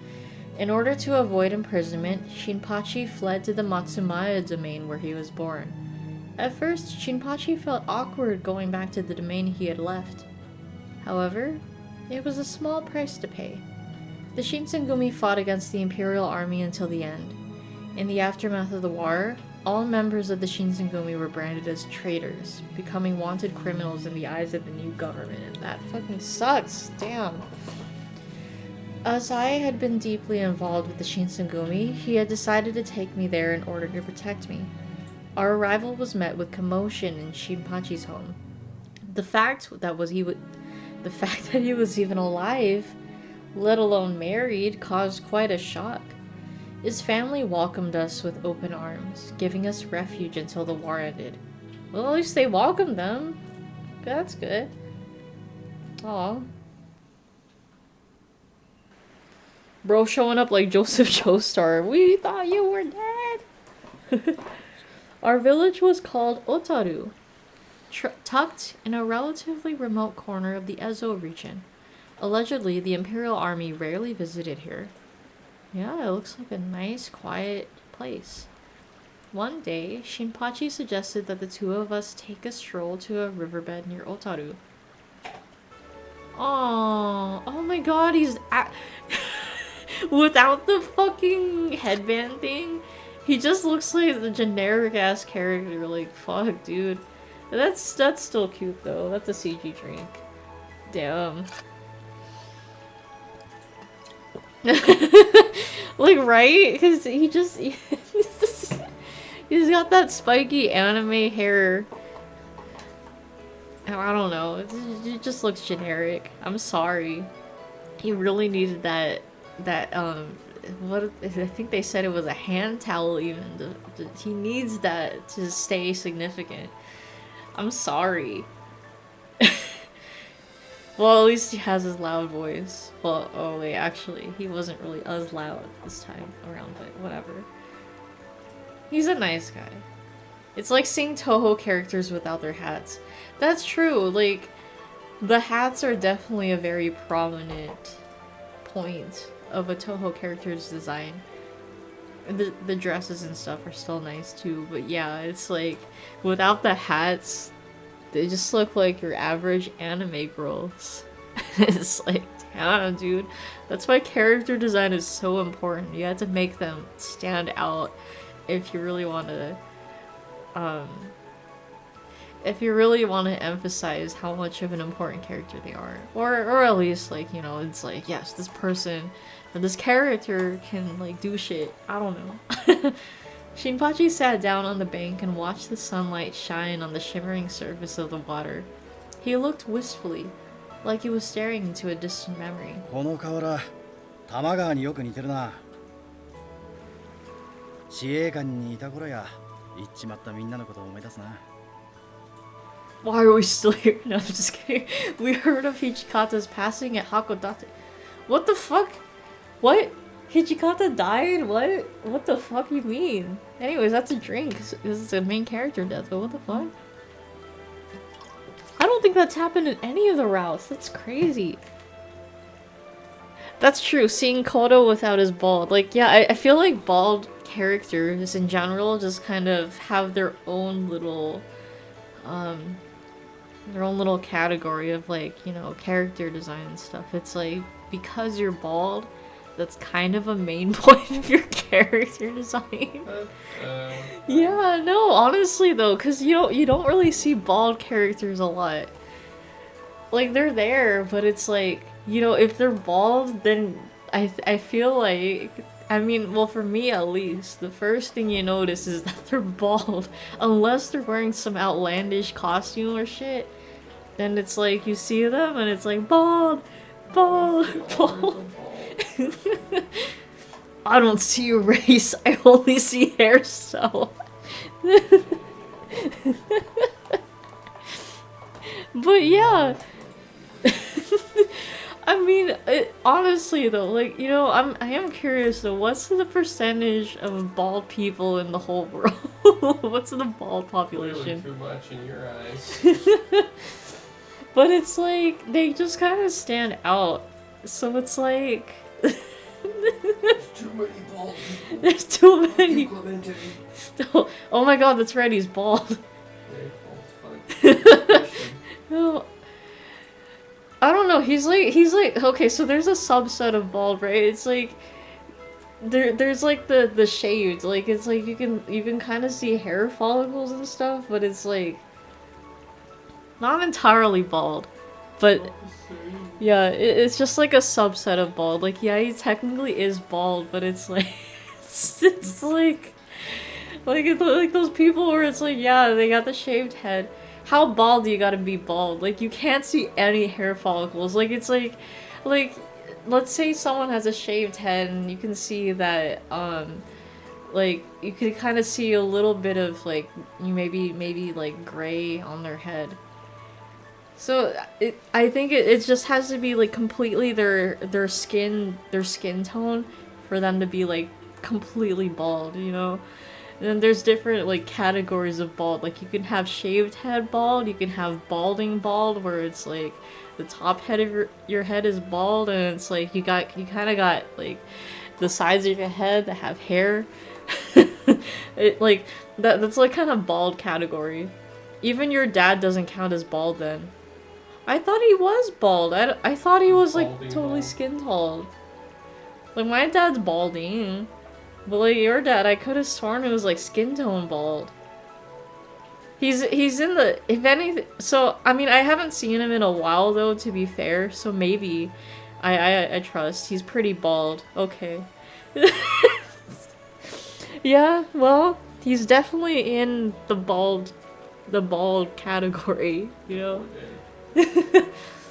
In order to avoid imprisonment, Shinpachi fled to the Matsumaya domain where he was born. At first, Shinpachi felt awkward going back to the domain he had left. However, it was a small price to pay. The Shinsengumi fought against the imperial army until the end. In the aftermath of the war, all members of the Shinsengumi were branded as traitors, becoming wanted criminals in the eyes of the new government, and that fucking sucks, damn. Azai had been deeply involved with the Shinsengumi. He had decided to take me there in order to protect me. Our arrival was met with commotion in Shinpachi's home. The fact that he was even alive, let alone married, caused quite a shock. His family welcomed us with open arms, giving us refuge until the war ended. Well, at least they welcomed them. That's good. Aw. Bro showing up like Joseph Joestar. We thought you were dead. Our village was called Otaru, tucked in a relatively remote corner of the Ezo region. Allegedly, the Imperial Army rarely visited here. Yeah, it looks like a nice, quiet place. One day, Shinpachi suggested that the two of us take a stroll to a riverbed near Otaru. Oh my god, he's without the fucking headband thing, he just looks like the generic ass character. Like, fuck, dude. That's still cute though. That's a CG drink. Damn. Like, right? Because he just he's got that spiky anime hair. I don't know. It just looks generic. I'm sorry. He really needed that what I think they said it was a hand towel even. He needs that to stay significant. I'm sorry. Well, at least he has his loud voice. Well, oh wait, actually, he wasn't really as loud this time around, but whatever. He's a nice guy. It's like seeing Toho characters without their hats. That's true, like, the hats are definitely a very prominent point of a Toho character's design. The dresses and stuff are still nice too, but yeah, it's like, without the hats, they just look like your average anime girls. It's like, damn, dude. That's why character design is so important. You have to make them stand out if you really want to, emphasize how much of an important character they are. Or at least, like, you know, it's like, yes, this person, or this character can, like, do shit. I don't know. Shinpachi sat down on the bank and watched the sunlight shine on the shimmering surface of the water. He looked wistfully, like he was staring into a distant memory. この河原、多摩川によく似てるな。自衛官にいた頃や、行っちまったみんなのことを思い出すな。Why are we still here? No, I'm just kidding. We heard of Hijikata's passing at Hakodate. What the fuck? What? Hijikata died? What the fuck you mean? Anyways, that's a drink. This is a main character death, but what the fuck? I don't think that's happened in any of the routes. That's crazy. That's true. Seeing Kodo without his bald. Like, yeah, I feel like bald characters in general just kind of have their own little category of, like, you know, character design and stuff. It's like, because you're bald, that's kind of a main point of your character design. Yeah, no, honestly though, because you don't really see bald characters a lot. Like, they're there, but it's like, you know, if they're bald, then I feel like, I mean, well, for me at least, the first thing you notice is that they're bald. Unless they're wearing some outlandish costume or shit, then it's like, you see them and it's like, bald, bald, bald. I don't see a race. I only see hairstyle. But yeah. I mean, honestly though, like, you know, I am curious though, what's the percentage of bald people in the whole world? What's the bald Clearly population? too much in your eyes. But it's like, they just kind of stand out. So it's like... Too many bald people. There's too Fuck many. you, Clemente. Oh my god, that's right, he's bald. Very bald. Fuck. No. I don't know, he's like, okay, so there's a subset of bald, right? It's like, there's like the shaved, like, it's like you can kind of see hair follicles and stuff, but it's like, not entirely bald. But, yeah, it's just like a subset of bald. Like, yeah, he technically is bald, but it's like, it's like those people where it's like, yeah, they got the shaved head. How bald do you gotta be bald? Like, you can't see any hair follicles. Like, it's like, let's say someone has a shaved head and you can see that, like, you can kind of see a little bit of, like, maybe, like, gray on their head. So, I think it just has to be, like, completely their skin tone for them to be, like, completely bald, you know? And then there's different, like, categories of bald. Like, you can have shaved head bald, you can have balding bald, where it's, like, the top head of your head is bald, and it's, like, you kind of got, like, the sides of your head that have hair. Like, that's, like, kind of bald category. Even your dad doesn't count as bald then. I thought he was bald. I thought he was, like, Balding totally bald. skin tall. Like, my dad's balding. But like your dad, I could have sworn it was like skin tone bald. He's in the, if anything, so I mean I haven't seen him in a while though, to be fair, so maybe I trust. He's pretty bald. Okay. Yeah, well, he's definitely in the bald category, you know?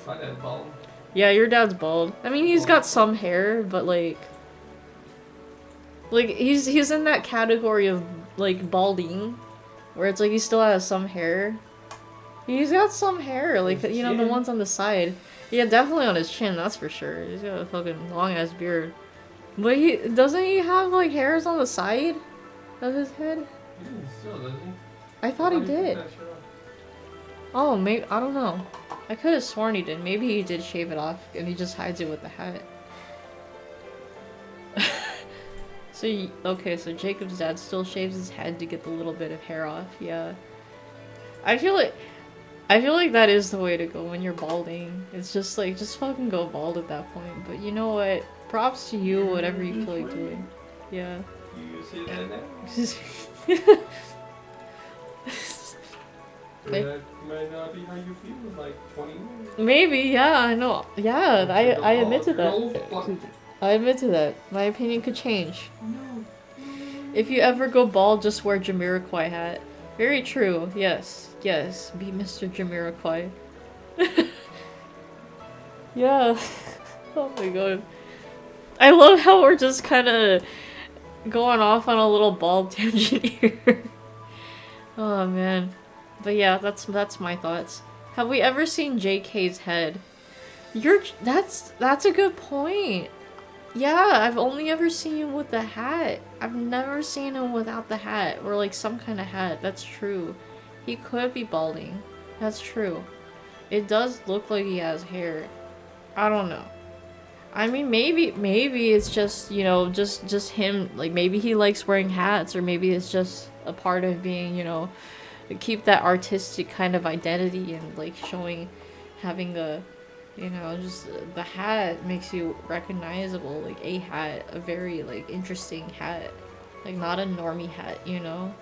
My dad's bald. Yeah, your dad's bald. I mean, he's got some hair, but like he's in that category of like balding, where it's like he still has some hair. He's got some hair, like, you know, the ones on the side. Yeah, definitely on his chin, that's for sure. He's got a fucking long ass beard. But doesn't he have like hairs on the side of his head? Yeah, still does he? I thought he Why do you did. take that shit off? Oh, maybe, I don't know. I could have sworn he did. Maybe he did shave it off and he just hides it with the hat. So, okay, so Jacob's dad still shaves his head to get the little bit of hair off, yeah. I feel like that is the way to go when you're balding. It's just like, just fucking go bald at that point. But you know what? Props to you, whatever you feel like doing. Yeah. You say that now? That might not be how you feel in like 20 years. Maybe, yeah, I know. Yeah, I admit to No, that. fuck. I admit to that. My opinion could change. If you ever go bald, just wear Jamiroquai hat. Very true. Yes. Yes. Be Mr. Jamiroquai. Yeah. Oh my god. I love how we're just kind of going off on a little bald tangent here. Oh man. But yeah, that's my thoughts. Have we ever seen JK's head? That's a good point. Yeah, I've only ever seen him with the hat. I've never seen him without the hat, or like some kind of hat. That's true. He could be balding. That's true. It does look like he has hair. I don't know. I mean, maybe it's just, you know, just him. Like, maybe he likes wearing hats, or maybe it's just a part of being, you know, keep that artistic kind of identity and like having a, you know, just the hat makes you recognizable, like a hat, a very like interesting hat, like not a normie hat, you know.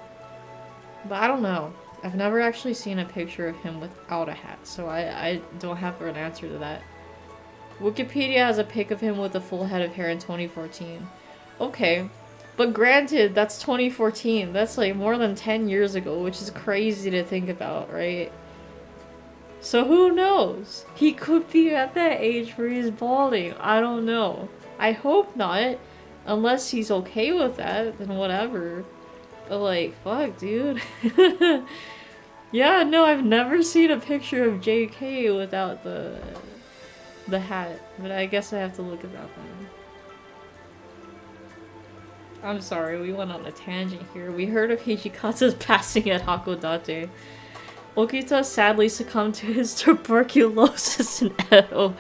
But I don't know. I've never actually seen a picture of him without a hat, so I don't have an answer to that. Wikipedia has a pic of him with a full head of hair in 2014. Okay. But granted, that's 2014. That's like more than 10 years ago, which is crazy to think about, right? So who knows? He could be at that age where he's balding. I don't know. I hope not. Unless he's okay with that, then whatever. But like, fuck, dude. Yeah, no, I've never seen a picture of JK without the hat. But I guess I have to look at that then. I'm sorry, we went on a tangent here. We heard of Hijikata's passing at Hakodate. Okita sadly succumbed to his tuberculosis in Edo.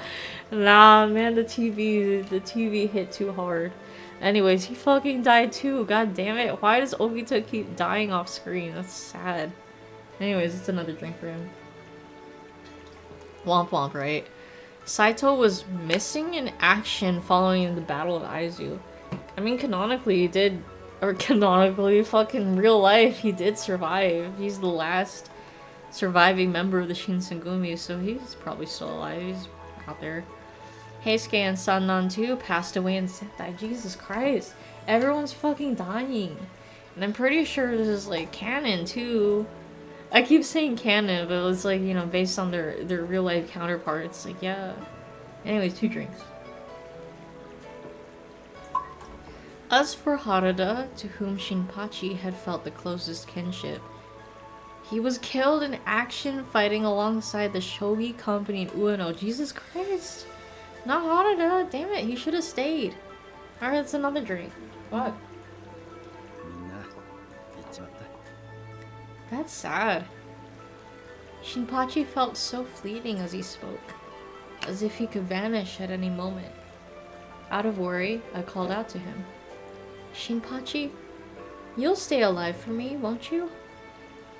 Nah, man, the TV hit too hard. Anyways, he fucking died too. God damn it. Why does Okita keep dying off screen? That's sad. Anyways, it's another drink for him. Womp womp, right? Saito was missing in action following the Battle of Aizu. I mean, canonically, he did, or canonically, fucking real life, he did survive. He's the last surviving member of the Shinsengumi, so he's probably still alive. He's out there. Heisuke and Sannan too passed away in Sentai. Jesus Christ. Everyone's fucking dying. And I'm pretty sure this is like canon too. I keep saying canon, but it's like, you know, based on their real life counterparts. Like, yeah. Anyways, 2 drinks. As for Harada, to whom Shinpachi had felt the closest kinship, he was killed in action fighting alongside the Shogi company in Ueno. Jesus Christ. Not Harada. Damn it, he should have stayed. Alright, that's another drink. What? That's sad. Shinpachi felt so fleeting as he spoke, as if he could vanish at any moment. Out of worry, I called out to him. Shinpachi, you'll stay alive for me, won't you?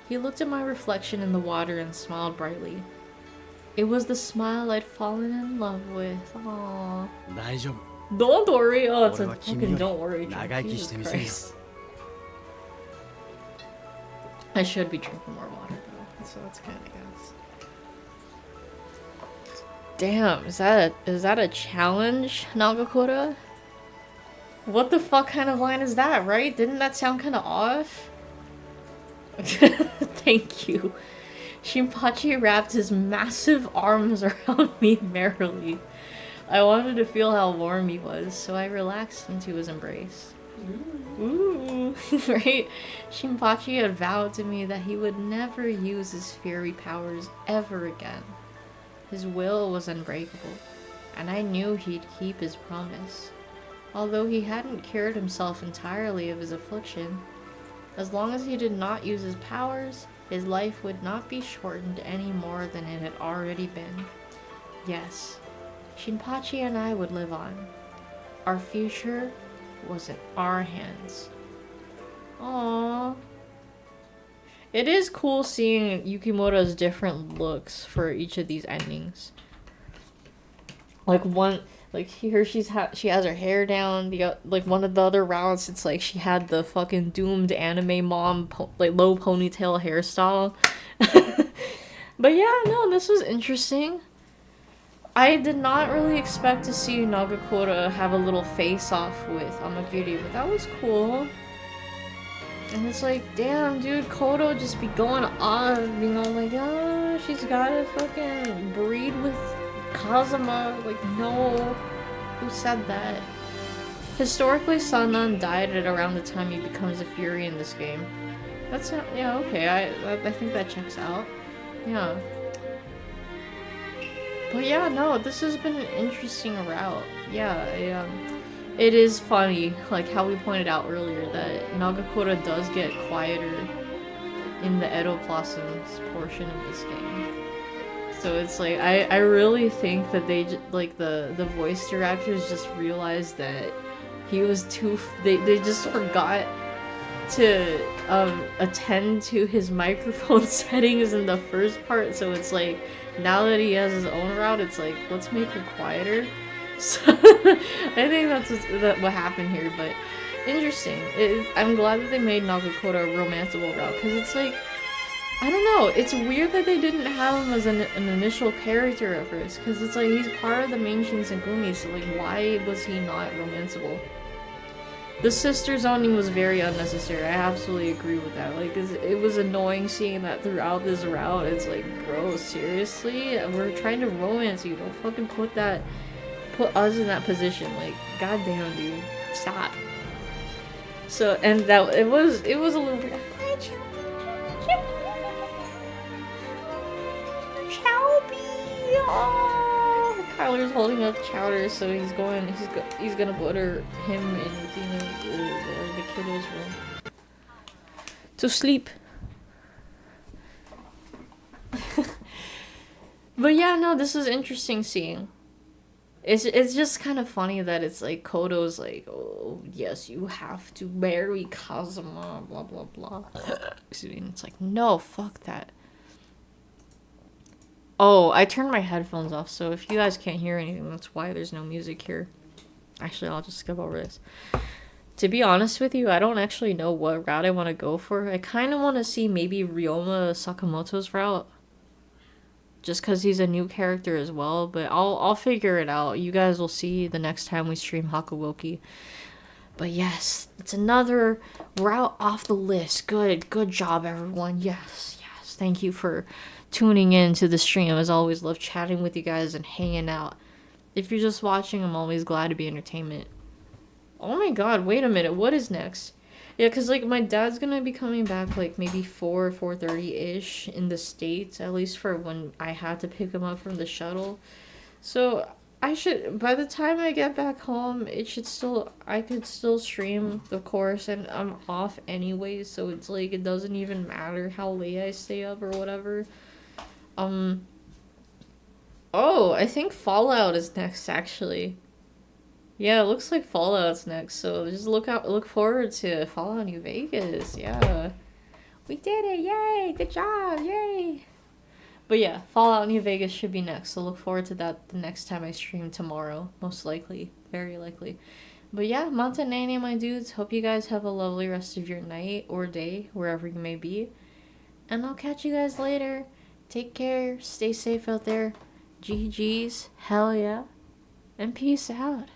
He looked at my reflection in the water and smiled brightly. It was the smile I'd fallen in love with. Aww. Don't worry. Oh, it's a fucking don't worry drink. Jesus Christ. I should be drinking more water though, so that's kind of gas. Damn, is that a challenge, Nagakura? What the fuck kind of line is that, right? Didn't that sound kind of off? Thank you. Shinpachi wrapped his massive arms around me merrily. I wanted to feel how warm he was, so I relaxed into his embrace. Ooh, right? Shinpachi had vowed to me that he would never use his fairy powers ever again. His will was unbreakable, and I knew he'd keep his promise. Although he hadn't cured himself entirely of his affliction, as long as he did not use his powers, his life would not be shortened any more than it had already been. Yes, Shinpachi and I would live on. Our future was in our hands. Aww. It is cool seeing Yukimura's different looks for each of these endings. Like one, like here she has her hair down. Like one of the other routes, it's like she had the fucking doomed anime mom like low ponytail hairstyle. But yeah, no, this was interesting. I did not really expect to see Nagakura have a little face-off with Amagiri, but that was cool. And it's like, damn, dude, Kodo just be going off, you know, like, oh, she's gotta fucking breed with Kazuma. Like, no. Who said that? Historically, Sannan died at around the time he becomes a Fury in this game. That's not, yeah, okay, I think that checks out. Yeah. But yeah, no, this has been an interesting route. Yeah, it is funny, like how we pointed out earlier, that Nagakura does get quieter in the Edo Blossoms portion of this game. So it's like, I really think that they, like, the voice directors just realized that he was they just forgot to attend to his microphone settings in the first part, so it's like, now that he has his own route, it's like, let's make it quieter. So I think that's what happened here, but interesting. I'm glad that they made Nagakura a romanceable route, because it's like, I don't know, it's weird that they didn't have him as an initial character at first, because it's like, he's part of the main Shinsengumi, so like, why was he not romanceable? The sister zoning was very unnecessary. I absolutely agree with that. Like, it was annoying seeing that throughout this route. It's like, bro, seriously? We're trying to romance you. Don't fucking put us in that position. Like, goddamn, dude. Stop. So, and that it was a little bit. Chowby! Oh, Kyler's holding up Chowder, so he's gonna butter him in the kiddo's room to sleep. But yeah, no, this was interesting seeing. It's just kind of funny that it's like Kodo's like, oh yes, you have to marry Kazuma, blah blah blah. Excuse me. And it's like, no, fuck that. Oh, I turned my headphones off, so if you guys can't hear anything, that's why there's no music here. Actually, I'll just skip over this. To be honest with you, I don't actually know what route I want to go for. I kind of want to see maybe Ryoma Sakamoto's route. Just because he's a new character as well, but I'll figure it out. You guys will see the next time we stream Hakuwoki. But yes, it's another route off the list. Good job, everyone. Yes. Thank you for tuning in to the stream. As always, love chatting with you guys and hanging out. If you're just watching, I'm always glad to be entertainment. Oh my god, wait a minute. What is next? Yeah, because, like, my dad's gonna be coming back, like, maybe 4:30-ish in the States, at least for when I had to pick him up from the shuttle. So, by the time I get back home, I could still stream, of course, and I'm off anyway, so it's, like, it doesn't even matter how late I stay up or whatever. Oh, I think Fallout is next, actually. Yeah, it looks like Fallout's next, so just look forward to Fallout New Vegas. Yeah. We did it, yay! Good job, yay! But yeah, Fallout New Vegas should be next, so look forward to that the next time I stream tomorrow, most likely, very likely. But yeah, Manta Nene, my dudes, hope you guys have a lovely rest of your night or day, wherever you may be. And I'll catch you guys later. Take care, stay safe out there. GG's, hell yeah, and peace out.